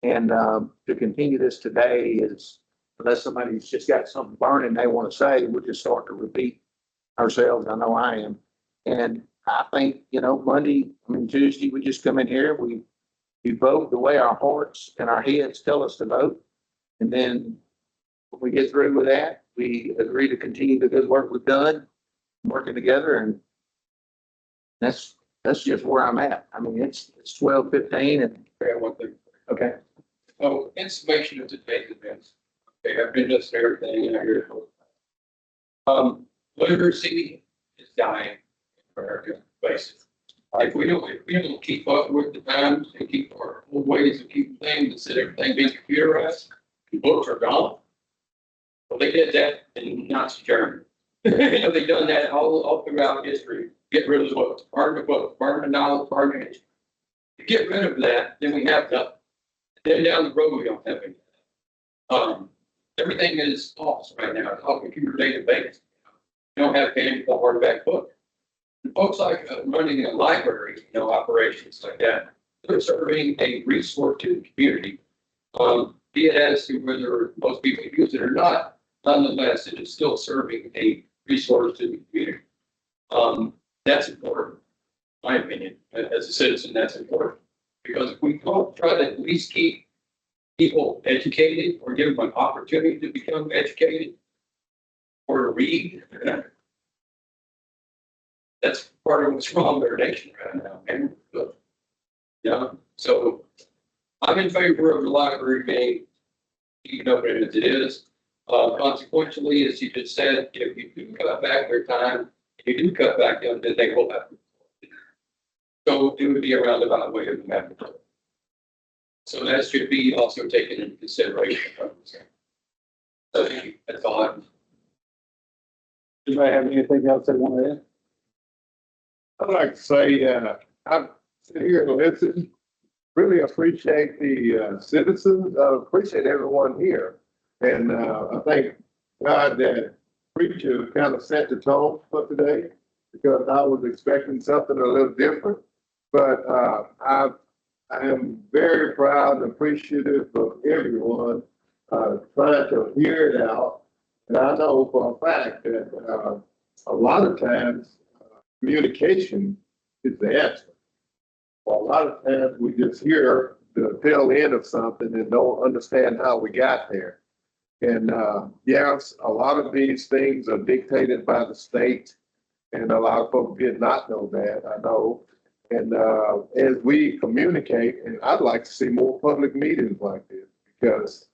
Speaker 4: And to continue this today is, unless somebody's just got something burning they want to say, we'll just start to repeat ourselves. I know I am. And I think, Tuesday, we just come in here, we vote the way our hearts and our heads tell us to vote. And then when we get through with that, we agree to continue the good work we've done, working together. And that's just where I'm at. I mean, it's 12:15 and
Speaker 1: One thing.
Speaker 4: okay.
Speaker 1: So, information of today's events. Okay, I've been listening to everything and I hear it. Literacy is dying in America, basically. If we don't keep up with the times and keep our old ways of keeping things, instead of everything being computerized, books are gone. Well, they did that in Nazi Germany. They've done that all throughout history. Get rid of the books, burn the books, burn the knowledge, burn the history. To get rid of that, then we have nothing. Then down the road, we don't have anything. Everything is false right now. It's all computer database. You don't have any hardback book. And folks like running a library, operations like that, they're serving a resource to the community. Be it as to whether most people use it or not, nonetheless, it is still serving a resource to the community. That's important, in my opinion. As a citizen, that's important. Because if we don't try to at least keep people educated or give them an opportunity to become educated or to read, that's part of what's wrong with our nation right now. And, so I'm in favor of the library being even open as it is. Consequently, as you just said, if you do cut back their time, if you do cut back them, then they will have to. So it would be a roundabout way of the method. So that should be also taken into consideration. So that's all I'm.
Speaker 2: Anybody have anything else they want to add?
Speaker 3: I'd like to say, I've sit here and listen, really appreciate the citizens, appreciate everyone here. And I thank God that preacher kind of set the tone for today, because I was expecting something a little different. But I am very proud and appreciative of everyone trying to hear it out. And I know for a fact that, a lot of times, communication is the answer. Well, a lot of times we just hear the tail end of something and don't understand how we got there. And, yes, a lot of these things are dictated by the state. And a lot of folks did not know that, I know. And, as we communicate, and I'd like to see more public meetings like this because,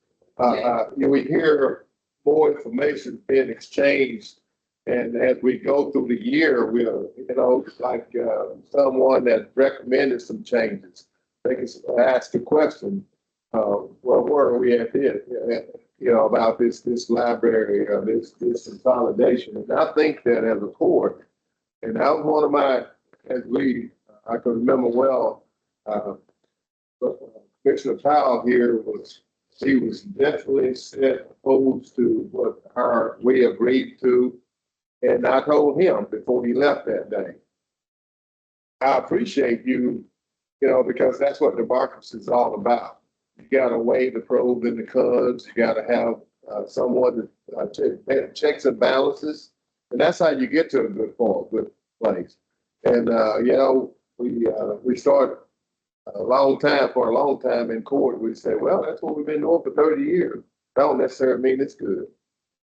Speaker 3: we hear more information being exchanged. And as we go through the year, we'll, like, someone that recommended some changes, they can ask the question, well, where are we at this? About this library, this consolidation. And I think that as a court, and that was one of my, I can remember well, Commissioner Powell here he was definitely set opposed to what we agreed to. And I told him before he left that day, I appreciate you, because that's what democracy is all about. You gotta weigh the pros and the cons. You gotta have someone that checks and balances. And that's how you get to a good place. And, we start for a long time in court, we say, well, that's what we've been doing for 30 years. That don't necessarily mean it's good.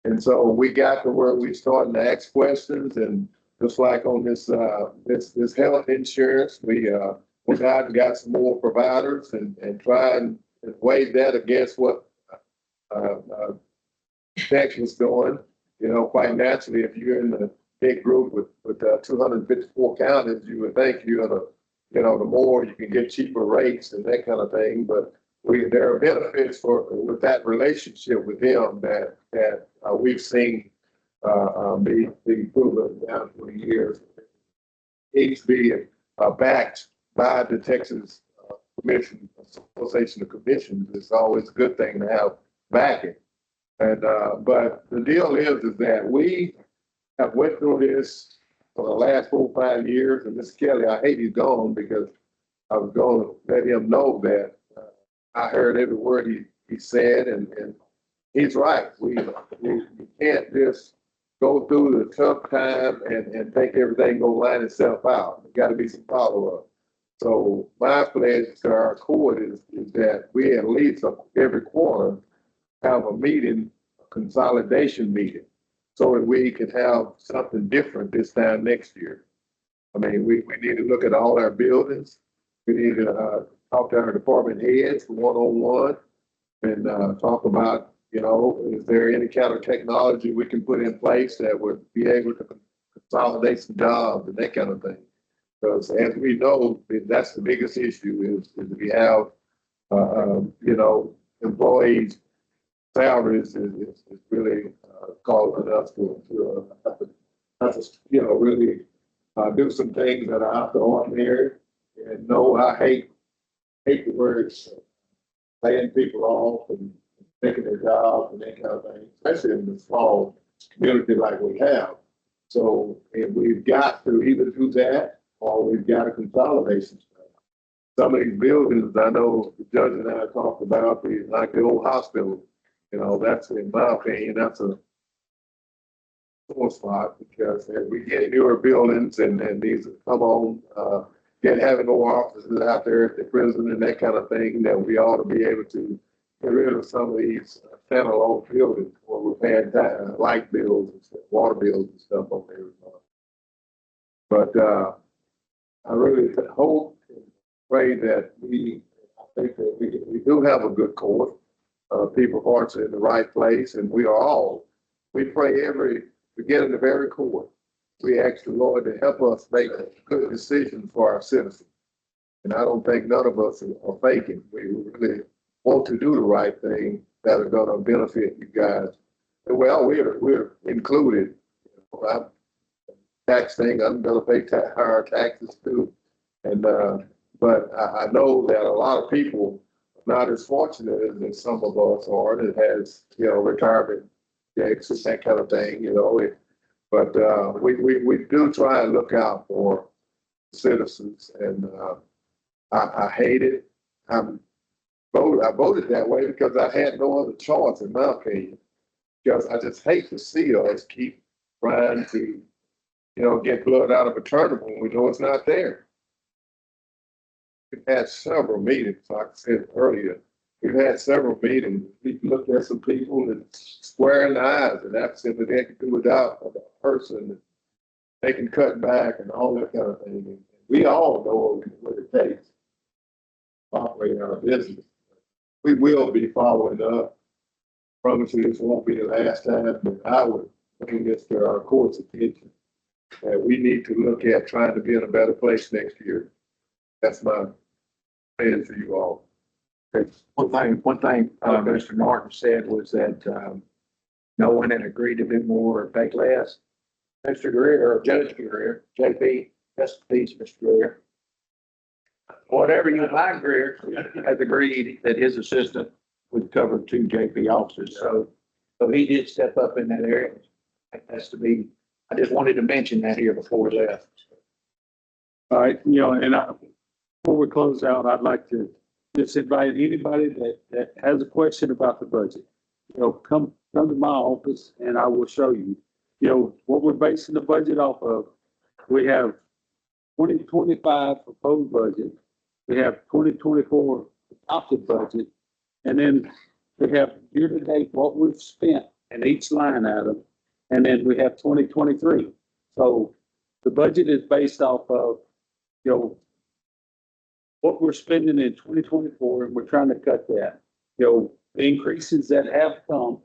Speaker 3: And so we got to where we starting to ask questions, and just like on this health insurance, we went out and got some more providers and try and weigh that against what Texas was doing. Quite naturally, if you're in the big group with 254 counties, you would think the more you can get cheaper rates and that kind of thing. But there are benefits with that relationship with them that we've seen be proven down for years. Needs to be backed by the Texas Commission, Association of Commissions. It's always a good thing to have backing. And but the deal is that we have went through this for the last 4 or 5 years. And Mr. Kelly, I hate he's gone because I was going to let him know that I heard every word he said, and he's right. We can't just go through the tough time and think everything gonna line itself out. There got to be some follow up. So my pledge to our court is that we at least every quarter have a meeting, a consolidation meeting, so that we can have something different this time next year. I mean, we need to look at all our buildings. We need to talk to our department heads one-on-one and talk about, is there any kind of technology we can put in place that would be able to consolidate some jobs and that kind of thing. Because as we know, that's the biggest issue is we have, employees' salaries is really causing us to really do some things that are out the ordinary. And no, I hate the words laying people off and taking their jobs and that kind of thing, especially in the small community like we have. So if we've got to either do that or we've got a consolidation. Some of these buildings, I know the judge and I talked about, like the old hospital, that's, in my opinion, that's a sore spot because as we get newer buildings and these come on, having more offices out there at the prison and that kind of thing, that we ought to be able to get rid of some of these standalone buildings where we're paying light bills and stuff, water bills and stuff on there. But I really hope and pray that I think that we do have a good court. People's hearts are in the right place, and we pray we get in the very court. We ask the Lord to help us make good decisions for our citizens. And I don't think none of us are faking. We really want to do the right thing that are going to benefit you guys. Well, we're included. Tax thing, I'm going to pay higher taxes too. And but I know that a lot of people are not as fortunate as some of us are that has, retirement checks and that kind of thing, But we do try and look out for citizens, and I hate it. I'm I voted that way because I had no other choice in my opinion. Because I just hate to see us keep trying to, get blood out of a turnip when we know it's not there. We've had several meetings, like I said earlier, we've had several meetings. We've looked at some people and square in the eyes and that's simply they can do without a person. They can cut back and all that kind of thing. And we all know what it takes to operate our business. We will be following up. Promise you this won't be the last time, but I would bring this to our court's attention. That we need to look at trying to be in a better place next year. That's my plan for you all.
Speaker 4: One thing, Mr. Martin said was that, no one had agreed to do more or pay less. Mr. Greer, or Judge Greer, JP, rest in peace, Mr. Greer. Whatever you like, Greer, has agreed that his assistant would cover 2 JP officers, so he did step up in that area. That has to be, I just wanted to mention that here before we left.
Speaker 2: All right, before we close out, I'd like to just invite anybody that has a question about the budget. Come to my office and I will show you, what we're basing the budget off of. We have 2025 proposed budget. We have 2024 adopted budget. And then we have year-to-date what we've spent in each line item. And then we have 2023. So the budget is based off of, what we're spending in 2024, and we're trying to cut that. The increases that have come.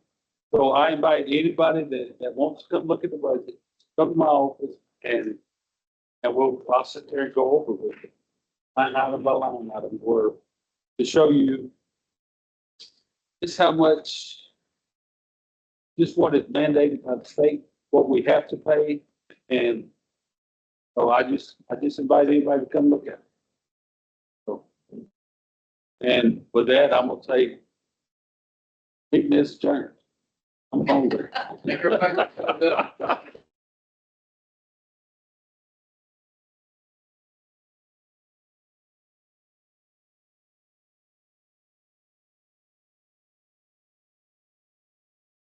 Speaker 2: So I invite anybody that wants to come look at the budget, come to my office and I'll sit there and go over with it. Line item by line item, or to show you just how much, just what is mandated by the state, what we have to pay. And so I just invite anybody to come look at it. So, and with that, I'm gonna say, keep this adjourned. I'm hungry.